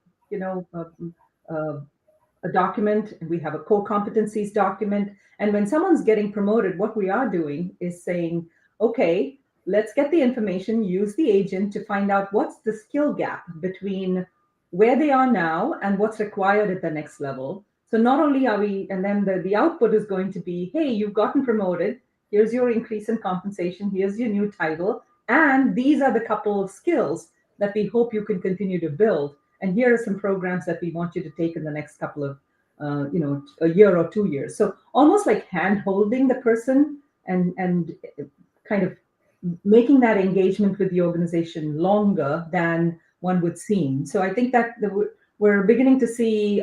Speaker 13: document, and we have a core competencies document. And when someone's getting promoted, what we are doing is saying, okay, let's get the information, use the agent to find out what's the skill gap between where they are now and what's required at the next level. So not only are we, and then the output is going to be, hey, you've gotten promoted, here's your increase in compensation, here's your new title, and these are the couple of skills that we hope you can continue to build. And here are some programs that we want you to take in the next couple of, a year or 2 years. So almost like hand-holding the person and kind of making that engagement with the organization longer than one would seem. So I think that we're beginning to see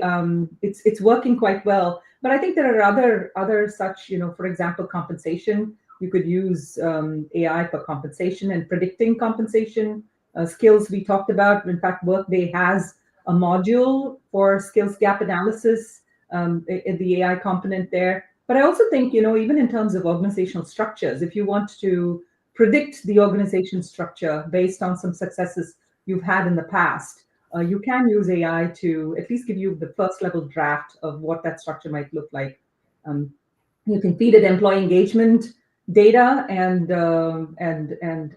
Speaker 13: it's working quite well. But I think there are other such, for example, compensation. You could use AI for compensation and predicting compensation skills we talked about. In fact, Workday has a module for skills gap analysis in the AI component there. But I also think, even in terms of organizational structures, if you want to predict the organization structure based on some successes you've had in the past, you can use AI to at least give you the first level draft of what that structure might look like. You can feed it employee engagement data and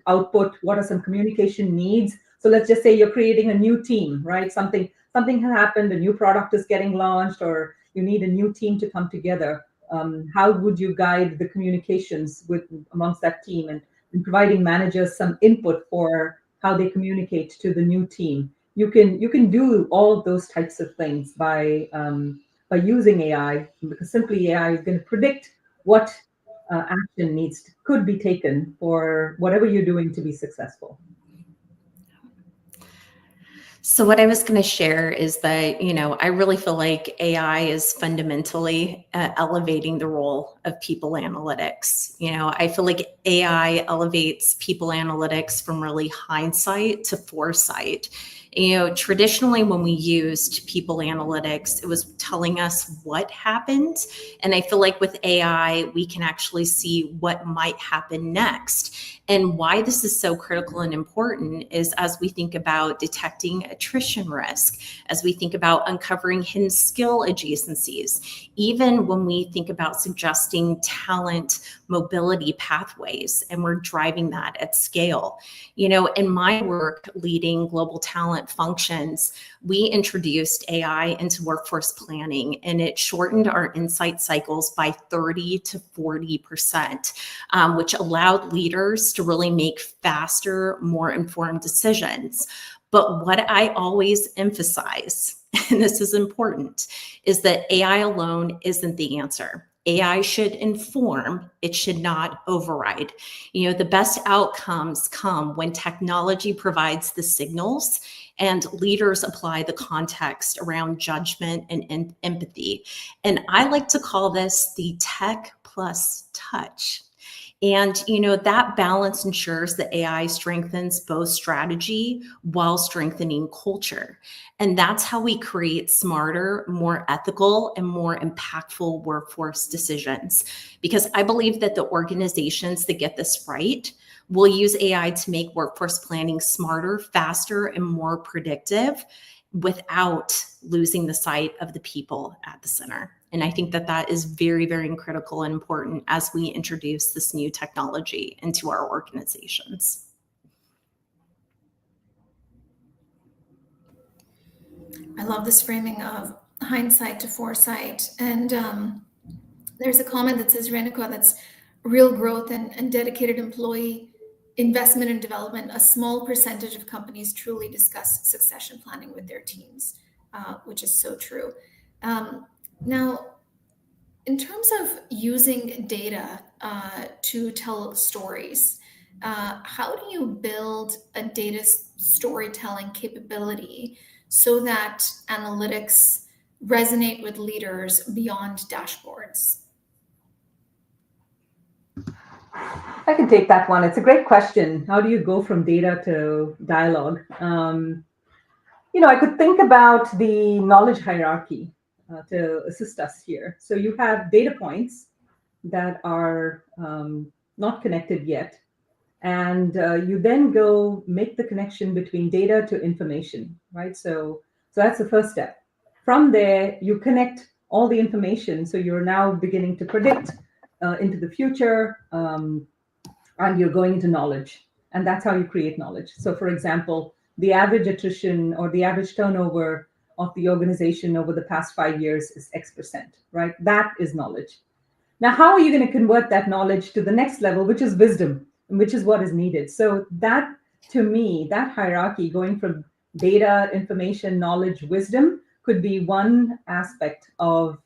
Speaker 13: output what are some communication needs. So let's just say you're creating a new team, right? Something happened, a new product is getting launched, or you need a new team to come together. How would you guide the communications amongst that team and providing managers some input for how they communicate to the new team? You can do all of those types of things by using AI, because simply AI is going to predict what action could be taken for whatever you're doing to be successful.
Speaker 12: So what I was going to share is that, I really feel like AI is fundamentally elevating the role of people analytics. I feel like AI elevates people analytics from really hindsight to foresight. Traditionally when we used people analytics, it was telling us what happened. And I feel like with AI, we can actually see what might happen next. And why this is so critical and important is as we think about detecting attrition risk, as we think about uncovering hidden skill adjacencies, even when we think about suggesting talent mobility pathways, and we're driving that at scale. In my work leading global talent functions, we introduced AI into workforce planning, and it shortened our insight cycles by 30 to 40%, which allowed leaders to really make faster, more informed decisions. But what I always emphasize, and this is important, is that AI alone isn't the answer. AI should inform, it should not override. The best outcomes come when technology provides the signals and leaders apply the context around judgment and empathy. And I like to call this the tech plus touch. And, that balance ensures that AI strengthens both strategy while strengthening culture. And that's how we create smarter, more ethical, and more impactful workforce decisions. Because I believe that the organizations that get this right will use AI to make workforce planning smarter, faster, and more predictive without losing the sight of the people at the center. And I think that is very, very critical and important as we introduce this new technology into our organizations.
Speaker 1: I love this framing of hindsight to foresight. And there's a comment that says, Renuka, that's real growth and dedicated employee investment and development. A small percentage of companies truly discuss succession planning with their teams, which is so true. Now, in terms of using data to tell stories, how do you build a data storytelling capability so that analytics resonate with leaders beyond dashboards?
Speaker 13: I can take that one. It's a great question. How do you go from data to dialogue? I could think about the knowledge hierarchy to assist us here. So you have data points that are not connected yet. And you then go make the connection between data to information, right? So that's the first step. From there, you connect all the information. So you're now beginning to predict into the future, and you're going into knowledge. And that's how you create knowledge. So for example, the average attrition or the average turnover of the organization over the past 5 years is X%, right? That is knowledge. Now, how are you going to convert that knowledge to the next level, which is wisdom, which is what is needed? So that, to me, that hierarchy going from data, information, knowledge, wisdom could be one aspect of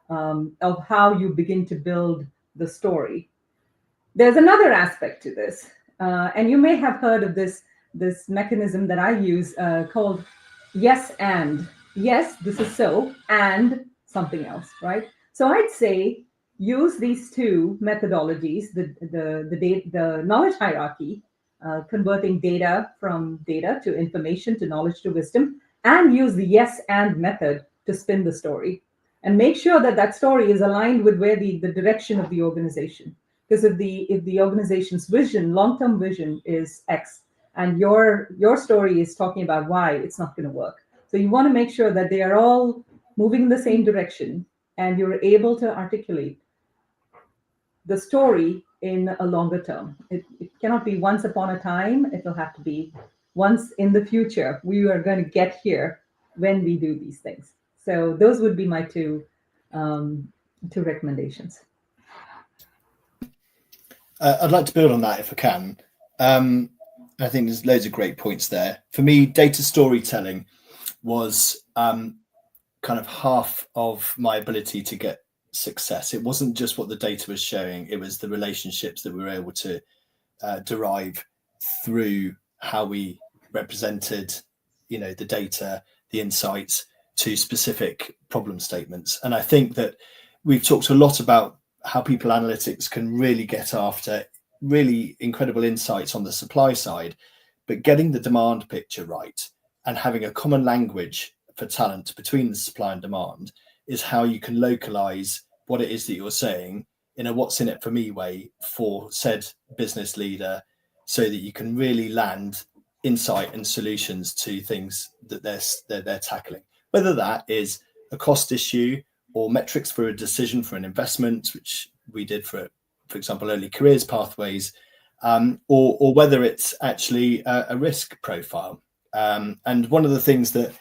Speaker 13: how you begin to build the story. There's another aspect to this, and you may have heard of this mechanism that I use called yes and. Yes, this is so, and something else, right? So I'd say use these two methodologies, the knowledge hierarchy, converting data from data to information to knowledge to wisdom, and use the yes and method to spin the story. And make sure that that story is aligned with where the direction of the organization. Because if the organization's vision, long-term vision is X, and your story is talking about Y, it's not going to work. So you want to make sure that they are all moving in the same direction, and you're able to articulate the story in a longer term. It cannot be once upon a time. It will have to be once in the future. We are going to get here when we do these things. So those would be my two recommendations.
Speaker 10: I'd like to build on that if I can. I think there's loads of great points there. For me, data storytelling was kind of half of my ability to get success. It wasn't just what the data was showing, it was the relationships that we were able to derive through how we represented, the data, the insights to specific problem statements. And I think that we've talked a lot about how people analytics can really get after really incredible insights on the supply side, but getting the demand picture right and having a common language for talent between the supply and demand is how you can localize what it is that you're saying in a what's in it for me way for said business leader, so that you can really land insight and solutions to things that they're tackling, whether that is a cost issue or metrics for a decision for an investment, which we did for example, early careers pathways, or whether it's actually a risk profile. And one of the things that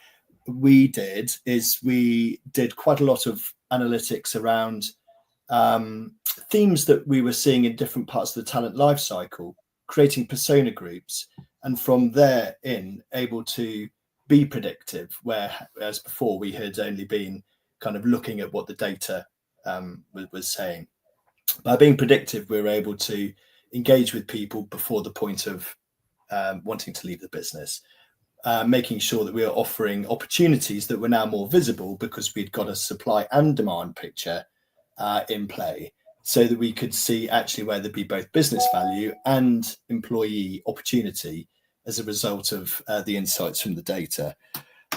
Speaker 10: we did is we did quite a lot of analytics around themes that we were seeing in different parts of the talent life cycle, creating persona groups, and from there in able to be predictive, whereas before we had only been kind of looking at what the data was saying. By being predictive, we were able to engage with people before the point of wanting to leave the business, making sure that we are offering opportunities that were now more visible because we'd got a supply and demand picture in play, so that we could see actually where there'd be both business value and employee opportunity as a result of the insights from the data.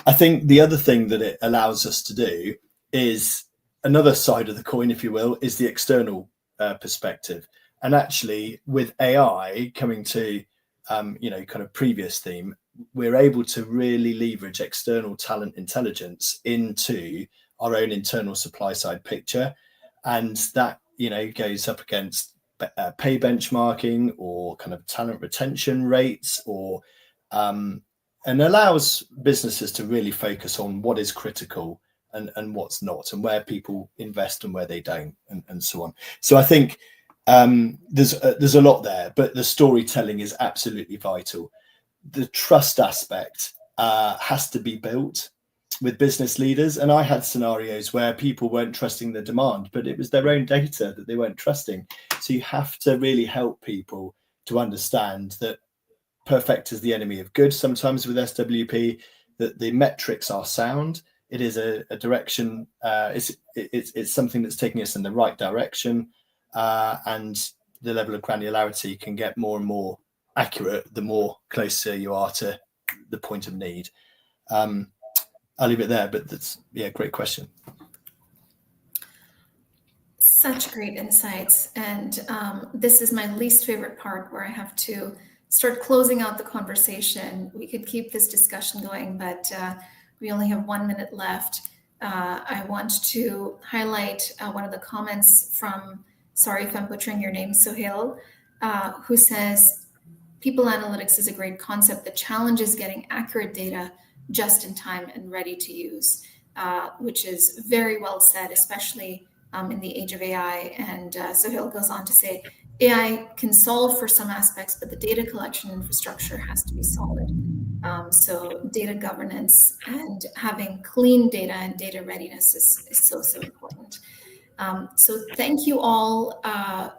Speaker 10: I think the other thing that it allows us to do is another side of the coin, if you will, is the external perspective. And actually with AI coming to, kind of previous theme, we're able to really leverage external talent intelligence into our own internal supply side picture. And that, goes up against pay benchmarking or kind of talent retention rates, or and allows businesses to really focus on what is critical and what's not, and where people invest and where they don't, and so on. So I think there's a lot there, but the storytelling is absolutely vital. The trust aspect has to be built. with business leaders, and I had scenarios where people weren't trusting the demand, but it was their own data that they weren't trusting. So you have to really help people to understand that perfect is the enemy of good. Sometimes with SWP, that the metrics are sound. It is a direction. It's something that's taking us in the right direction, and the level of granularity can get more and more accurate the more closer you are to the point of need. I'll leave it there, but that's, great question.
Speaker 1: Such great insights. And this is my least favorite part, where I have to start closing out the conversation. We could keep this discussion going, but we only have 1 minute left. I want to highlight one of the comments from, sorry if I'm butchering your name, Sohail, who says, people analytics is a great concept. The challenge is getting accurate data just in time and ready to use, which is very well said, especially in the age of AI. And Sohail goes on to say, AI can solve for some aspects, but the data collection infrastructure has to be solid. So data governance and having clean data and data readiness is so important. So thank you all.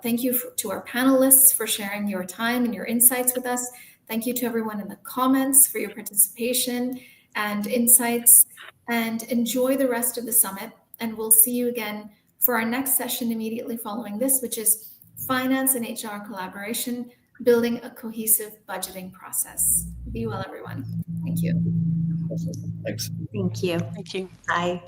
Speaker 1: Thank you to our panelists for sharing your time and your insights with us. Thank you to everyone in the comments for your participation and insights, and enjoy the rest of the summit. And we'll see you again for our next session immediately following this, which is Finance and HR Collaboration, Building a Cohesive Budgeting Process. Be well, everyone. Thank you.
Speaker 10: Thanks.
Speaker 12: Thank you.
Speaker 14: Thank you.
Speaker 12: Bye.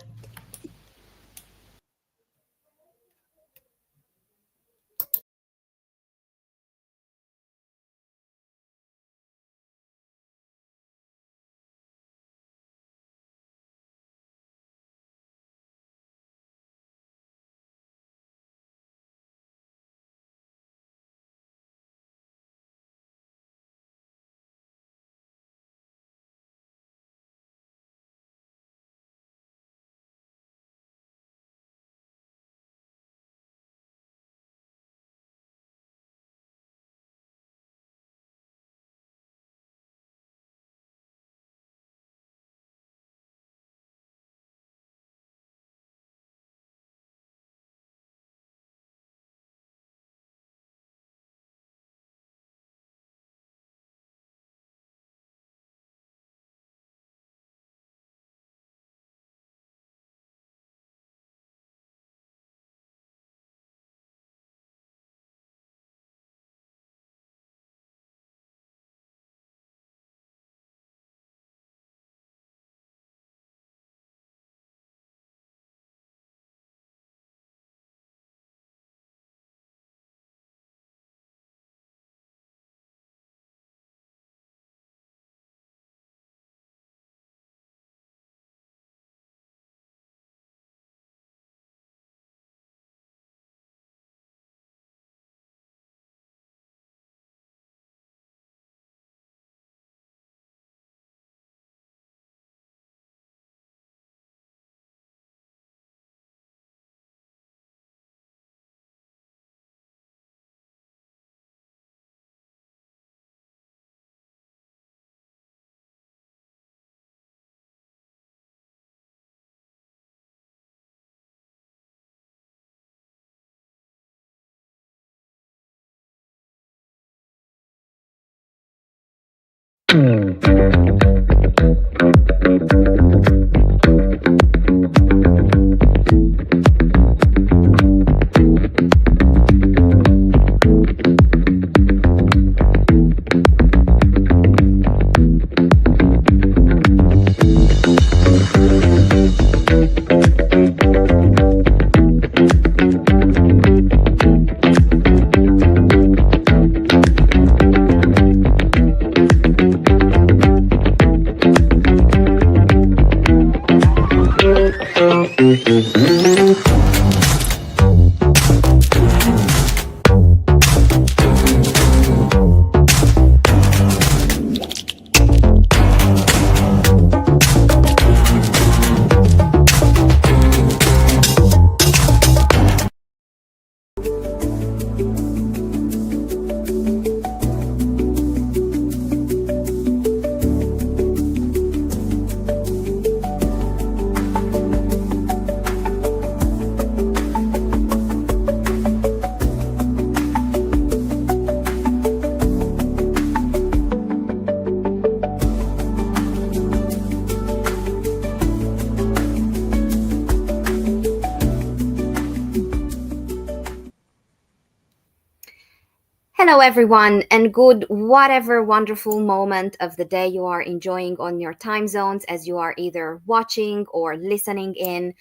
Speaker 15: Hello, everyone, and good whatever wonderful moment of the day you are enjoying on your time zones as you are either watching or listening in.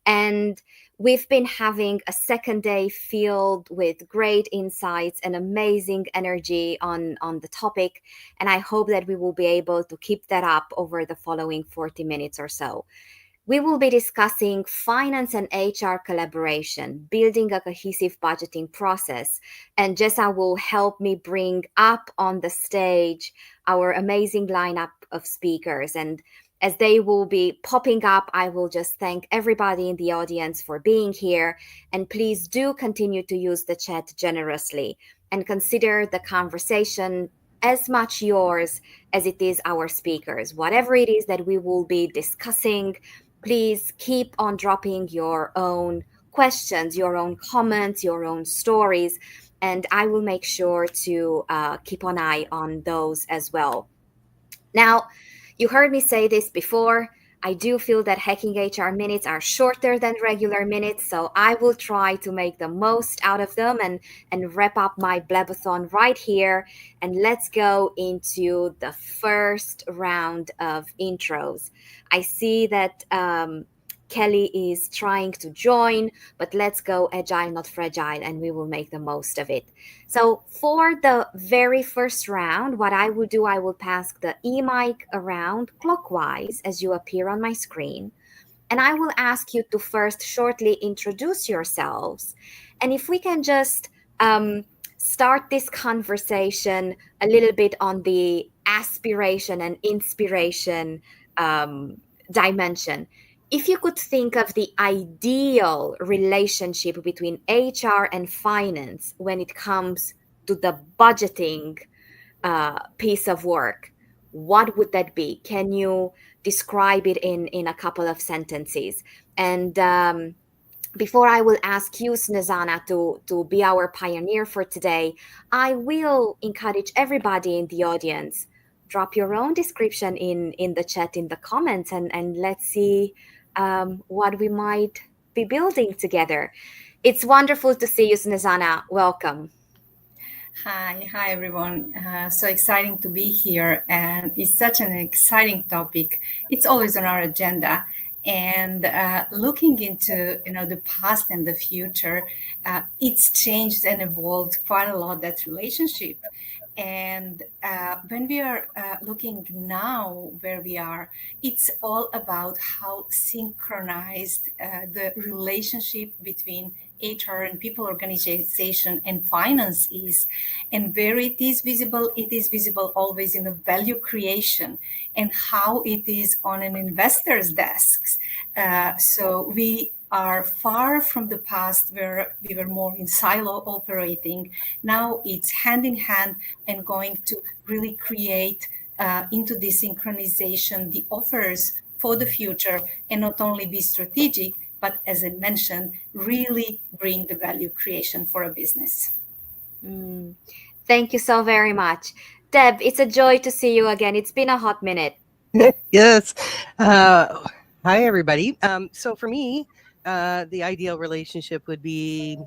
Speaker 15: And we've been having a second day filled with great insights and amazing energy on the topic. And I hope that we will be able to keep that up over the following 40 minutes or so. We will be discussing finance and HR collaboration, building a cohesive budgeting process. And Jessa will help me bring up on the stage our amazing lineup of speakers. And as they will be popping up, I will just thank everybody in the audience for being here. And please do continue to use the chat generously and consider the conversation as much yours as it is our speakers. Whatever it is that we will be discussing, please keep on dropping your own questions, your own comments, your own stories, and I will make sure to keep an eye on those as well. Now, you heard me say this before. I do feel that Hacking HR minutes are shorter than regular minutes, so I will try to make the most out of them and wrap up my blabathon right here. And let's go into the first round of intros. I see that Kelly is trying to join, but let's go agile, not fragile, and we will make the most of it. So for the very first round, what I will do, I will pass the e-mic around clockwise as you appear on my screen. And I will ask you to first shortly introduce yourselves. And if we can just start this conversation a little bit on the aspiration and inspiration dimension. If you could think of the ideal relationship between HR and finance when it comes to the budgeting piece of work, what would that be? Can you describe it in a couple of sentences? And before I will ask you, Snezana, to be our pioneer for today, I will encourage everybody in the audience, drop your own description in the chat, in the comments, and let's see what we might be building together. It's wonderful to see you, Snezana. Welcome.
Speaker 16: Hi everyone. So exciting to be here, and it's such an exciting topic. It's always on our agenda, and looking into the past and the future, it's changed and evolved quite a lot, that relationship. And when we are looking now where we are, it's all about how synchronized the relationship between HR and people organization and finance is, and where it is visible always in the value creation and how it is on an investor's desks. So we are far from the past where we were more in silo operating. Now it's hand in hand and going to really create into this synchronization the offers for the future, and not only be strategic, but as I mentioned, really bring the value creation for a business.
Speaker 15: Thank you so very much. Deb, it's a joy to see you again. It's been a hot minute.
Speaker 17: Yes. Hi, everybody. So for me, the ideal relationship would be,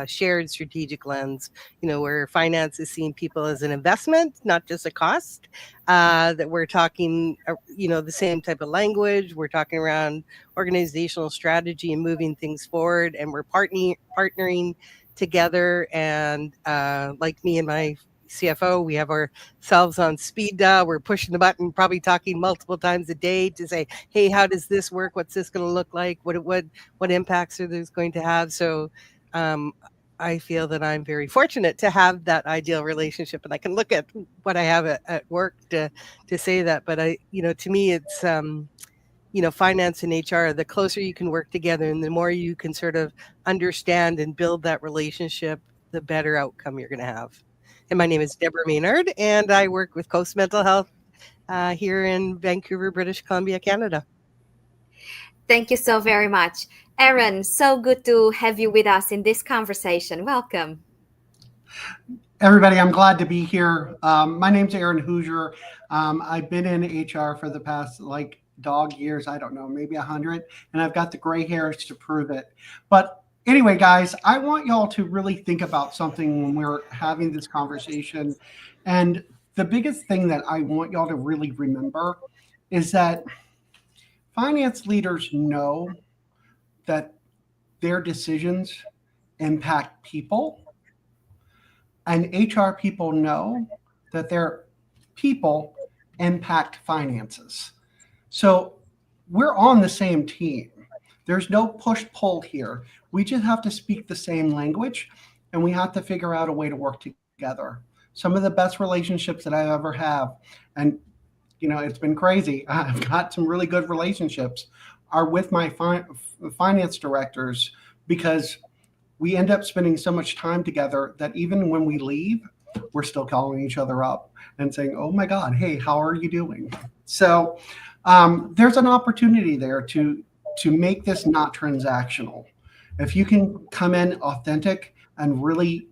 Speaker 17: shared strategic lens, where finance is seeing people as an investment, not just a cost, that we're talking, the same type of language. We're talking around organizational strategy and moving things forward, and we're partnering together. And like me and my CFO, we have ourselves on speed dial. We're pushing the button, probably talking multiple times a day to say, hey, how does this work? What's this going to look like? What impacts are these going to have? So I feel that I'm very fortunate to have that ideal relationship, and I can look at what I have at work to say that. But to me, it's finance and HR, the closer you can work together and the more you can sort of understand and build that relationship, the better outcome you're going to have. And my name is Deborah Maynard, and I work with Coast Mental Health here in Vancouver, British Columbia, Canada.
Speaker 15: Thank you so very much. Aaron, so good to have you with us in this conversation. Welcome.
Speaker 18: Everybody, I'm glad to be here. My name's Aaron Hoosier. I've been in HR for the past dog years, I don't know, maybe 100, and I've got the gray hairs to prove it. But anyway, guys, I want y'all to really think about something when we're having this conversation. And the biggest thing that I want y'all to really remember is that finance leaders know that their decisions impact people, and HR people know that their people impact finances. So we're on the same team. There's no push-pull here. We just have to speak the same language, and we have to figure out a way to work together. Some of the best relationships that I ever have, and it's been crazy. I've got some really good relationships, are with my finance directors, because we end up spending so much time together that even when we leave, we're still calling each other up and saying, oh my God, hey, how are you doing? So there's an opportunity there to make this not transactional. If you can come in authentic and really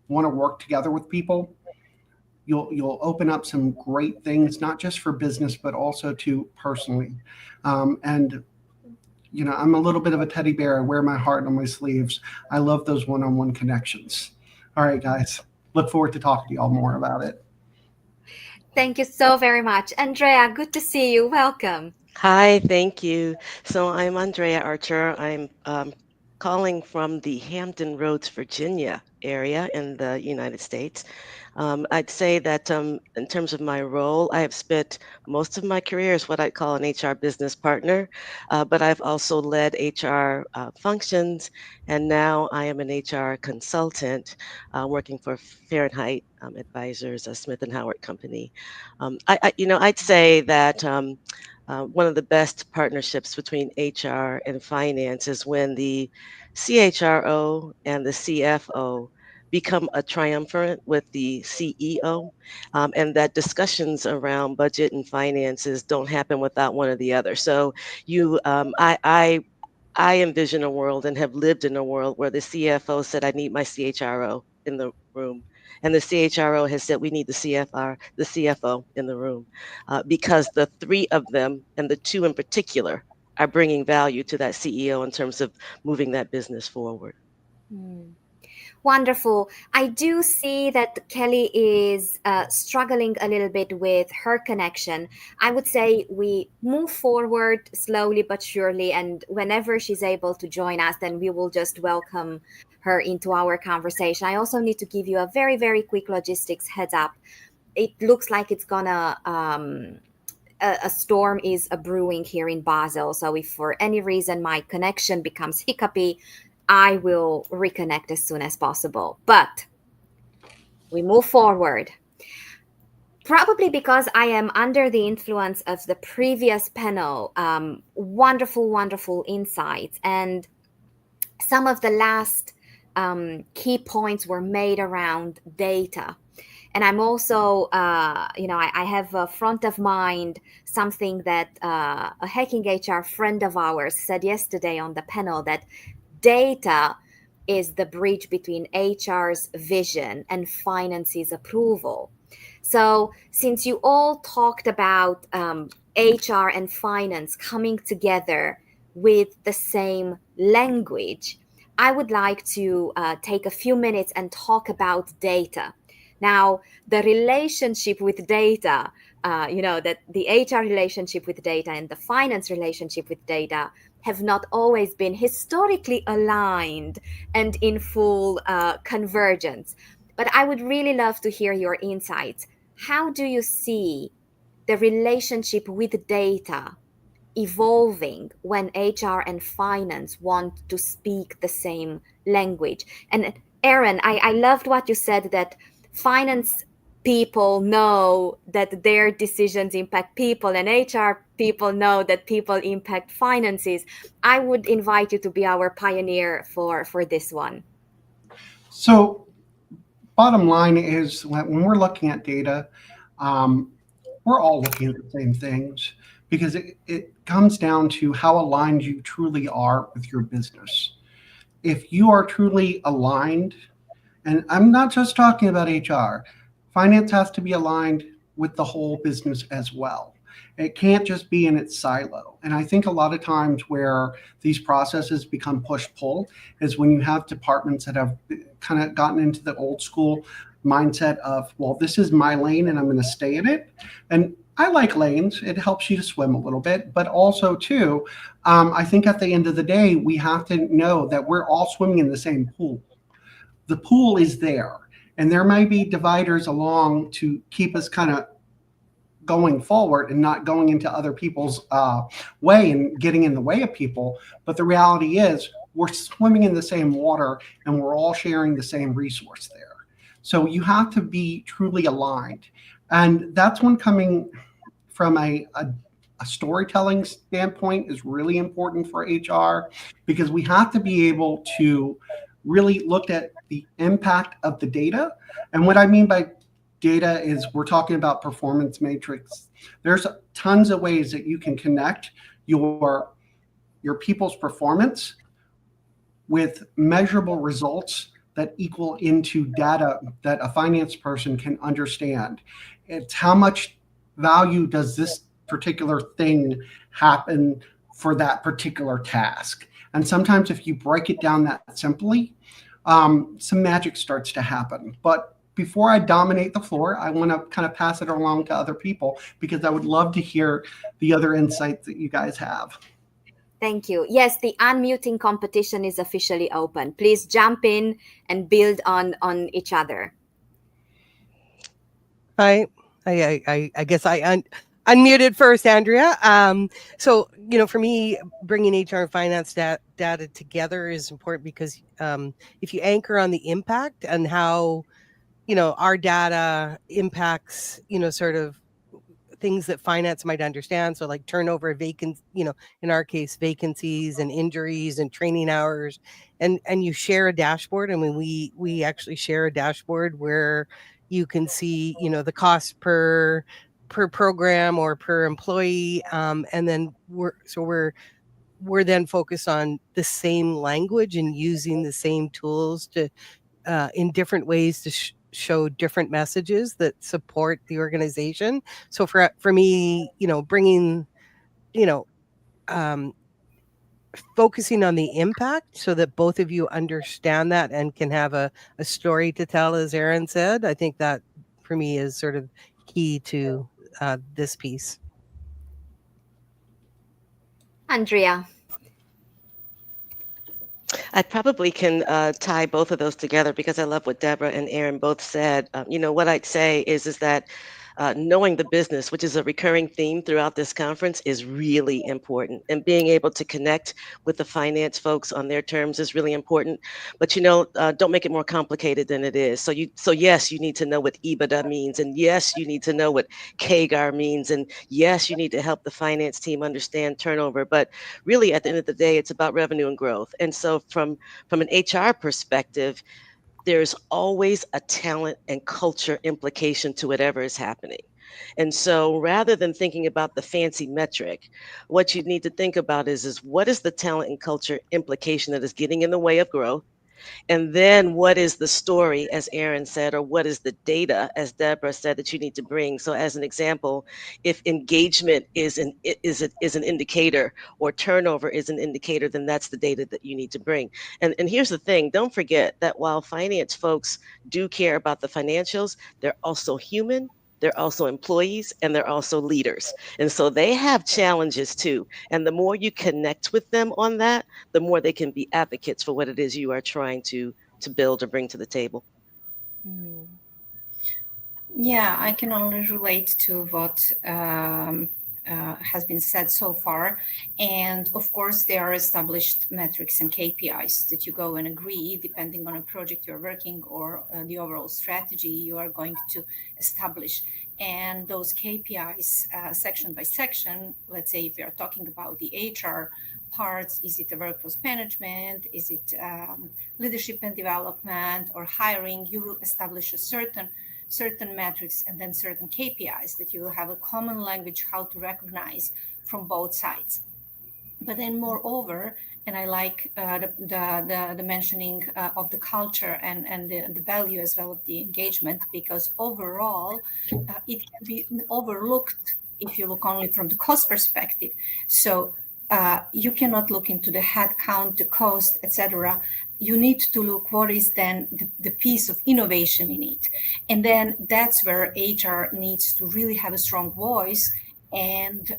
Speaker 18: want to work together with people, you'll open up some great things, not just for business, but also to personally. And I'm a little bit of a teddy bear. I wear my heart on my sleeves. I love those one-on-one connections. All right, guys, look forward to talking to y'all more about it.
Speaker 15: Thank you so very much. Andrea, good to see you. Welcome.
Speaker 19: Hi, thank you. So I'm Andrea Archer. I'm calling from the Hampton Roads, Virginia area in the United States. I'd say that in terms of my role, I have spent most of my career as what I call an HR business partner, but I've also led HR functions, and now I am an HR consultant working for Fahrenheit Advisors, a Smith & Howard company. I'd say that one of the best partnerships between HR and finance is when the CHRO and the CFO become a triumvirate with the CEO, and that discussions around budget and finances don't happen without one or the other. So I envision a world and have lived in a world where the CFO said, I need my CHRO in the room. And the CHRO has said, we need the CFO in the room, because the three of them, and the two in particular, are bringing value to that CEO in terms of moving that business forward.
Speaker 15: Wonderful. I do see that Kelly is struggling a little bit with her connection. I would say we move forward slowly but surely, and whenever she's able to join us, then we will just welcome her into our conversation. I also need to give you a very, very quick logistics heads up. It looks like it's gonna a storm is brewing here in Basel. So if for any reason my connection becomes hiccupy, I will reconnect as soon as possible. But we move forward. Probably because I am under the influence of the previous panel, wonderful, wonderful insights. And some of the last key points were made around data. And I'm also, I have front of mind something that a Hacking HR friend of ours said yesterday on the panel, that data is the bridge between HR's vision and finance's approval. So since you all talked about HR and finance coming together with the same language, I would like to take a few minutes and talk about data. Now, the relationship with data, that the HR relationship with data and the finance relationship with data have not always been historically aligned and in full convergence. But I would really love to hear your insights. How do you see the relationship with data evolving when HR and finance want to speak the same language? And Aaron, I loved what you said, that finance people know that their decisions impact people, and HR people know that people impact finances. I would invite you to be our pioneer for this one.
Speaker 18: So bottom line is, when we're looking at data, we're all looking at the same things, because it comes down to how aligned you truly are with your business. If you are truly aligned, and I'm not just talking about HR, finance has to be aligned with the whole business as well. It can't just be in its silo. And I think a lot of times where these processes become push-pull is when you have departments that have kind of gotten into the old school mindset of, well, this is my lane and I'm going to stay in it. And I like lanes. It helps you to swim a little bit, but also too, I think at the end of the day, we have to know that we're all swimming in the same pool. The pool is there, and there may be dividers along to keep us kind of going forward and not going into other people's way and getting in the way of people. But the reality is we're swimming in the same water and we're all sharing the same resource there. So you have to be truly aligned. And that's when coming from a storytelling standpoint is really important for HR, because we have to be able to really look at the impact of the data. And what I mean by data is we're talking about performance matrix. There's tons of ways that you can connect your people's performance with measurable results that equal into data that a finance person can understand. It's how much value does this particular thing happen for that particular task. And sometimes if you break it down that simply, some magic starts to happen. But before I dominate the floor, I want to kind of pass it along to other people, because I would love to hear the other insights that you guys have.
Speaker 15: Thank you. Yes, the unmuting competition is officially open. Please jump in and build on each other.
Speaker 17: Hi, I guess I unmuted first, Andrea. So, for me, bringing HR and finance data together is important, because if you anchor on the impact and how, our data impacts, sort of things that finance might understand. So like turnover, in our case, vacancies and injuries and training hours, and you share a dashboard. I mean, we actually share a dashboard where you can see, the cost per program or per employee. And then we're then focused on the same language and using the same tools to in different ways to show different messages that support the organization. So for me, bringing, focusing on the impact so that both of you understand that and can have a story to tell, as Erin said, I think that for me is sort of key to this piece.
Speaker 15: Andrea.
Speaker 19: I probably can tie both of those together, because I love what Deborah and Erin both said. What I'd say is that knowing the business, which is a recurring theme throughout this conference, is really important. And being able to connect with the finance folks on their terms is really important. But, don't make it more complicated than it is. So yes, you need to know what EBITDA means. And yes, you need to know what CAGR means. And yes, you need to help the finance team understand turnover. But really, at the end of the day, it's about revenue and growth. And so from an HR perspective, there's always a talent and culture implication to whatever is happening. And so rather than thinking about the fancy metric, what you need to think about is what is the talent and culture implication that is getting in the way of growth? And then what is the story, as Erin said, or what is the data, as Deborah said, that you need to bring? So as an example, if engagement is an indicator, or turnover is an indicator, then that's the data that you need to bring. And here's the thing, don't forget that while finance folks do care about the financials, they're also human. They're also employees, and they're also leaders. And so they have challenges too. And the more you connect with them on that, the more they can be advocates for what it is you are trying to build or bring to the table.
Speaker 16: Yeah, I can only relate to what has been said so far. And of course, there are established metrics and KPIs that you go and agree, depending on a project you're working or the overall strategy you are going to establish. And those KPIs, section by section, let's say if we are talking about the HR parts, is it the workforce management, is it leadership and development or hiring, you will establish a certain metrics and then certain KPIs that you will have a common language how to recognize from both sides. But then moreover, and I like the mentioning of the culture and the value as well of the engagement, because overall it can be overlooked if you look only from the cost perspective. So you cannot look into the head count, the cost, etc. You need to look what is then the piece of innovation in it. And then that's where HR needs to really have a strong voice and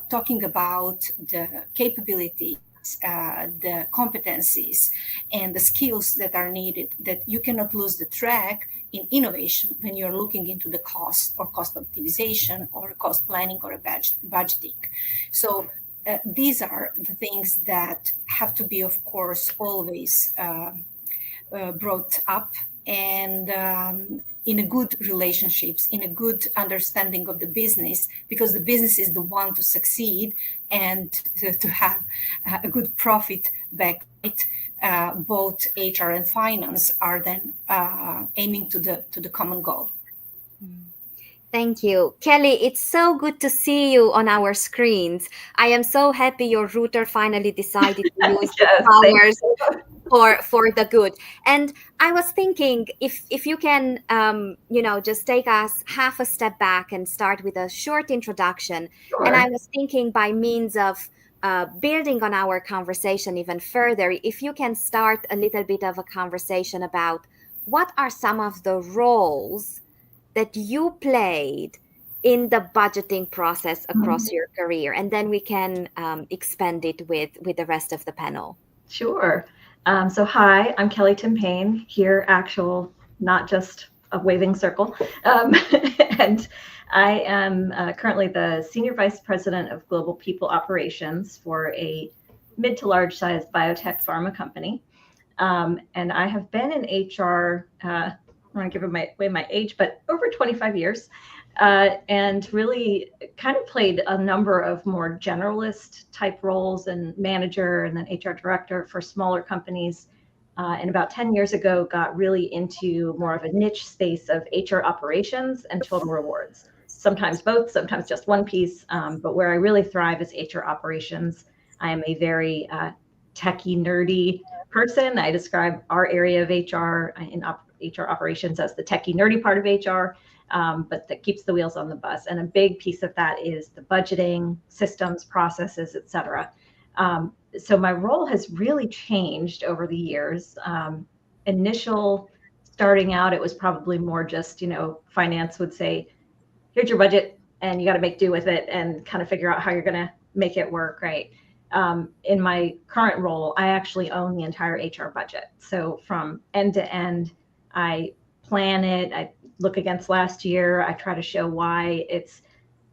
Speaker 16: talking about the capabilities, the competencies and the skills that are needed, that you cannot lose the track in innovation when you're looking into the cost or cost optimization or cost planning or budgeting. So these are the things that have to be, of course, always brought up, and in a good relationships, in a good understanding of the business, because the business is the one to succeed and to have a good profit back. Both HR and finance are then aiming to the common goal.
Speaker 15: Thank you. Kelly, it's so good to see you on our screens. I am so happy your router finally decided to use the powers for the good. And I was thinking if you can, just take us half a step back and start with a short introduction.
Speaker 20: Sure.
Speaker 15: And I was thinking by means of building on our conversation even further, if you can start a little bit of a conversation about what are some of the roles that you played in the budgeting process across your career, and then we can expand it with the rest of the panel.
Speaker 20: Sure. So hi, I'm Kelly Timpane, here actual, not just a waving circle. And I am currently the Senior Vice President of Global People Operations for a mid to large size biotech pharma company. And I have been in HR, I don't want to give away my age, but over 25 years, and really kind of played a number of more generalist type roles, and manager and then HR director for smaller companies. And about 10 years ago, got really into more of a niche space of HR operations and total rewards. Sometimes both, sometimes just one piece. But where I really thrive is HR operations. I am a very techie, nerdy person. I describe our area of HR in HR operations as the techie, nerdy part of HR, but that keeps the wheels on the bus. And a big piece of that is the budgeting, systems, processes, et cetera. So my role has really changed over the years. Initial starting out, it was probably more just, finance would say, here's your budget and you got to make do with it and kind of figure out how you're going to make it work, right? In my current role, I actually own the entire HR budget. So from end to end, I plan it, I look against last year, I try to show why it's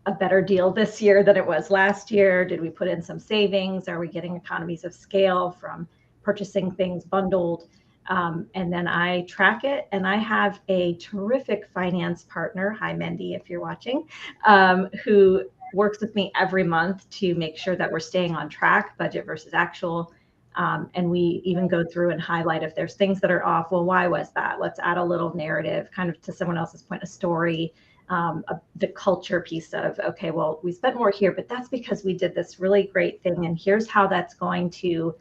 Speaker 20: a better deal this year than it was last year. Did we put in some savings? Are we getting economies of scale from purchasing things bundled? And then I track it, and I have a terrific finance partner, hi Mendy if you're watching, who works with me every month to make sure that we're staying on track, budget versus actual. And we even go through and highlight if there's things that are off. Well, why was that? Let's add a little narrative, kind of to someone else's point, a story, the culture piece of, okay, well, we spent more here, but that's because we did this really great thing. And here's how that's going to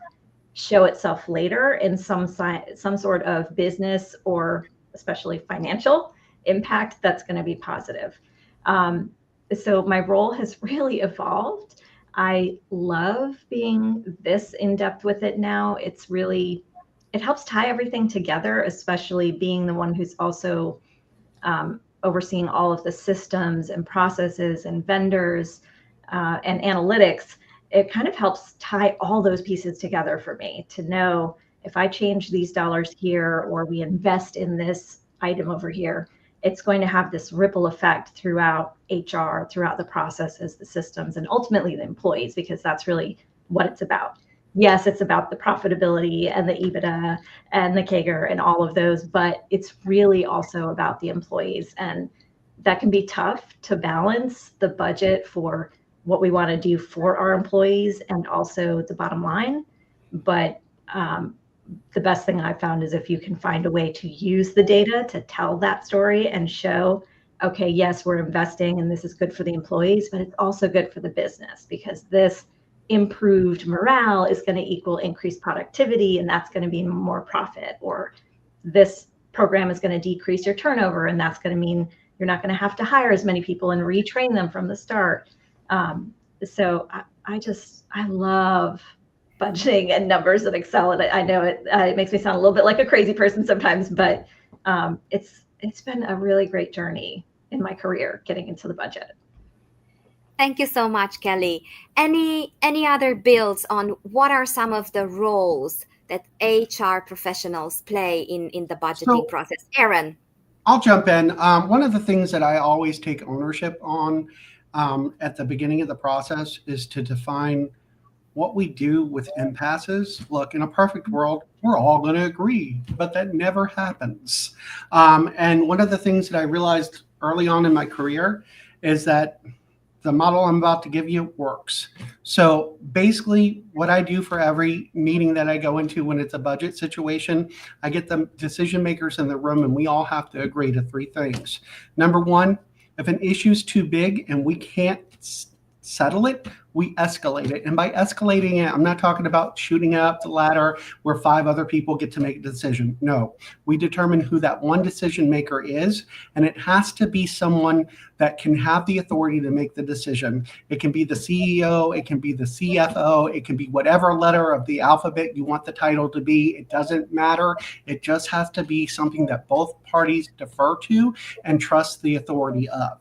Speaker 20: show itself later in some sort of business or especially financial impact that's going to be positive. So my role has really evolved. I love being this in-depth with it now. It helps tie everything together, especially being the one who's also overseeing all of the systems and processes and vendors and analytics. It kind of helps tie all those pieces together for me to know if I change these dollars here or we invest in this item over here, it's going to have this ripple effect throughout HR, throughout the processes, the systems, and ultimately the employees, because that's really what it's about. Yes, it's about the profitability and the EBITDA and the CAGR and all of those, but it's really also about the employees. And that can be tough to balance the budget for what we want to do for our employees and also the bottom line. But the best thing I've found is if you can find a way to use the data to tell that story and show, okay, yes, we're investing and this is good for the employees, but it's also good for the business because this improved morale is going to equal increased productivity and that's going to mean more profit, or this program is going to decrease your turnover and that's going to mean You're not going to have to hire as many people and retrain them from the start. So I love budgeting and numbers in Excel. And I know it makes me sound a little bit like a crazy person sometimes, but it's been a really great journey in my career getting into the budget.
Speaker 15: Thank you so much, Kelly. Any other builds on what are some of the roles that HR professionals play in the budgeting process? Aaron.
Speaker 18: I'll jump in. One of the things that I always take ownership on at the beginning of the process is to define what we do with impasses. Look, in a perfect world, we're all going to agree, but that never happens. And one of the things that I realized early on in my career is that the model I'm about to give you works. So basically what I do for every meeting that I go into when it's a budget situation, I get the decision makers in the room and we all have to agree to 3 things. Number 1, if an issue's too big and we can't settle it, we escalate it. And by escalating it, I'm not talking about shooting up the ladder where 5 other people get to make a decision. No, we determine who that one decision maker is, and it has to be someone that can have the authority to make the decision. It can be the CEO, it can be the CFO, it can be whatever letter of the alphabet you want the title to be. It doesn't matter. It just has to be something that both parties defer to and trust the authority of.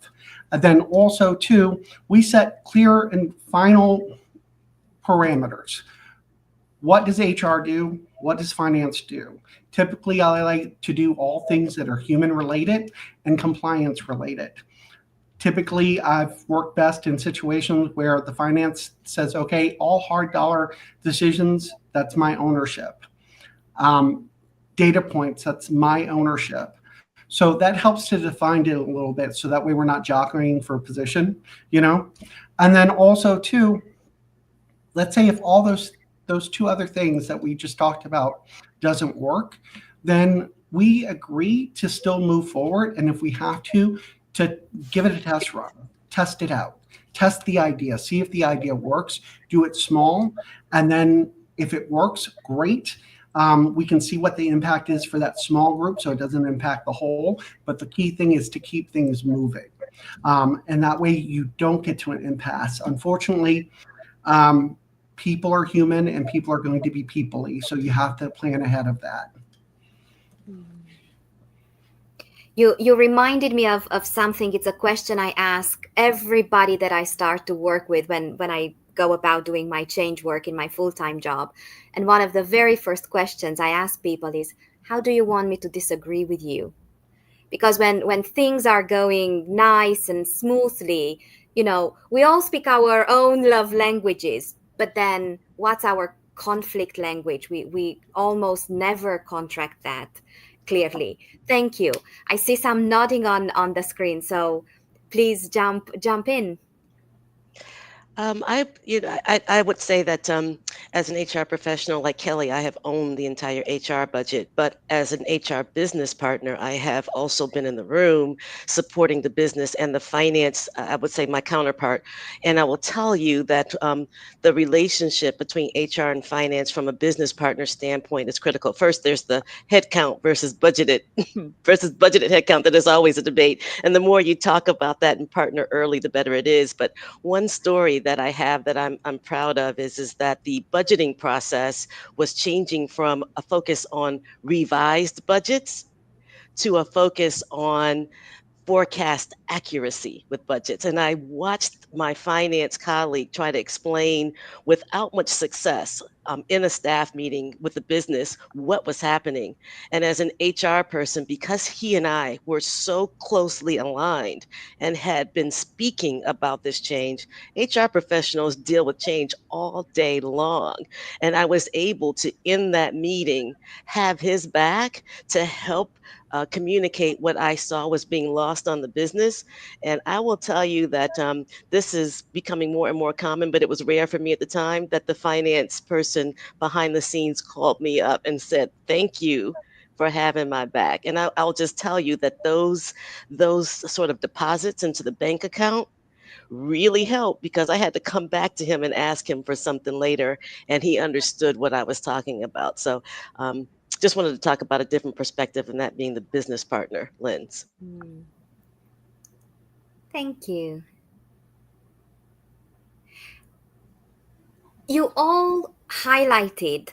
Speaker 18: And then also, too, we set clear and final parameters. What does HR do? What does finance do? Typically, I like to do all things that are human related and compliance related. Typically, I've worked best in situations where the finance says, okay, all hard dollar decisions, that's my ownership. Data points, that's my ownership. So that helps to define it a little bit so that way we're not jockeying for position, you know? And then also too, let's say if all those 2 other things that we just talked about doesn't work, then we agree to still move forward. And if we have to give it a test run, test it out, test the idea, see if the idea works, do it small. And then if it works, great. We can see what the impact is for that small group so it doesn't impact the whole. But the key thing is to keep things moving. And that way you don't get to an impasse. Unfortunately, people are human and people are going to be people-y. So you have to plan ahead of that.
Speaker 15: You reminded me of something. It's a question I ask everybody that I start to work with when I go about doing my change work in my full-time job. And one of the very first questions I ask people is, how do you want me to disagree with you? Because when things are going nice and smoothly, you know, we all speak our own love languages, but then what's our conflict language? We almost never contract that clearly. Thank you. I see some nodding on the screen, so please jump in.
Speaker 19: I would say that as an HR professional like Kelly, I have owned the entire HR budget. But as an HR business partner, I have also been in the room supporting the business and the finance, I would say my counterpart. And I will tell you that the relationship between HR and finance from a business partner standpoint is critical. First, there's the headcount versus budgeted headcount. That is always a debate. And the more you talk about that and partner early, the better it is. But one story that I have that I'm proud of is that the budgeting process was changing from a focus on revised budgets to a focus on forecast accuracy with budgets. And I watched my finance colleague try to explain without much success in a staff meeting with the business what was happening. And as an HR person, because he and I were so closely aligned and had been speaking about this change, HR professionals deal with change all day long. And I was able to, in that meeting, have his back to help communicate what I saw was being lost on the business. And I will tell you that this is becoming more and more common, but it was rare for me at the time that the finance person behind the scenes called me up and said, thank you for having my back. And I'll just tell you that those sort of deposits into the bank account really helped, because I had to come back to him and ask him for something later, and he understood what I was talking about. So just wanted to talk about a different perspective, and that being the business partner lens.
Speaker 15: Thank you. You all highlighted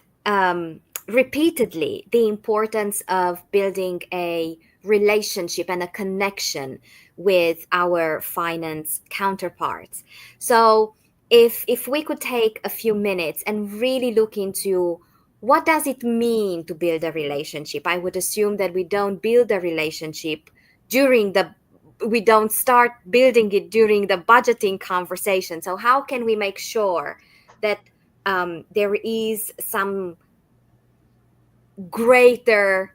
Speaker 15: repeatedly the importance of building a relationship and a connection with our finance counterparts. So if we could take a few minutes and really look into what does it mean to build a relationship? I would assume that we don't build a relationship we don't start building it during the budgeting conversation. So how can we make sure that there is some greater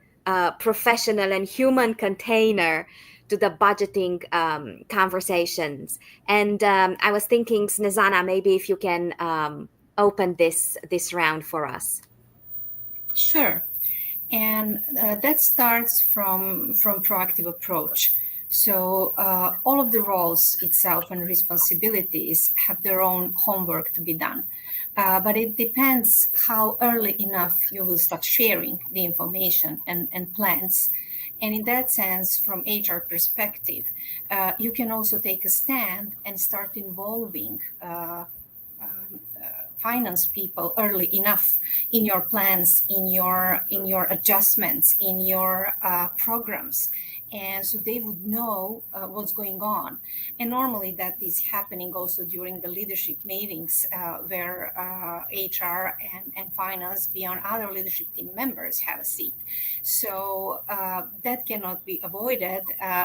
Speaker 15: professional and human container to the budgeting conversations? And I was thinking, Snezana, maybe if you can open this round for us.
Speaker 16: Sure. And that starts from proactive approach. So all of the roles itself and responsibilities have their own homework to be done. But it depends how early enough you will start sharing the information and plans. And in that sense, from HR perspective, you can also take a stand and start involving finance people early enough in your plans, in your adjustments, in your programs. And so they would know what's going on. And normally that is happening also during the leadership meetings where HR and finance beyond other leadership team members have a seat. So that cannot be avoided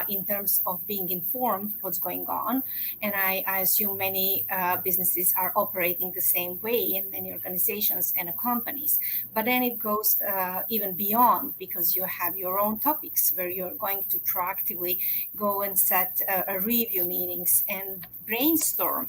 Speaker 16: in terms of being informed what's going on. And I assume many businesses are operating the same way, and many organizations and companies. But then it goes even beyond, because you have your own topics where you're going to proactively go and set review meetings and brainstorm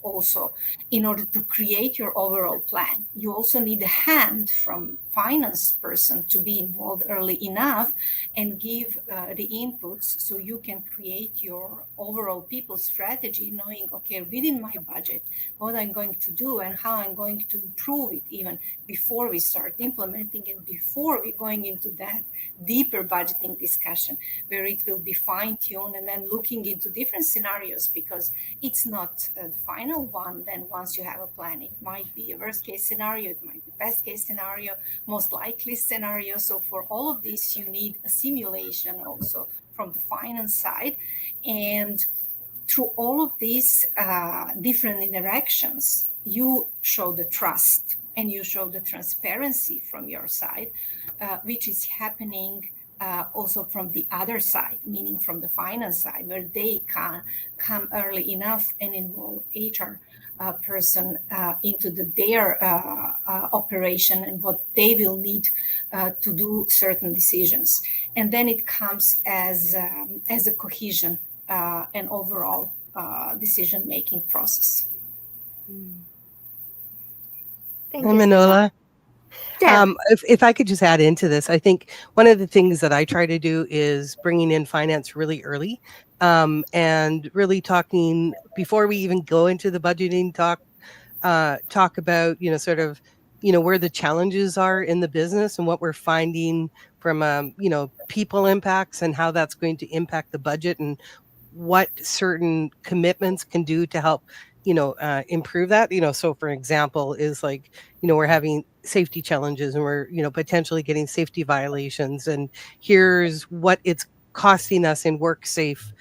Speaker 16: also in order to create your overall plan. You also need a hand from finance person to be involved early enough and give the inputs so you can create your overall people strategy, knowing, okay, within my budget, what I'm going to do and how I'm going to improve it even before we start implementing and before we're going into that deeper budgeting discussion where it will be fine-tuned and then looking into different scenarios, because it's not the final one. Then once you have a plan, it might be a worst case scenario, it might be best case scenario, most likely scenario. So for all of this, you need a simulation also from the finance side. And through all of these different interactions, you show the trust and you show the transparency from your side, which is happening also from the other side, meaning from the finance side, where they can come early enough and involve HR person into their operation and what they will need to do certain decisions. And then it comes as a cohesion and overall decision-making process.
Speaker 17: Hi, Manola. If I could just add into this, I think one of the things that I try to do is bringing in finance really early, and really talking before we even go into the budgeting talk about, sort of, where the challenges are in the business and what we're finding from, people impacts and how that's going to impact the budget and what certain commitments can do to help, improve that. So for example, is like, we're having safety challenges and we're, potentially getting safety violations. And here's what it's costing us in WorkSafe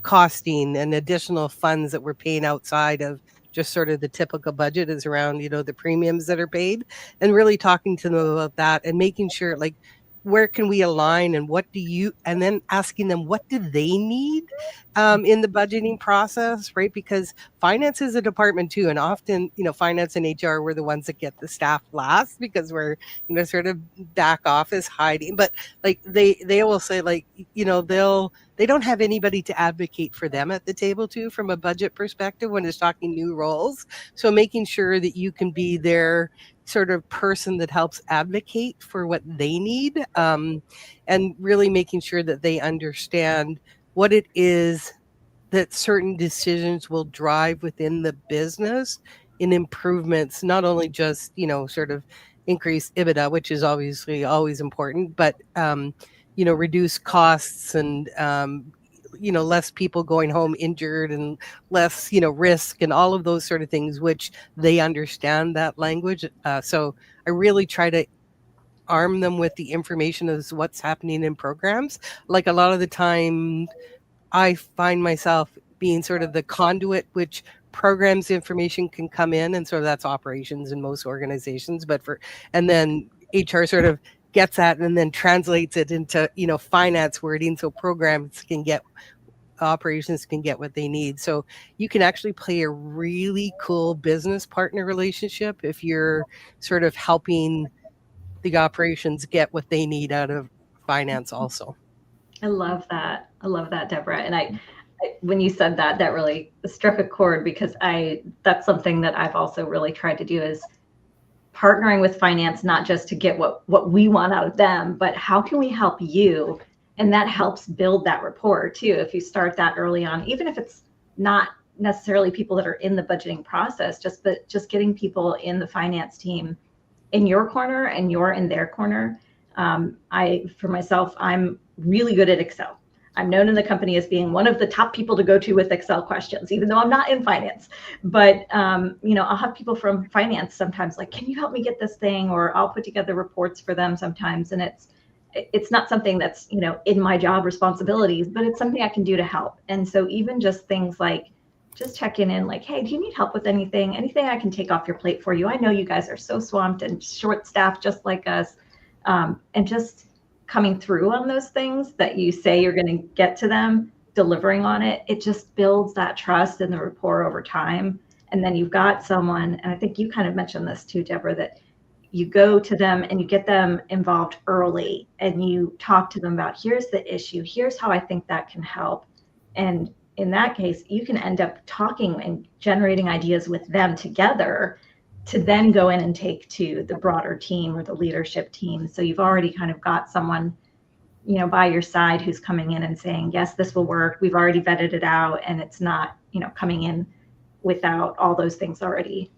Speaker 17: costing and additional funds that we're paying outside of just sort of the typical budget is around, the premiums that are paid, and really talking to them about that and making sure, like, where can we align and and then asking them, what do they need in the budgeting process, right? Because finance is a department too. And often, finance and HR, we're the ones that get the staff last because we're, sort of back office hiding. But like they will say, like, they don't have anybody to advocate for them at the table too, from a budget perspective when it's talking new roles. So making sure that you can be their sort of person that helps advocate for what they need, and really making sure that they understand what it is that certain decisions will drive within the business in improvements, not only just, sort of increase EBITDA, which is obviously always important, but, reduce costs and, less people going home injured and less, risk and all of those sort of things, which they understand that language. So I really try to arm them with the information as what's happening in programs. Like a lot of the time, I find myself being sort of the conduit which programs information can come in, and sort of that's operations in most organizations, and then HR sort of gets that and then translates it into finance wording so operations can get what they need. So you can actually play a really cool business partner relationship if you're sort of helping the operations get what they need out of finance also.
Speaker 20: I love that. Deborah. And I when you said that really struck a chord, because that's something that I've also really tried to do, is partnering with finance, not just to get what we want out of them, but how can we help you? And that helps build that rapport too. If you start that early on, even if it's not necessarily people that are in the budgeting process, just getting people in the finance team in your corner and you're in their corner. For myself, I'm really good at Excel. I'm known in the company as being one of the top people to go to with Excel questions, even though I'm not in finance. But, I'll have people from finance sometimes like, can you help me get this thing? Or I'll put together reports for them sometimes. And it's not something that's, in my job responsibilities, but it's something I can do to help. And so even just things like just checking in like, hey, do you need help with anything I can take off your plate for you? I know you guys are so swamped and short staffed just like us. And just coming through on those things that you say you're going to get to them, delivering on it, it just builds that trust and the rapport over time. And then you've got someone, and I think you kind of mentioned this too, Deborah, that you go to them and you get them involved early and you talk to them about, here's the issue, here's how I think that can help. And in that case, you can end up talking and generating ideas with them together to then go in and take to the broader team or the leadership team. So you've already kind of got someone, by your side who's coming in and saying, yes, this will work. We've already vetted it out, and it's not, coming in without all those things already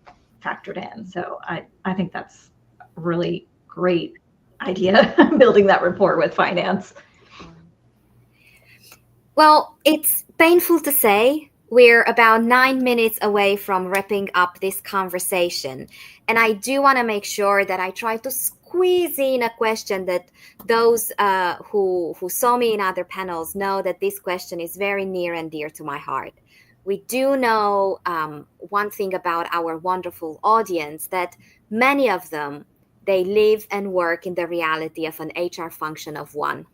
Speaker 20: factored in. So I think that's a really great idea, building that rapport with finance.
Speaker 15: Well, it's painful to say, we're about 9 minutes away from wrapping up this conversation. And I do want to make sure that I try to squeeze in a question that those who saw me in other panels know that this question is very near and dear to my heart. We do know one thing about our wonderful audience, that many of them, they live and work in the reality of an HR function of one.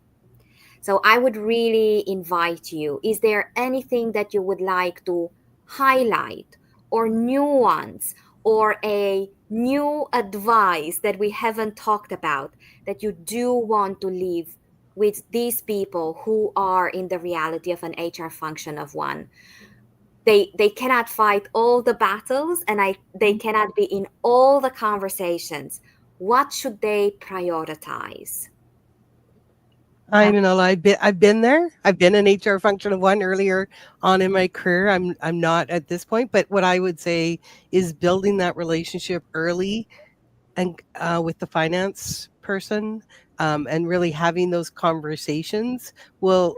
Speaker 15: So I would really invite you, is there anything that you would like to highlight or nuance or a new advice that we haven't talked about that you do want to leave with these people who are in the reality of an HR function of one? They cannot fight all the battles and they cannot be in all the conversations. What should they prioritize?
Speaker 17: I've been there. I've been an HR function of one earlier on in my career. I'm not at this point, but what I would say is building that relationship early and with the finance person, and really having those conversations will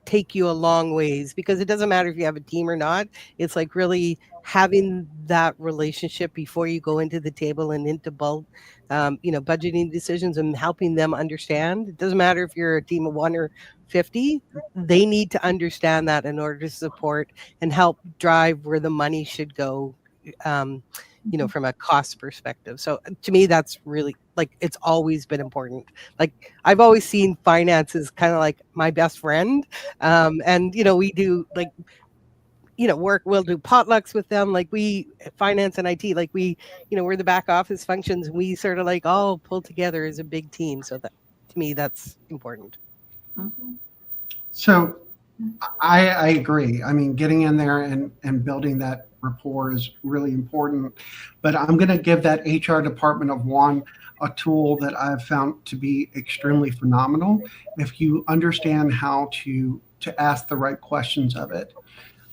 Speaker 17: take you a long ways, because it doesn't matter if you have a team or not. It's like really having that relationship before you go into the table and into budgeting decisions, and helping them understand. It doesn't matter if you're a team of 1 or 50, they need to understand that in order to support and help drive where the money should go, from a cost perspective. So to me, that's really, it's always been important. I've always seen finance as kind of like my best friend. And we do work, we'll do potlucks with them. Finance and IT, we're the back office functions. We sort of all pull together as a big team. So that, to me, that's important.
Speaker 20: Mm-hmm.
Speaker 18: So I agree. I mean, getting in there and building that rapport is really important. But I'm going to give that HR department of one a tool that I've found to be extremely phenomenal. If you understand how to ask the right questions of it,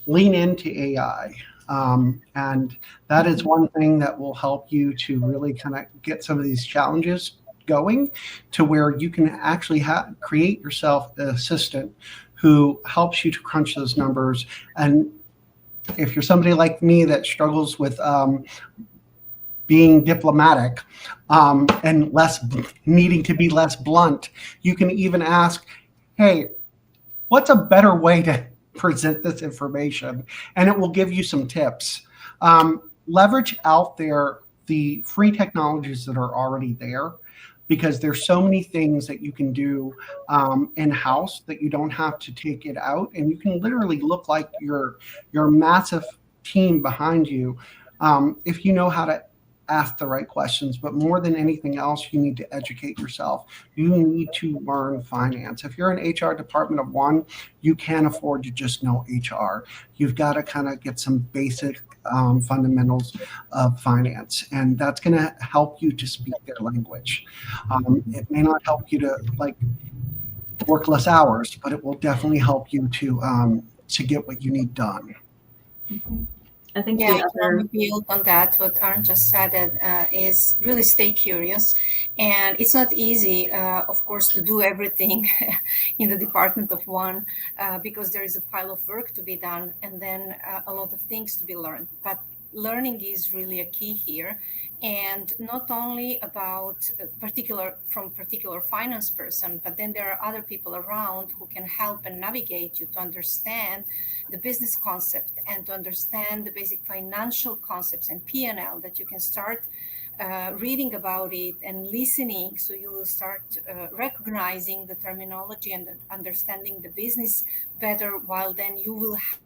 Speaker 18: lean into AI. And that is one thing that will help you to really kind of get some of these challenges going to where you can actually create yourself an assistant who helps you to crunch those numbers. And if you're somebody like me that struggles with being diplomatic and needing to be less blunt, you can even ask, hey, what's a better way to present this information? And it will give you some tips. Leverage out there the free technologies that are already there, because there's so many things that you can do in-house that you don't have to take it out, and you can literally look like your massive team behind you if you know how to ask the right questions. But more than anything else, you need to educate yourself. You need to learn finance. If you're an HR department of one, you can't afford to just know HR. You've got to kind of get some basic fundamentals of finance, and that's going to help you to speak their language. It may not help you to work less hours, but it will definitely help you to get what you need done.
Speaker 20: I think
Speaker 16: Yeah,
Speaker 20: the other
Speaker 16: build on that, what Aaron just said, is really stay curious. And it's not easy, of course, to do everything in the department of one, because there is a pile of work to be done and then a lot of things to be learned. But learning is really a key here, and not only about particular finance person, but then there are other people around who can help and navigate you to understand the business concept and to understand the basic financial concepts and P&L, that you can start reading about it and listening, so you will start recognizing the terminology and understanding the business better, while then you will have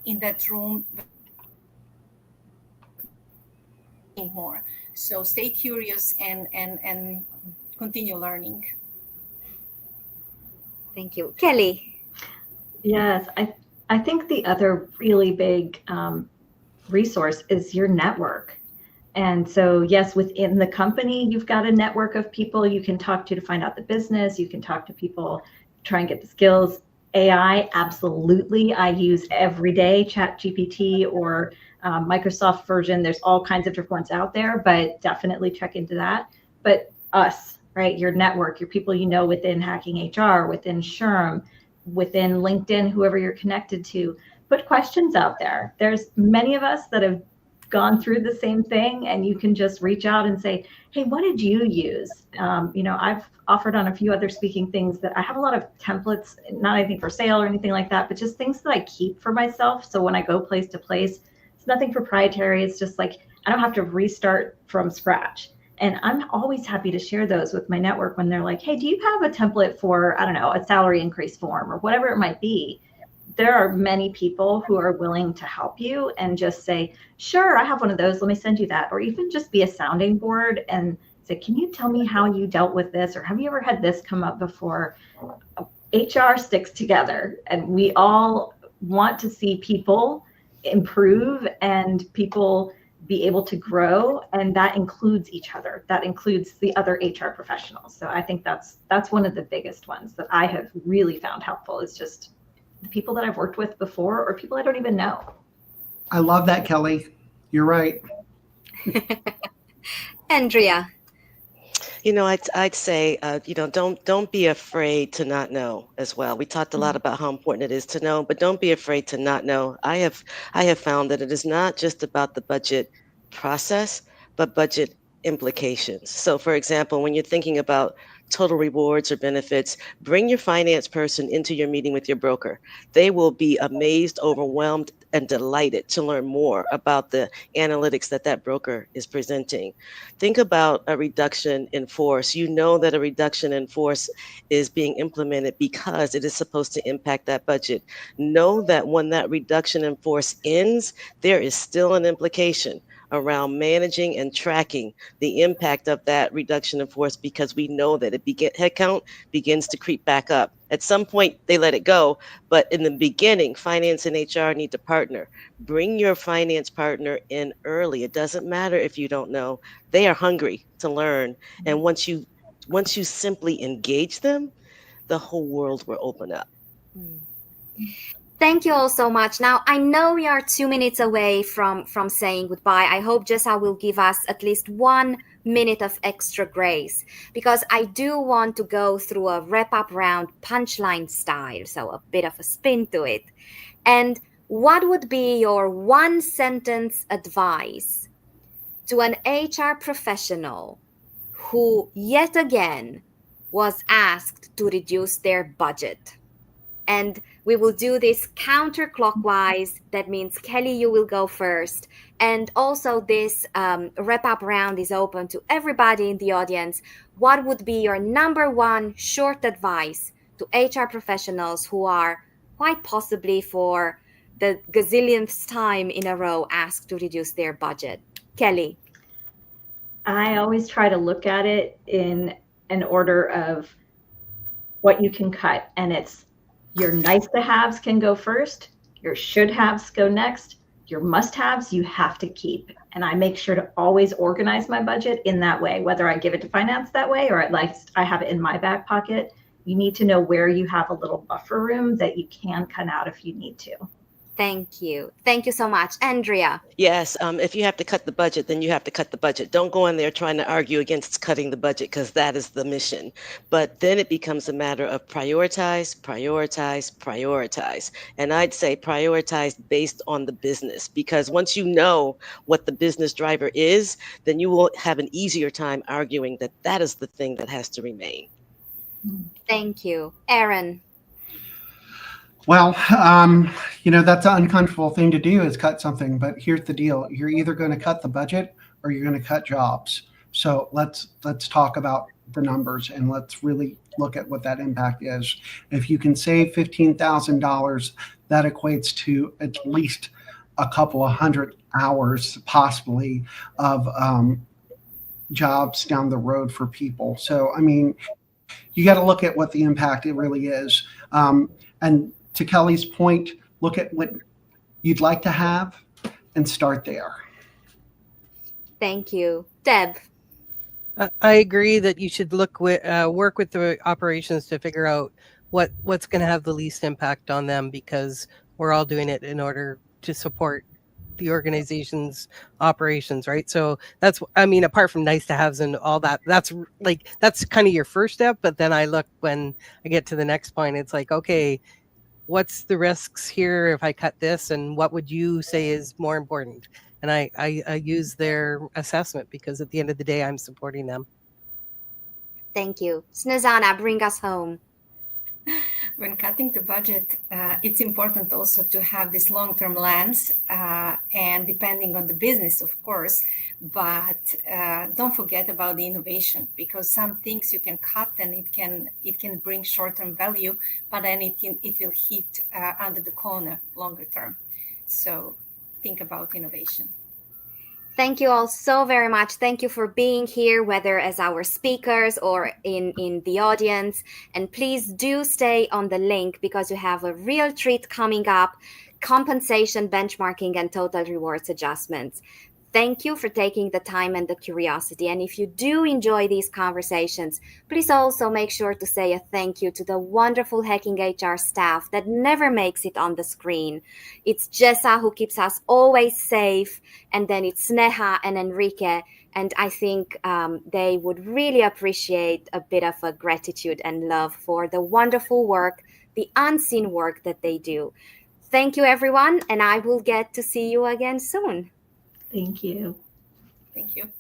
Speaker 16: in that room more. So stay curious and continue learning.
Speaker 15: Thank you. Kelly.
Speaker 20: Yes, I think the other really big resource is your network. And so, yes, within the company, you've got a network of people you can talk to find out the business. You can talk to people, try and get the skills. AI, absolutely. I use every day ChatGPT or Microsoft version. There's all kinds of different ones out there, but definitely check into that. But us, right? Your network, your people you know within Hacking HR, within SHRM, within LinkedIn, whoever you're connected to, put questions out there. There's many of us that have gone through the same thing, and you can just reach out and say, hey, what did you use? I've offered on a few other speaking things that I have a lot of templates, not anything for sale or anything like that, but just things that I keep for myself. So when I go place to place, it's nothing proprietary. It's just like, I don't have to restart from scratch. And I'm always happy to share those with my network when they're like, hey, do you have a template for, I don't know, a salary increase form or whatever it might be? There are many people who are willing to help you and just say, sure, I have one of those. Let me send you that. Or even just be a sounding board and say, can you tell me how you dealt with this? Or have you ever had this come up before? HR sticks together, and we all want to see people improve and people be able to grow, and that includes each other. That includes the other HR professionals. So I think that's one of the biggest ones that I have really found helpful, is just the people that I've worked with before or people I don't even know.
Speaker 18: I love that, Kelly. You're right.
Speaker 15: Andrea.
Speaker 19: I'd say, don't be afraid to not know as well. We talked a lot about how important it is to know, but don't be afraid to not know. I have found that it is not just about the budget process, but budget implications. So, for example, when you're thinking about total rewards or benefits, bring your finance person into your meeting with your broker. They will be amazed, overwhelmed, and delighted to learn more about the analytics that broker is presenting. Think about a reduction in force. You know that a reduction in force is being implemented because it is supposed to impact that budget. Know that when that reduction in force ends, there is still an implication around managing and tracking the impact of that reduction in force, because we know that headcount begins to creep back up. At some point, they let it go, but in the beginning, finance and HR need to partner. Bring your finance partner in early. It doesn't matter if you don't know. They are hungry to learn. And once you simply engage them, the whole world will open up.
Speaker 15: Thank you all so much. Now, I know we are 2 minutes away from saying goodbye. I hope Jessa will give us at least one minute of extra grace, because I do want to go through a wrap-up round punchline style, so a bit of a spin to it. And what would be your one-sentence advice to an HR professional who yet again was asked to reduce their budget? And we will do this counterclockwise. That means, Kelly, you will go first. And also this wrap-up round is open to everybody in the audience. What would be your number one short advice to HR professionals who are quite possibly for the gazillionth time in a row asked to reduce their budget? Kelly.
Speaker 20: I always try to look at it in an order of what you can cut. And it's your nice to haves can go first, your should haves go next, your must haves you have to keep. And I make sure to always organize my budget in that way, whether I give it to finance that way or at least I have it in my back pocket. You need to know where you have a little buffer room that you can cut out if you need to.
Speaker 15: Thank you. Thank you so much. Andrea.
Speaker 19: Yes, if you have to cut the budget, then you have to cut the budget. Don't go in there trying to argue against cutting the budget, because that is the mission. But then it becomes a matter of prioritize, prioritize, prioritize. And I'd say prioritize based on the business, because once you know what the business driver is, then you will have an easier time arguing that that is the thing that has to remain.
Speaker 15: Thank you. Aaron.
Speaker 18: Well, that's an uncomfortable thing to do, is cut something. But here's the deal: you're either going to cut the budget or you're going to cut jobs. So let's talk about the numbers and let's really look at what that impact is. If you can save $15,000, that equates to at least a couple of hundred hours, possibly, of jobs down the road for people. So, I mean, you got to look at what the impact it really is. And to Kelly's point, look at what you'd like to have and start there.
Speaker 15: Thank you. Deb.
Speaker 17: I agree that you should work with the operations to figure out what's going to have the least impact on them, because we're all doing it in order to support the organization's operations, right? So apart from nice to haves and all that, that's kind of your first step. But then when I get to the next point, it's like, okay, what's the risks here if I cut this, and what would you say is more important? And I use their assessment, because at the end of the day, I'm supporting them.
Speaker 15: Thank you. Snezana, bring us home.
Speaker 16: When cutting the budget, it's important also to have this long-term lens, and depending on the business, of course, but don't forget about the innovation, because some things you can cut and it can bring short-term value, but then it will hit under the corner longer term. So think about innovation.
Speaker 15: Thank you all so very much. Thank you for being here, whether as our speakers or in the audience. And please do stay on the link, because you have a real treat coming up: compensation, benchmarking, and total rewards adjustments. Thank you for taking the time and the curiosity. And if you do enjoy these conversations, please also make sure to say a thank you to the wonderful Hacking HR staff that never makes it on the screen. It's Jessa who keeps us always safe, and then it's Sneha and Enrique. And I think they would really appreciate a bit of a gratitude and love for the wonderful work, the unseen work that they do. Thank you, everyone, and I will get to see you again soon.
Speaker 20: Thank you.
Speaker 16: Thank you.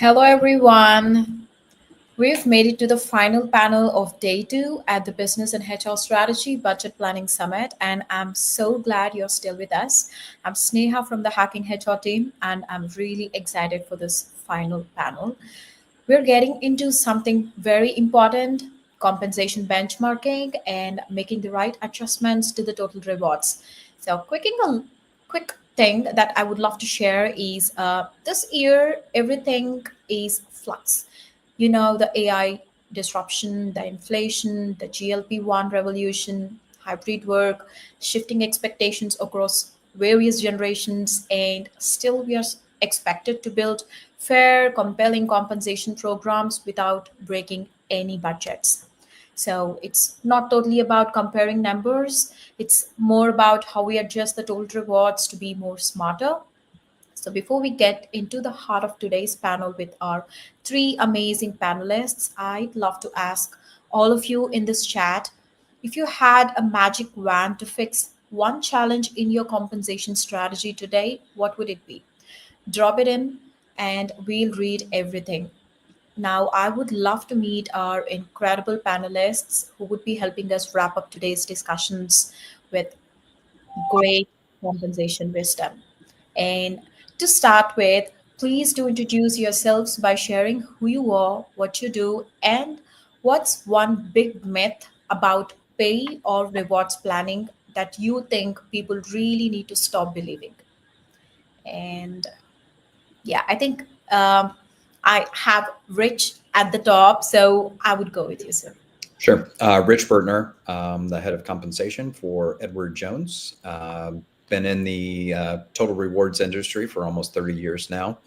Speaker 21: Hello, everyone. We've made it to the final panel of day 2 at the Business and HR Strategy Budget Planning Summit, and I'm so glad you're still with us. I'm Sneha from the Hacking HR team, and I'm really excited for this final panel. We're getting into something very important: compensation benchmarking and making the right adjustments to the total rewards. So, quick thing that I would love to share is this year, everything is flux. You know, the AI disruption, the inflation, the GLP-1 revolution, hybrid work, shifting expectations across various generations, and still we are expected to build fair, compelling compensation programs without breaking any budgets. So it's not totally about comparing numbers. It's more about how we adjust the total rewards to be more smarter. So before we get into the heart of today's panel with our 3 amazing panelists, I'd love to ask all of you in this chat, if you had a magic wand to fix one challenge in your compensation strategy today, what would it be? Drop it in and we'll read everything. Now, I would love to meet our incredible panelists who would be helping us wrap up today's discussions with great compensation wisdom. And to start with, please do introduce yourselves by sharing who you are, what you do, and what's one big myth about pay or rewards planning that you think people really need to stop believing. And yeah, I think I have Rich at the top, so I would go with you, sir.
Speaker 22: Sure. Rich Bertner, the head of compensation for Edward Jones. Been in the total rewards industry for almost 30 years now.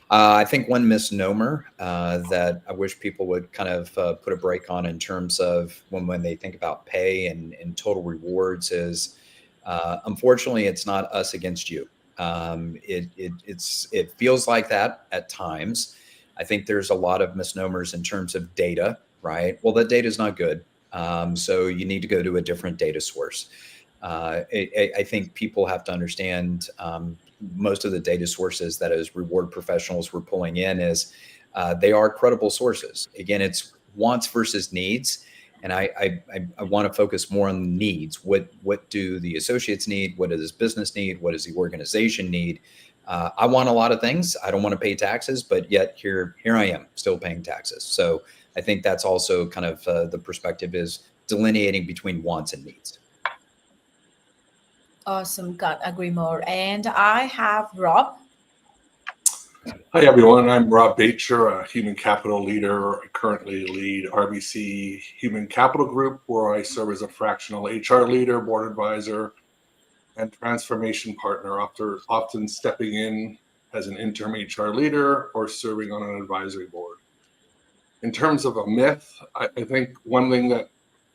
Speaker 22: I think one misnomer that I wish people would kind of put a break on in terms of when they think about pay and total rewards is, unfortunately, it's not us against you. It feels like that at times. I think there's a lot of misnomers in terms of data, right? Well, that data is not good. So you need to go to a different data source. I think people have to understand most of the data sources that as reward professionals we're pulling in is they are credible sources. Again, it's wants versus needs. And I want to focus more on needs. What do the associates need? What does business need? What does the organization need? I want a lot of things. I don't want to pay taxes, but yet here I am still paying taxes. So I think that's also kind of the perspective is delineating between wants and needs.
Speaker 21: Awesome. Can't agree more. And I have Rob.
Speaker 23: Hi, everyone. I'm Rob Bacher, a human capital leader. I currently lead RBC Human Capital Group, where I serve as a fractional HR leader, board advisor, and transformation partner, after often stepping in as an interim HR leader or serving on an advisory board. In terms of a myth, I think one thing that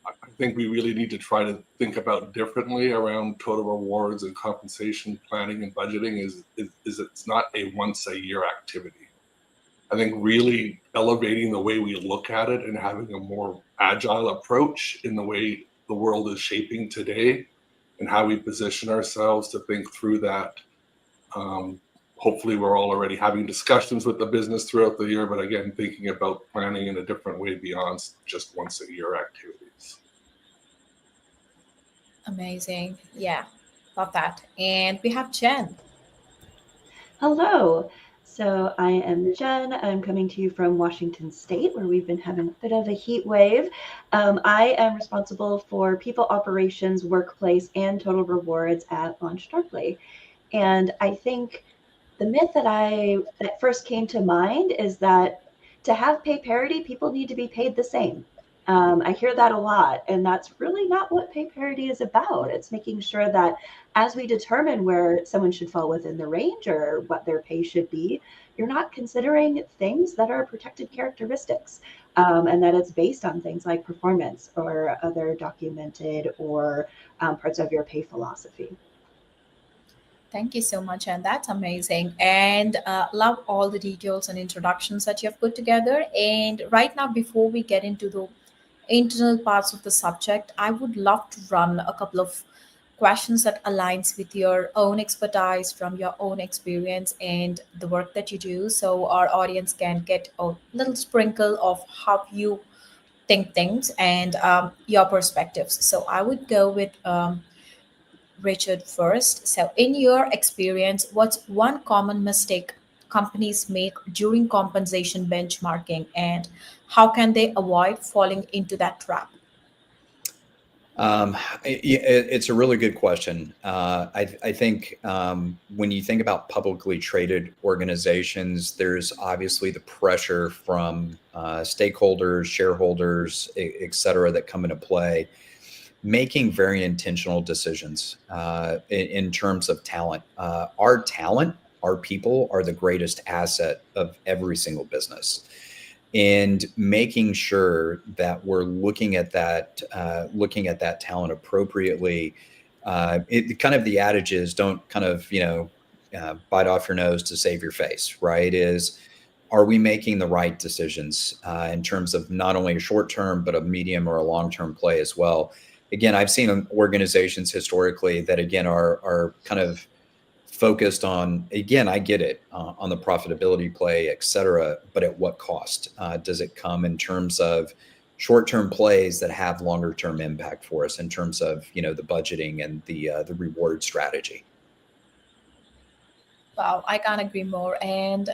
Speaker 23: I think we really need to try to think about differently around total rewards and compensation planning and budgeting is it's not a once a year activity. I think really elevating the way we look at it and having a more agile approach in the way the world is shaping today and how we position ourselves to think through that. Hopefully we're all already having discussions with the business throughout the year, but again, thinking about planning in a different way beyond just once a year activities.
Speaker 21: Amazing. Yeah, love that. And we have Jen.
Speaker 24: Hello.
Speaker 2: So I am Jen. I'm coming to you from Washington State, where we've been having a bit of a heat wave. I am responsible for people operations, workplace, and total rewards at LaunchDarkly. And I think the myth that first came to mind is that to have pay parity, people need to be paid the same. I hear that a lot, and that's really not what pay parity is about. It's making sure that as we determine where someone should fall within the range or what their pay should be, you're not considering things that are protected characteristics, and that it's based on things like performance or other documented or parts of your pay philosophy.
Speaker 21: Thank you so much, and that's amazing. And love all the details and introductions that you have put together. And right now, before we get into the internal parts of the subject, I would love to run a couple of questions that aligns with your own expertise from your own experience and the work that you do, so our audience can get a little sprinkle of how you think things and your perspectives. So I would go with Richard first. So, in your experience, what's one common mistake companies make during compensation benchmarking, and how can they avoid falling into that trap?
Speaker 22: It's a really good question. I think when you think about publicly traded organizations, there's obviously the pressure from stakeholders, shareholders, et cetera, that come into play, making very intentional decisions in terms of talent. Our talent, our people are the greatest asset of every single business. And making sure that we're looking at that talent appropriately. It kind of, the adage is, don't kind of, bite off your nose to save your face, right? Are we making the right decisions in terms of not only a short term, but a medium or a long-term play as well? Again, I've seen organizations historically that, again, are kind of focused on, again, I get it, on the profitability play, et cetera, but at what cost does it come in terms of short-term plays that have longer-term impact for us in terms of, the budgeting and the reward strategy?
Speaker 21: Wow, I can't agree more. And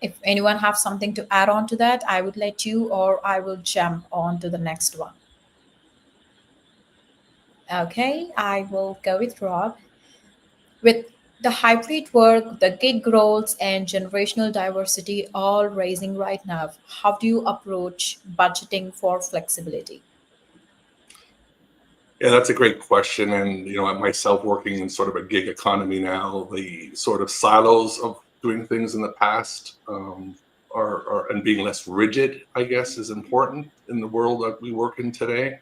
Speaker 21: if anyone have something to add on to that, I would let you, or I will jump on to the next one. Okay, I will go with Rob. With the hybrid work, the gig roles, and generational diversity all rising right now, how do you approach budgeting for flexibility?
Speaker 23: Yeah, that's a great question. And, myself working in sort of a gig economy now, the sort of silos of doing things in the past and being less rigid, I guess, is important in the world that we work in today.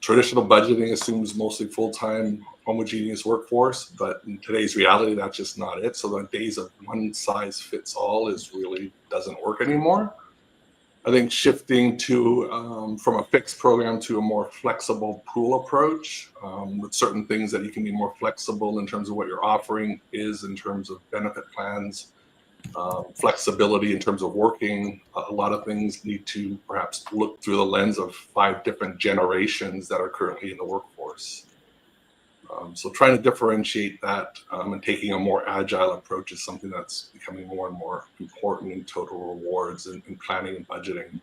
Speaker 23: Traditional budgeting assumes mostly full-time homogeneous workforce, but in today's reality, that's just not it. So the days of one size fits all really doesn't work anymore. I think shifting to from a fixed program to a more flexible pool approach with certain things that you can be more flexible in terms of what you're offering is in terms of benefit plans, flexibility in terms of working. A lot of things need to perhaps look through the lens of 5 different generations that are currently in the workforce. So trying to differentiate that and taking a more agile approach is something that's becoming more and more important in total rewards and planning and budgeting.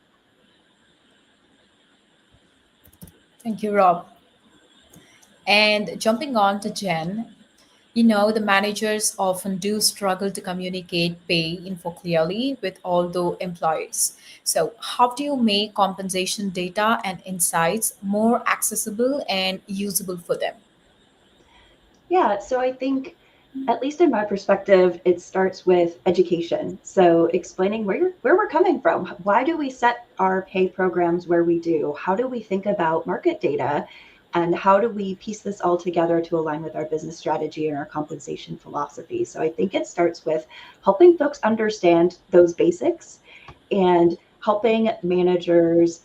Speaker 21: Thank you, Rob. And jumping on to Jen, the managers often do struggle to communicate pay info clearly with all the employees. So how do you make compensation data and insights more accessible and usable for them?
Speaker 2: Yeah, so I think, at least in my perspective, it starts with education. So explaining where we're coming from. Why do we set our pay programs where we do? How do we think about market data? And how do we piece this all together to align with our business strategy and our compensation philosophy? So I think it starts with helping folks understand those basics and helping managers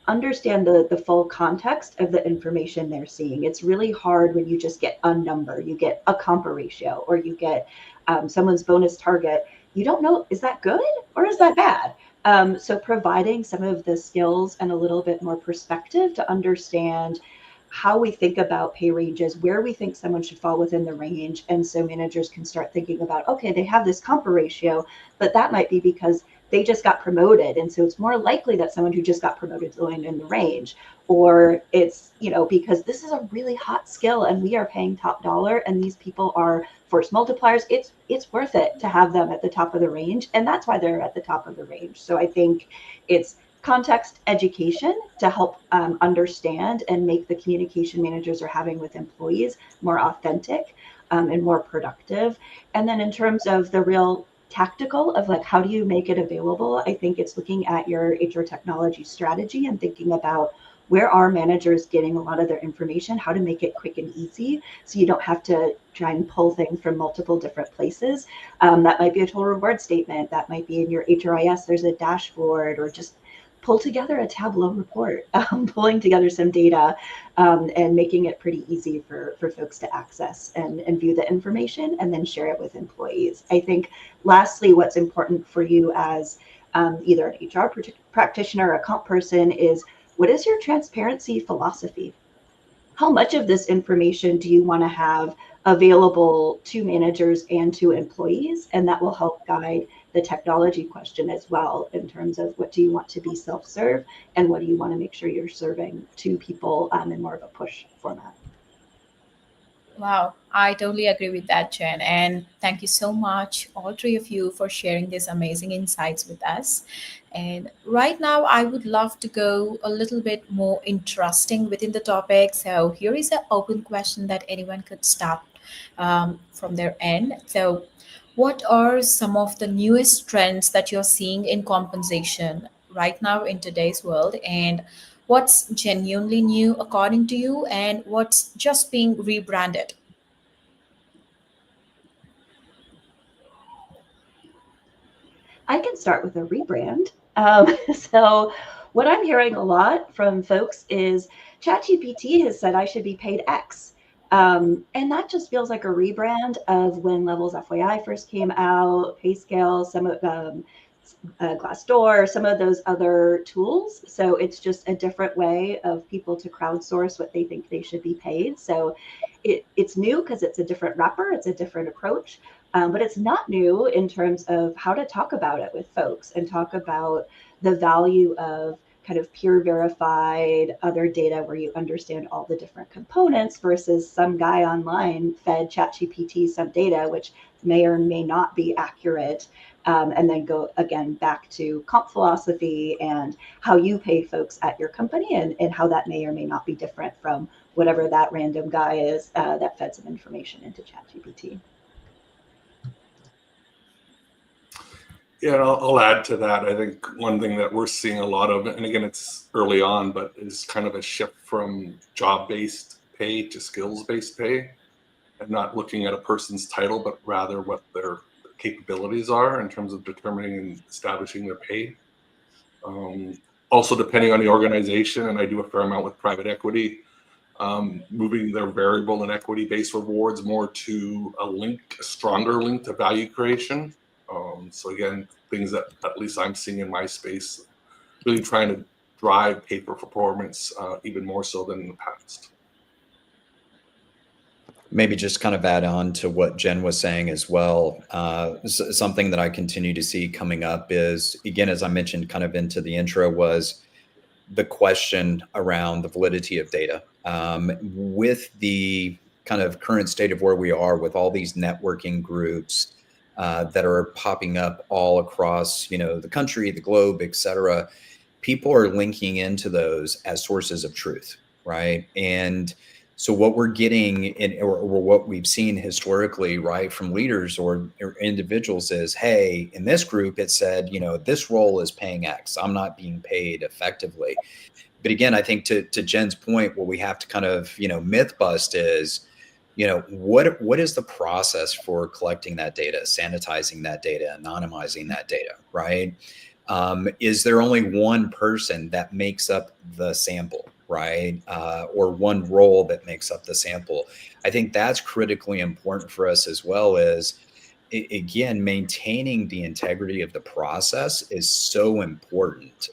Speaker 2: understand the full context of the information they're seeing. It's really hard when you just get a number, you get a compa ratio, or you get someone's bonus target. You don't know, is that good or is that bad? So providing some of the skills and a little bit more perspective to understand how we think about pay ranges, where we think someone should fall within the range. And so managers can start thinking about, okay, they have this compa ratio, but that might be because they just got promoted. And so it's more likely that someone who just got promoted is land in the range. Or it's, because this is a really hot skill and we are paying top dollar and these people are force multipliers. It's worth it to have them at the top of the range. And that's why they're at the top of the range. So I think it's context education to help understand and make the communication managers are having with employees more authentic and more productive. And then in terms of the real tactical of like, how do you make it available? I think it's looking at your HR technology strategy and thinking about where are managers getting a lot of their information, how to make it quick and easy so you don't have to try and pull things from multiple different places. That might be a total reward statement. That might be in your HRIS, there's a dashboard, or just pull together a Tableau report, pulling together some data and making it pretty easy for folks to access and view the information and then share it with employees. I think lastly, what's important for you as either an HR practitioner or a comp person is, what is your transparency philosophy? How much of this information do you want to have available to managers and to employees? And that will help guide the technology question as well, in terms of what do you want to be self-serve and what do you want to make sure you're serving to people in more of a push format.
Speaker 21: Wow, I totally agree with that, Jen. And thank you so much, all three of you, for sharing these amazing insights with us. And right now, I would love to go a little bit more interesting within the topic. So here is an open question that anyone could start from their end. So what are some of the newest trends that you're seeing in compensation right now in today's world? And what's genuinely new according to you, and what's just being rebranded?
Speaker 2: I can start with a rebrand. So what I'm hearing a lot from folks is ChatGPT has said I should be paid X. And that just feels like a rebrand of when Levels FYI first came out, PayScale, some of Glassdoor, some of those other tools. So it's just a different way of people to crowdsource what they think they should be paid. So it's new because it's a different wrapper, it's a different approach, but it's not new in terms of how to talk about it with folks and talk about the value of kind of peer verified other data where you understand all the different components versus some guy online fed ChatGPT some data, which may or may not be accurate. And then go again back to comp philosophy and how you pay folks at your company and how that may or may not be different from whatever that random guy is that fed some information into ChatGPT.
Speaker 23: Yeah, and I'll add to that. I think one thing that we're seeing a lot of, and again, it's early on, but is kind of a shift from job-based pay to skills-based pay, and not looking at a person's title, but rather what their capabilities are in terms of determining and establishing their pay. Also, depending on the organization, and I do a fair amount with private equity, moving their variable and equity-based rewards more to a stronger link to value creation. So again, things that at least I'm seeing in my space, really trying to drive pay for performance even more so than in the past.
Speaker 22: Maybe just kind of add on to what Jen was saying as well. Something that I continue to see coming up is, again, as I mentioned kind of into the intro, was the question around the validity of data. With the kind of current state of where we are with all these networking groups that are popping up all across, the country, the globe, et cetera, people are linking into those as sources of truth, right? And so what we're getting or what we've seen historically, right, from leaders or individuals is, hey, in this group, it said, this role is paying X. I'm not being paid effectively. But again, I think to Jen's point, what we have to kind of, myth bust is, what is the process for collecting that data, sanitizing that data, anonymizing that data, right? Is there only one person that makes up the sample, right? Or one role that makes up the sample? I think that's critically important for us as well. As again, maintaining the integrity of the process is so important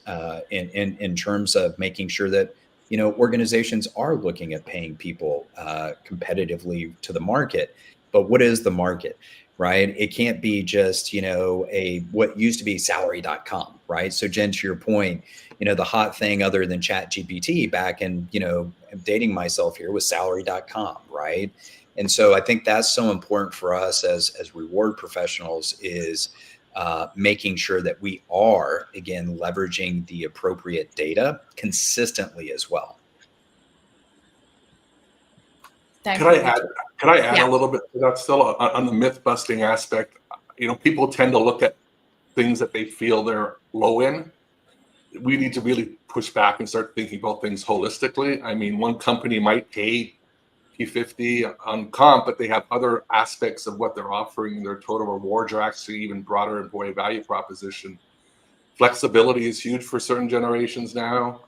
Speaker 22: in terms of making sure that organizations are looking at paying people competitively to the market. But what is the market, right? It can't be just, what used to be salary.com, right? So Jen, to your point, the hot thing other than ChatGPT back in, I'm dating myself here, was salary.com, right? And so I think that's so important for us as reward professionals is making sure that we are, again, leveraging the appropriate data consistently as well.
Speaker 21: Thank
Speaker 23: Could
Speaker 21: you.
Speaker 23: I add
Speaker 21: Yeah.
Speaker 23: a little bit to that still on the myth busting aspect? People tend to look at things that they feel they're low in. We need to really push back and start thinking about things holistically. I mean, one company might pay P50 on comp, but they have other aspects of what they're offering. Their total rewards are actually even broader employee value proposition. Flexibility is huge for certain generations now.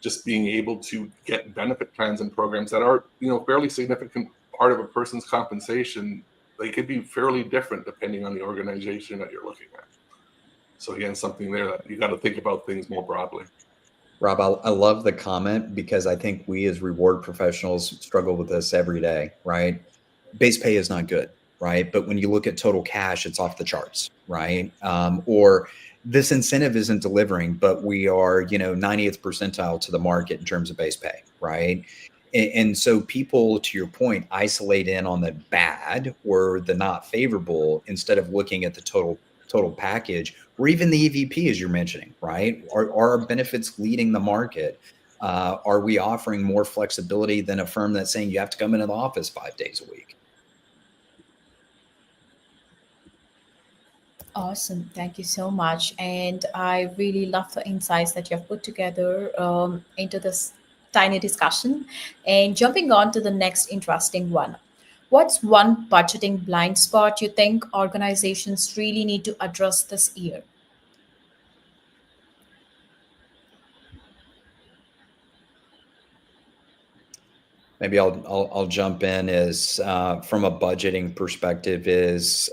Speaker 23: Just being able to get benefit plans and programs that are, fairly significant part of a person's compensation, they could be fairly different depending on the organization that you're looking at. So again, something there that you got to think about things more broadly.
Speaker 22: Rob, I love the comment because I think we as reward professionals struggle with this every day, right? Base pay is not good, right? But when you look at total cash, it's off the charts, right? Or this incentive isn't delivering, but we are, 90th percentile to the market in terms of base pay, right? And so people, to your point, isolate in on the bad or the not favorable instead of looking at the total package, or even the EVP, as you're mentioning, right? Are our benefits leading the market? Are we offering more flexibility than a firm that's saying you have to come into the office 5 days a week?
Speaker 21: Awesome. Thank you so much. And I really love the insights that you have put together into this tiny discussion. And jumping on to the next interesting one. What's one budgeting blind spot you think organizations really need to address this year?
Speaker 22: Maybe I'll jump in as from a budgeting perspective is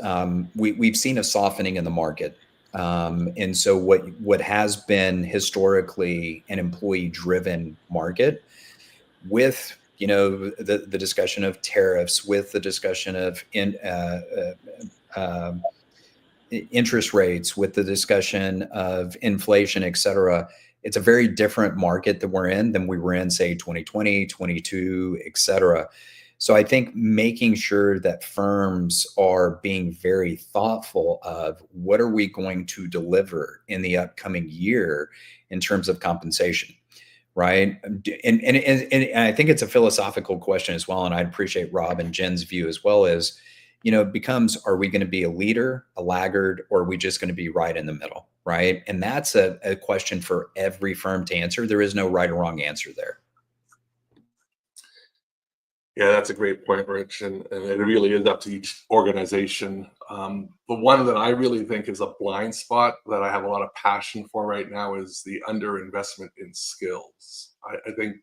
Speaker 22: we've seen a softening in the market. And so what has been historically an employee driven market with the discussion of tariffs, with the discussion of interest rates, with the discussion of inflation, et cetera, it's a very different market that we're in than we were in, say, 2020, 22, et cetera. So I think making sure that firms are being very thoughtful of what are we going to deliver in the upcoming year in terms of compensation, right? And I think it's a philosophical question as well. And I appreciate Rob and Jen's view as well as, it becomes, are we going to be a leader, a laggard, or are we just going to be right in the middle, right? And that's a question for every firm to answer. There is no right or wrong answer there.
Speaker 23: Yeah, that's a great point, Rich. And it really is up to each organization. The one that I really think is a blind spot that I have a lot of passion for right now is the underinvestment in skills. I think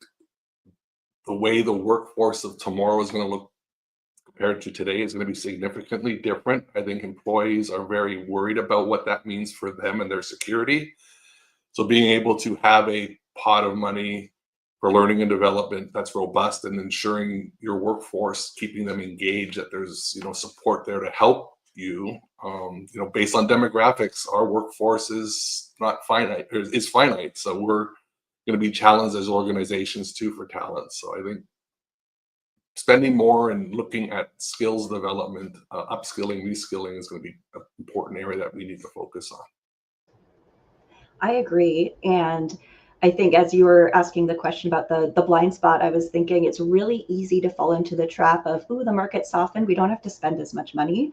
Speaker 23: the way the workforce of tomorrow is going to look compared to today is going to be significantly different. I think employees are very worried about what that means for them and their security. So being able to have a pot of money for learning and development that's robust and ensuring your workforce, keeping them engaged, that there's support there to help you. Based on demographics, our workforce is not finite, is finite. So we're going to be challenged as organizations too for talent. So I think spending more and looking at skills development, upskilling, reskilling is going to be an important area that we need to focus on.
Speaker 2: I agree. And I think as you were asking the question about the blind spot, I was thinking it's really easy to fall into the trap of, ooh, the market softened, we don't have to spend as much money.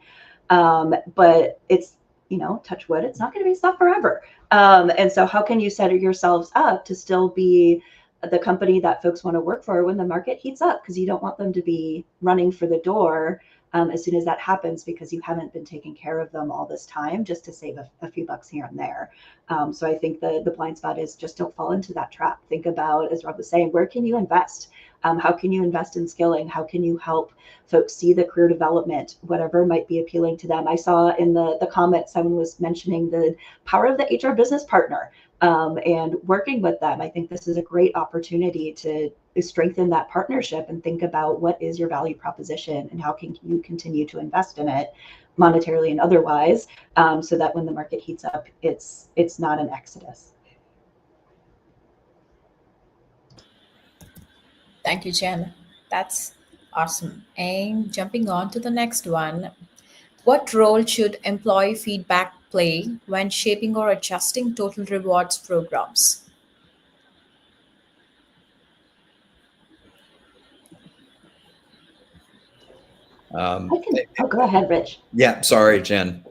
Speaker 2: But it's, touch wood, it's not going to be soft forever. And so how can you set yourselves up to still be the company that folks want to work for when the market heats up? Because you don't want them to be running for the door as soon as that happens, because you haven't been taking care of them all this time just to save a few bucks here and there. So I think the blind spot is just don't fall into that trap. Think about, as Rob was saying, where can you invest? How can you invest in skilling? How can you help folks see the career development, whatever might be appealing to them? I saw in the comments someone was mentioning the power of the HR business partner and working with them. I think this is a great opportunity to strengthen that partnership and think about what is your value proposition and how can you continue to invest in it monetarily and otherwise, so that when the market heats up, it's not an exodus.
Speaker 21: Thank you, Jen. That's awesome. And jumping on to the next one, what role should employee feedback play when shaping or adjusting total rewards programs?
Speaker 2: Go ahead, Rich.
Speaker 22: Yeah, sorry, Jen.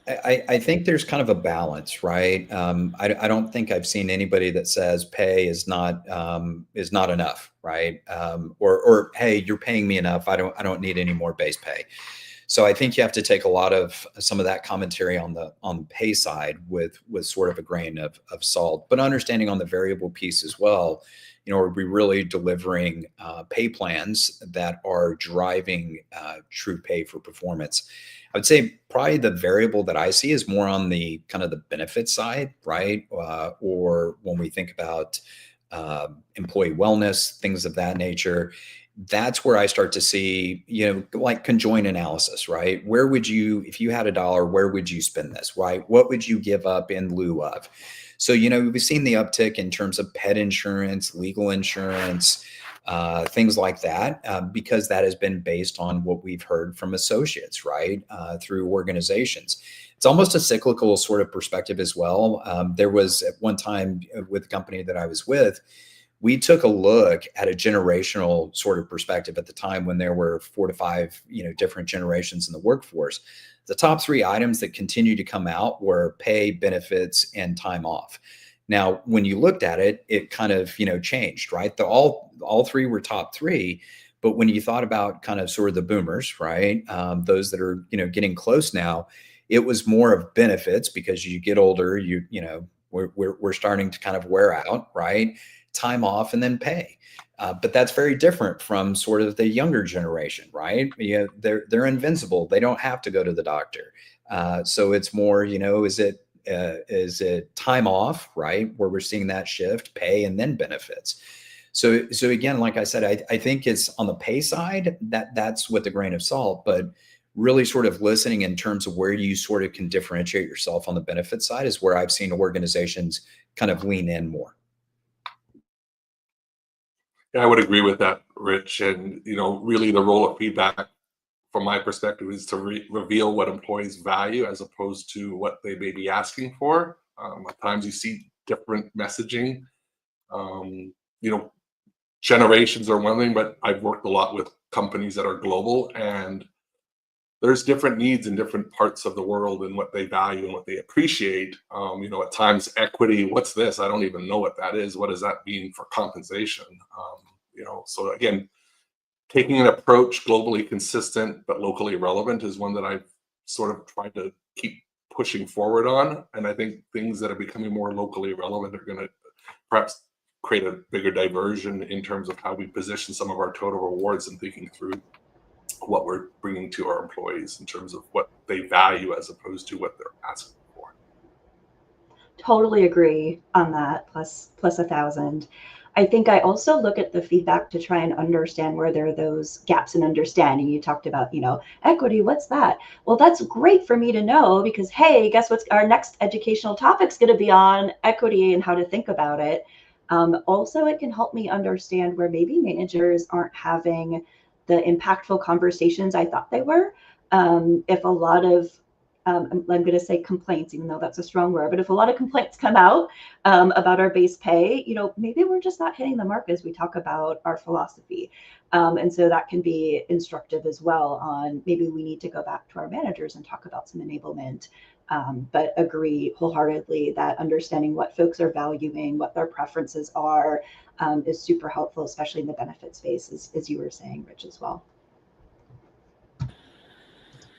Speaker 22: I think there's kind of a balance, right? I don't think I've seen anybody that says pay is not enough, right? Or hey, you're paying me enough. I don't need any more base pay. So I think you have to take a lot of some of that commentary on the pay side with sort of a grain of salt, but understanding on the variable piece as well. You know, are we really delivering pay plans that are driving true pay for performance? I would say probably the variable that I see is more on the kind of the benefit side, right? Or when we think about employee wellness, things of that nature, that's where I start to see, you know, like conjoint analysis, right? Where would you, if you had $1, where would you spend this, right? What would you give up in lieu of? So, you know, we've seen the uptick in terms of pet insurance, legal insurance, things like that, because that has been based on what we've heard from associates, right, through organizations. It's almost a cyclical sort of perspective as well. There was at one time with the company that I was with, we took a look at a generational sort of perspective at the time when there were 4 to 5, you know, different generations in the workforce. The top 3 items that continued to come out were pay, benefits, and time off. Now, when you looked at it, it kind of, you know, changed, right? All 3 were top 3, but when you thought about kind of sort of the boomers, right? Those that are, you know, getting close now, it was more of benefits because you get older, you know, we're starting to kind of wear out, right? Time off and then pay. But that's very different from sort of the younger generation, right? You know, they're invincible. They don't have to go to the doctor. So it's more, you know, is it time off, right? Where we're seeing that shift, pay and then benefits. So again, like I said, I think it's on the pay side that's with a grain of salt, but really sort of listening in terms of where you sort of can differentiate yourself on the benefit side is where I've seen organizations kind of lean in more.
Speaker 23: Yeah, I would agree with that, Rich. And, you know, really the role of feedback from my perspective is to reveal what employees value as opposed to what they may be asking for. At times you see different messaging. You know, generations are one thing, but I've worked a lot with companies that are global, and there's different needs in different parts of the world and what they value and what they appreciate. You know, at times equity, what's this? I don't even know what that is. What does that mean for compensation? You know, so again, taking an approach globally consistent but locally relevant is one that I've sort of tried to keep pushing forward on. And I think things that are becoming more locally relevant are going to perhaps create a bigger diversion in terms of how we position some of our total rewards and thinking through what we're bringing to our employees in terms of what they value as opposed to what they're asking for.
Speaker 2: Totally agree on that, plus 1,000. I think I also look at the feedback to try and understand where there are those gaps in understanding. You talked about, you know, equity, what's that? Well, that's great for me to know because, hey, guess what's our next educational topic's going to be on equity and how to think about it. Also, it can help me understand where maybe managers aren't having the impactful conversations I thought they were. If a lot of, I'm going to say complaints, even though that's a strong word, but if a lot of complaints come out about our base pay, you know, maybe we're just not hitting the mark as we talk about our philosophy. And so that can be instructive as well on maybe we need to go back to our managers and talk about some enablement. But agree wholeheartedly that understanding what folks are valuing, what their preferences are, is super helpful, especially in the benefit space, as you were saying, Rich, as well.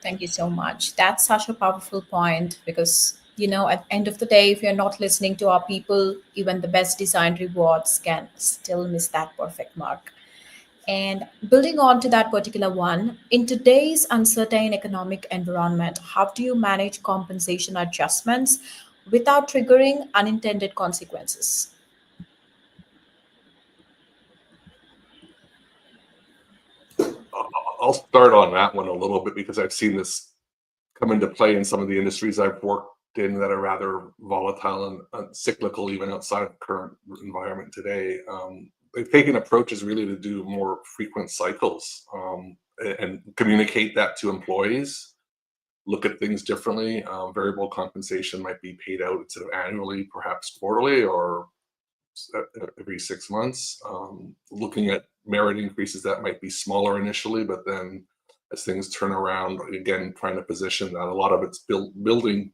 Speaker 21: Thank you so much. That's such a powerful point because, at the end of the day, if you're not listening to our people, even the best designed rewards can still miss that perfect mark. And building on to that particular one, in today's uncertain economic environment, how do you manage compensation adjustments without triggering unintended consequences?
Speaker 23: I'll start on that one a little bit because I've seen this come into play in some of the industries I've worked in that are rather volatile and cyclical, even outside of the current environment today. They've taken approaches really to do more frequent cycles and communicate that to employees, look at things differently. Variable compensation might be paid out instead of annually, perhaps quarterly or every 6 months. Looking at merit increases that might be smaller initially, but then as things turn around, again, trying to position that. A lot of it's building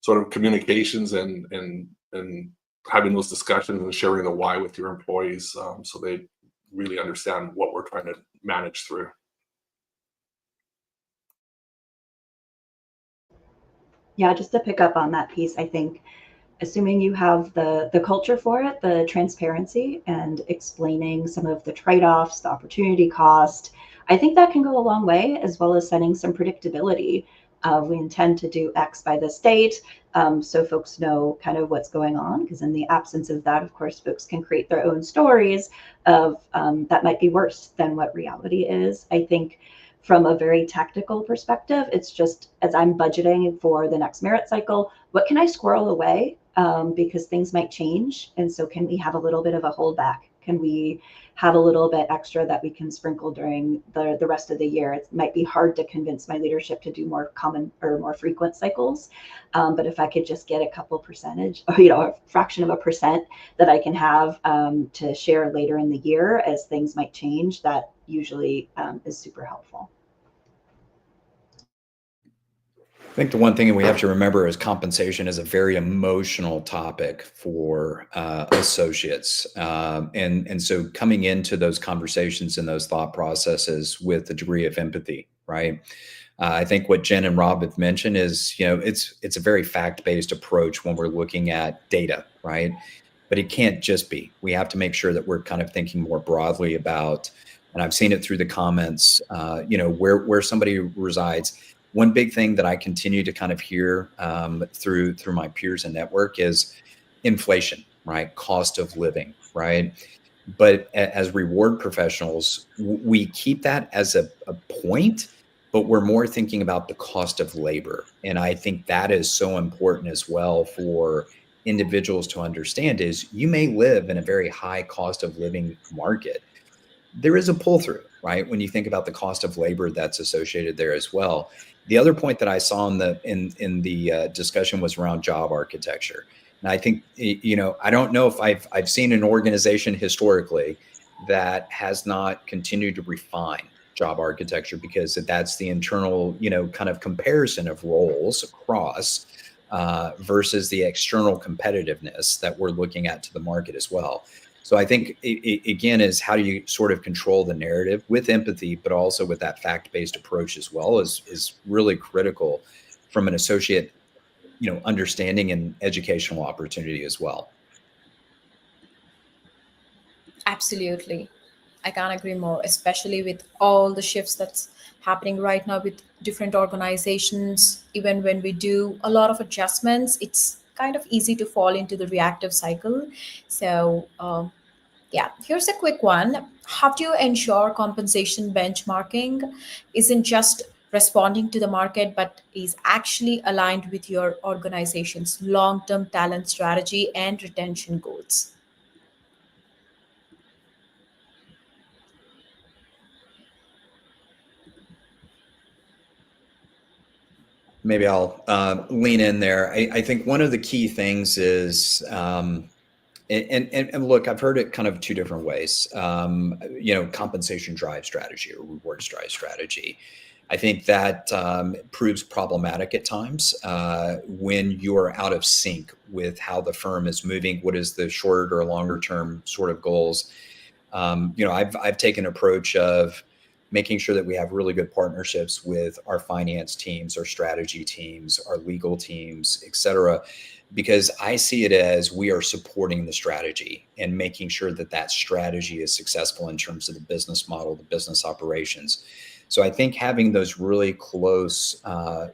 Speaker 23: sort of communications and having those discussions and sharing the why with your employees, so they really understand what we're trying to manage through.
Speaker 2: Yeah, just to pick up on that piece, I think assuming you have the culture for it, the transparency and explaining some of the trade-offs, the opportunity cost, I think that can go a long way, as well as setting some predictability. We intend to do X by this date, so folks know kind of what's going on, because in the absence of that, of course, folks can create their own stories of that might be worse than what reality is. I think from a very tactical perspective, it's just as I'm budgeting for the next merit cycle, what can I squirrel away? Because things might change. And so can we have a little bit of a holdback? Can we have a little bit extra that we can sprinkle during the rest of the year? It might be hard to convince my leadership to do more common or more frequent cycles. But if I could just get a couple percentage, or, a fraction of a percent that I can have to share later in the year as things might change, that usually is super helpful.
Speaker 22: I think the one thing we have to remember is compensation is a very emotional topic for associates. And so coming into those conversations and those thought processes with a degree of empathy, right? I think what Jen and Rob have mentioned is, it's a very fact-based approach when we're looking at data, right? But it can't just be. We have to make sure that we're kind of thinking more broadly about, and I've seen it through the comments, where somebody resides. One big thing that I continue to kind of hear through my peers and network is inflation, right? Cost of living, right? But as reward professionals, we keep that as a point, but we're more thinking about the cost of labor. And I think that is so important as well for individuals to understand is you may live in a very high cost of living market. There is a pull through, right? When you think about the cost of labor that's associated there as well. The other point that I saw in the discussion was around job architecture. And I think, I don't know if I've seen an organization historically that has not continued to refine job architecture, because that's the internal, kind of comparison of roles across versus the external competitiveness that we're looking at to the market as well. So I think, again, is how do you sort of control the narrative with empathy, but also with that fact-based approach as well is really critical from an associate, understanding and educational opportunity as well.
Speaker 21: Absolutely. I can't agree more, especially with all the shifts that's happening right now with different organizations. Even when we do a lot of adjustments, it's kind of easy to fall into the reactive cycle. So here's a quick one. How do you ensure compensation benchmarking isn't just responding to the market, but is actually aligned with your organization's long-term talent strategy and retention goals?
Speaker 22: Maybe I'll lean in there. I think one of the key things is, and look, I've heard it kind of two different ways. Compensation drive strategy or rewards drive strategy. I think that proves problematic at times when you are out of sync with how the firm is moving. What is the shorter or longer term sort of goals? I've taken an approach of making sure that we have really good partnerships with our finance teams, our strategy teams, our legal teams, et cetera, because I see it as we are supporting the strategy and making sure that that strategy is successful in terms of the business model, the business operations. So I think having those really close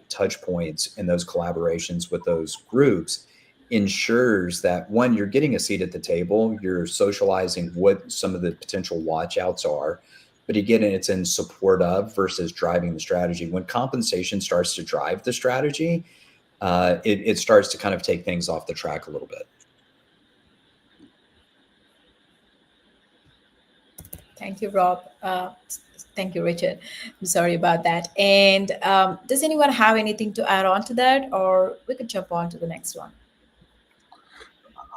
Speaker 22: touch points and those collaborations with those groups ensures that, one, you're getting a seat at the table, you're socializing what some of the potential watch outs are, but again, it's in support of versus driving the strategy. When compensation starts to drive the strategy, it starts to kind of take things off the track a little bit.
Speaker 21: Thank you, Rob. Thank you, Richard. I'm sorry about that. And does anyone have anything to add on to that, or we could jump on to the next one?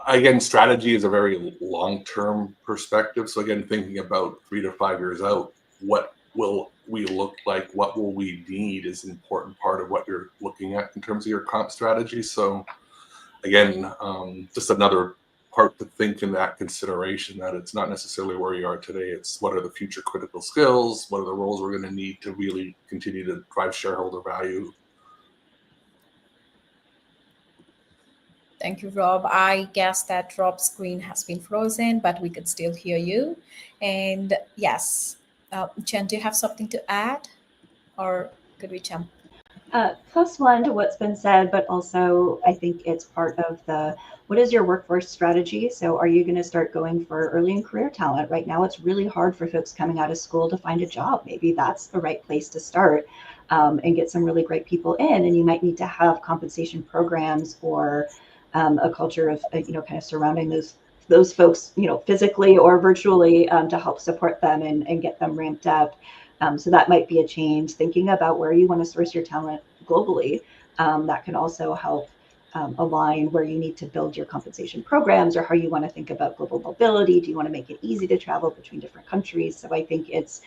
Speaker 23: Again, strategy is a very long-term perspective. So again, thinking about 3 to 5 years out, what will we look like? What will we need is an important part of what you're looking at in terms of your comp strategy. So again, just another part to think in that consideration, that it's not necessarily where you are today. It's what are the future critical skills? What are the roles we're going to need to really continue to drive shareholder value?
Speaker 21: Thank you, Rob. I guess that Rob's screen has been frozen, but we could still hear you. And yes, Jen, do you have something to add, or could we jump?
Speaker 2: Plus one to what's been said, but also I think it's part of the, what is your workforce strategy? So are you going to start going for early in career talent? Right now, it's really hard for folks coming out of school to find a job. Maybe that's the right place to start and get some really great people in. And you might need to have compensation programs or a culture of, kind of surrounding those folks, physically or virtually to help support them and get them ramped up. So that might be a change. Thinking about where you want to source your talent globally, that can also help align where you need to build your compensation programs or how you want to think about global mobility. Do you want to make it easy to travel between different countries? So I think it's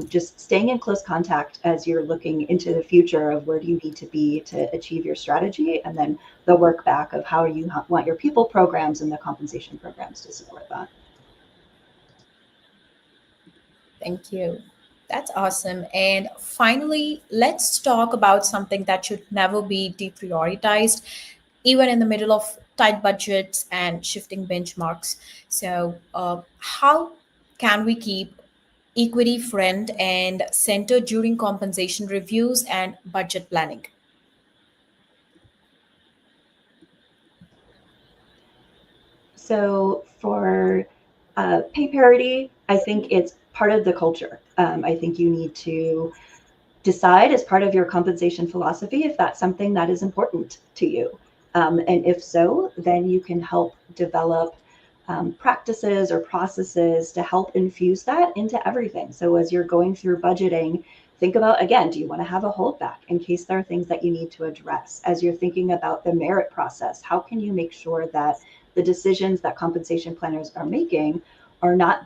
Speaker 2: just staying in close contact as you're looking into the future of where do you need to be to achieve your strategy, and then the work back of how you want your people programs and the compensation programs to support that.
Speaker 21: Thank you. That's awesome. And finally, let's talk about something that should never be deprioritized, even in the middle of tight budgets and shifting benchmarks. So how can we keep equity front and center during compensation reviews and budget planning?
Speaker 2: So for pay parity, I think it's part of the culture. I think you need to decide as part of your compensation philosophy if that's something that is important to you. And if so, then you can help develop practices or processes to help infuse that into everything. So as you're going through budgeting, think about, again, do you want to have a holdback in case there are things that you need to address? As you're thinking about the merit process, how can you make sure that the decisions that compensation planners are making are not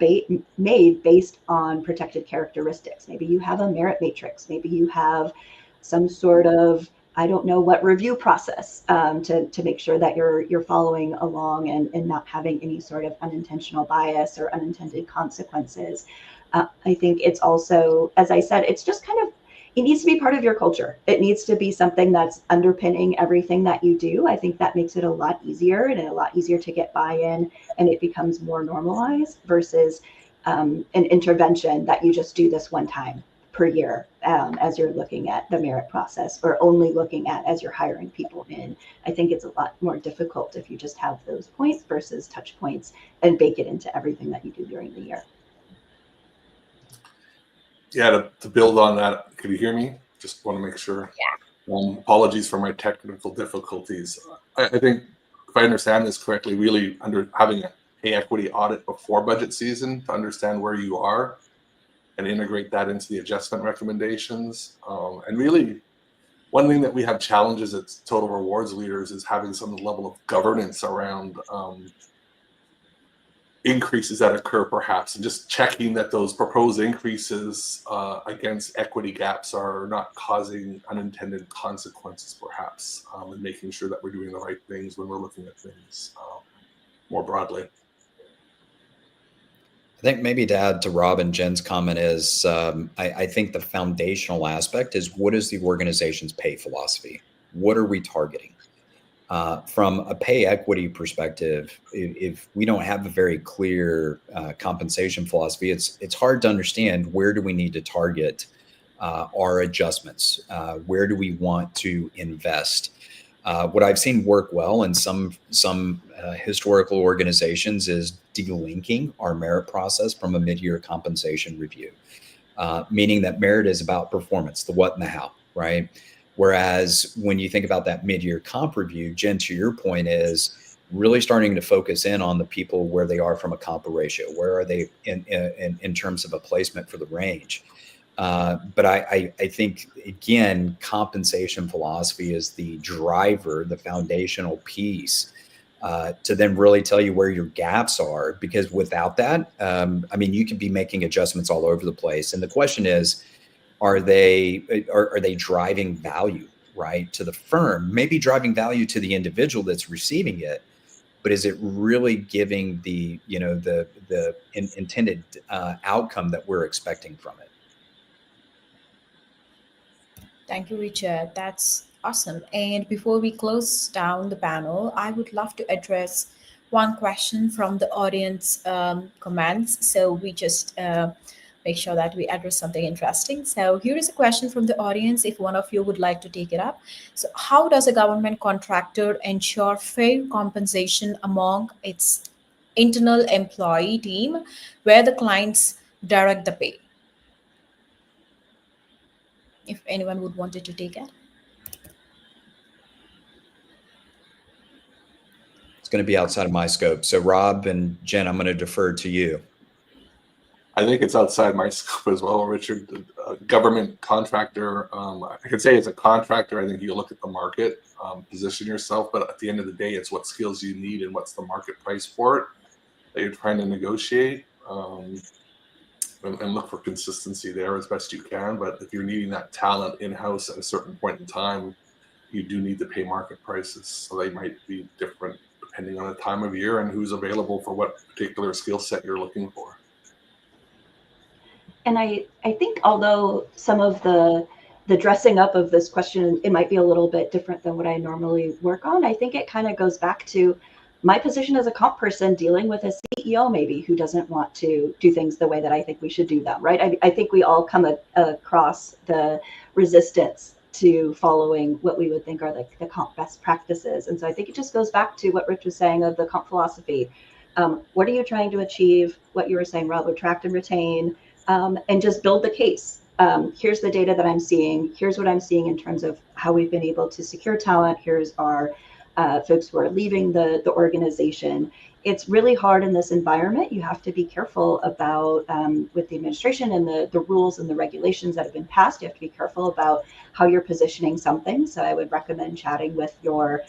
Speaker 2: made based on protected characteristics? Maybe you have a merit matrix. Maybe you have some sort of, I don't know what, review process to make sure that you're following along and not having any sort of unintentional bias or unintended consequences. I think it's also, as I said, it's just kind of, it needs to be part of your culture. It needs to be something that's underpinning everything that you do. I think that makes it a lot easier and a lot easier to get buy-in, and it becomes more normalized versus an intervention that you just do this one time per year as you're looking at the merit process, or only looking at as you're hiring people in. I think it's a lot more difficult if you just have those points versus touch points and bake it into everything that you do during the year.
Speaker 23: Yeah, to build on that, can you hear me? Just want to make sure. Yeah. Apologies for my technical difficulties. I think if I understand this correctly, really having a pay equity audit before budget season to understand where you are and integrate that into the adjustment recommendations. And really, one thing that we have challenges as Total Rewards leaders is having some level of governance around increases that occur, perhaps, and just checking that those proposed increases against equity gaps are not causing unintended consequences, perhaps, and making sure that we're doing the right things when we're looking at things more broadly.
Speaker 22: I think maybe to add to Rob and Jen's comment is, I think the foundational aspect is, what is the organization's pay philosophy? What are we targeting? From a pay equity perspective, if we don't have a very clear compensation philosophy, it's hard to understand where do we need to target our adjustments? Where do we want to invest? What I've seen work well in some historical organizations is delinking our merit process from a mid-year compensation review, meaning that merit is about performance, the what and the how, right? Whereas when you think about that mid-year comp review, Jen, to your point, is really starting to focus in on the people where they are from a comp ratio. Where are they in terms of a placement for the range? But I think, again, compensation philosophy is the driver, the foundational piece to then really tell you where your gaps are. Because without that, I mean, you could be making adjustments all over the place. And the question is, are they driving value, right, to the firm? Maybe driving value to the individual that's receiving it, but is it really giving the intended outcome that we're expecting from it?
Speaker 21: Thank you, Richard. That's awesome. And before we close down the panel, I would love to address one question from the audience comments. So we just make sure that we address something interesting. So here is a question from the audience, if one of you would like to take it up. So how does a government contractor ensure fair compensation among its internal employee team where the clients direct the pay? If anyone would wanted to take it.
Speaker 22: It's going to be outside of my scope. So Rob and Jen, I'm going to defer to you.
Speaker 23: I think it's outside my scope as well, Richard. Government contractor, I could say as a contractor, I think you look at the market, position yourself, but at the end of the day, it's what skills you need and what's the market price for it that you're trying to negotiate. And look for consistency there as best you can. But if you're needing that talent in-house at a certain point in time, you do need to pay market prices. So they might be different depending on the time of year and who's available for what particular skill set you're looking for.
Speaker 2: And I think although some of the dressing up of this question, it might be a little bit different than what I normally work on, I think it kind of goes back to my position as a comp person dealing with a CEO maybe who doesn't want to do things the way that I think we should do them, right? I think we all come across the resistance to following what we would think are the comp best practices. And so I think it just goes back to what Rich was saying of the comp philosophy. What are you trying to achieve? What you were saying, Rob, attract and retain, and just build the case. Here's the data that I'm seeing. Here's what I'm seeing in terms of how we've been able to secure talent. Here's our folks who are leaving the organization. It's really hard in this environment. You have to be careful about, with the administration and the rules and the regulations that have been passed, you have to be careful about how you're positioning something. So I would recommend chatting with your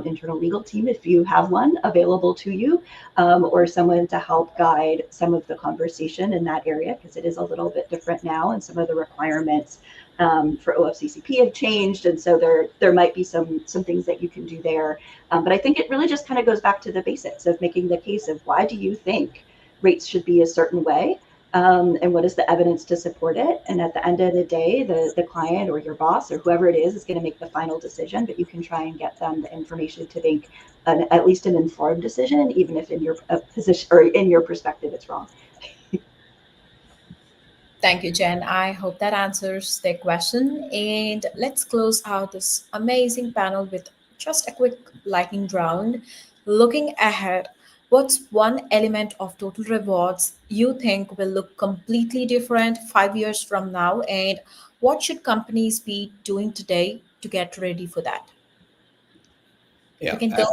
Speaker 2: internal legal team if you have one available to you, or someone to help guide some of the conversation in that area, because it is a little bit different now and some of the requirements for OFCCP have changed, and so there might be some things that you can do there. But I think it really just kind of goes back to the basics of making the case of why do you think rates should be a certain way, and what is the evidence to support it. And at the end of the day, the client or your boss or whoever it is going to make the final decision, but you can try and get them the information to make at least an informed decision, even if in your position or in your perspective it's wrong.
Speaker 21: Thank you, Jen. I hope that answers their question. And let's close out this amazing panel with just a quick lightning round. Looking ahead, what's one element of total rewards you think will look completely different 5 years from now? And what should companies be doing today to get ready for that?
Speaker 22: Yeah,
Speaker 21: you can go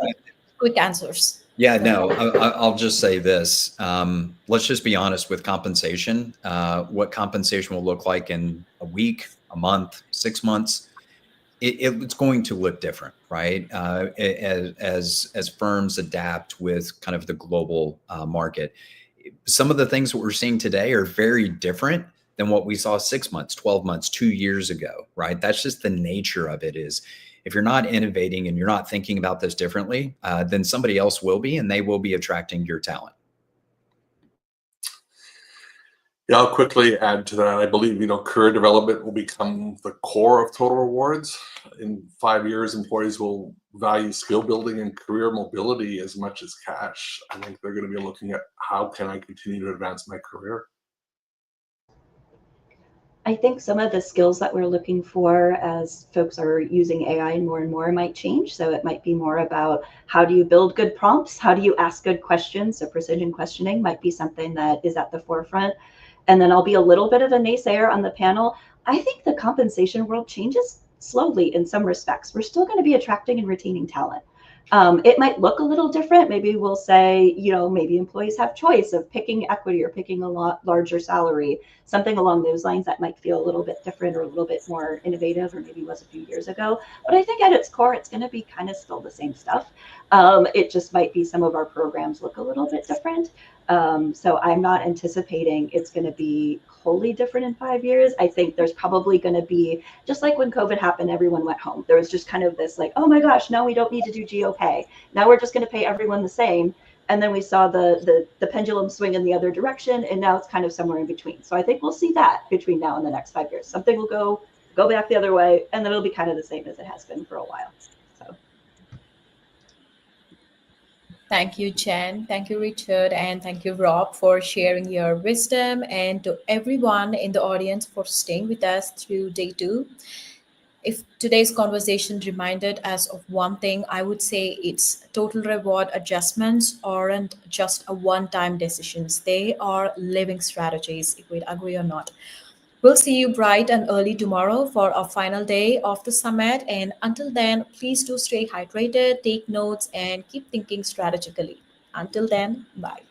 Speaker 21: quick answers.
Speaker 22: Yeah, no, I'll just say this. Let's just be honest with compensation. What compensation will look like in a week, a month, 6 months, it's going to look different, right? As firms adapt with kind of the global market. Some of the things that we're seeing today are very different than what we saw 6 months, 12 months, 2 years ago, right? That's just the nature of it is. If you're not innovating and you're not thinking about this differently, then somebody else will be, and they will be attracting your talent.
Speaker 23: Yeah, I'll quickly add to that. I believe, career development will become the core of total rewards. In 5 years, employees will value skill building and career mobility as much as cash. I think they're going to be looking at how can I continue to advance my career.
Speaker 2: I think some of the skills that we're looking for as folks are using AI more and more might change. So it might be more about how do you build good prompts? How do you ask good questions? So precision questioning might be something that is at the forefront. And then I'll be a little bit of a naysayer on the panel. I think the compensation world changes slowly in some respects. We're still going to be attracting and retaining talent. It might look a little different. Maybe we'll say, maybe employees have choice of picking equity or picking a lot larger salary, something along those lines that might feel a little bit different or a little bit more innovative, or maybe was a few years ago. But I think at its core, it's going to be kind of still the same stuff. It just might be some of our programs look a little bit different. So I'm not anticipating it's going to be wholly different in 5 years. I think there's probably going to be, just like when COVID happened, everyone went home. There was just kind of this like, oh my gosh, now we don't need to do GeoPay. Now we're just going to pay everyone the same. And then we saw the pendulum swing in the other direction, and now it's kind of somewhere in between. So I think we'll see that between now and the next 5 years. Something will go back the other way, and then it'll be kind of the same as it has been for a while.
Speaker 21: Thank you, Jen. Thank you, Richard. And thank you, Rob, for sharing your wisdom, and to everyone in the audience for staying with us through day 2. If today's conversation reminded us of one thing, I would say it's total reward adjustments aren't just a one-time decisions. They are living strategies, if we'd agree or not. We'll see you bright and early tomorrow for our final day of the summit. And until then, please do stay hydrated, take notes, and keep thinking strategically. Until then, bye.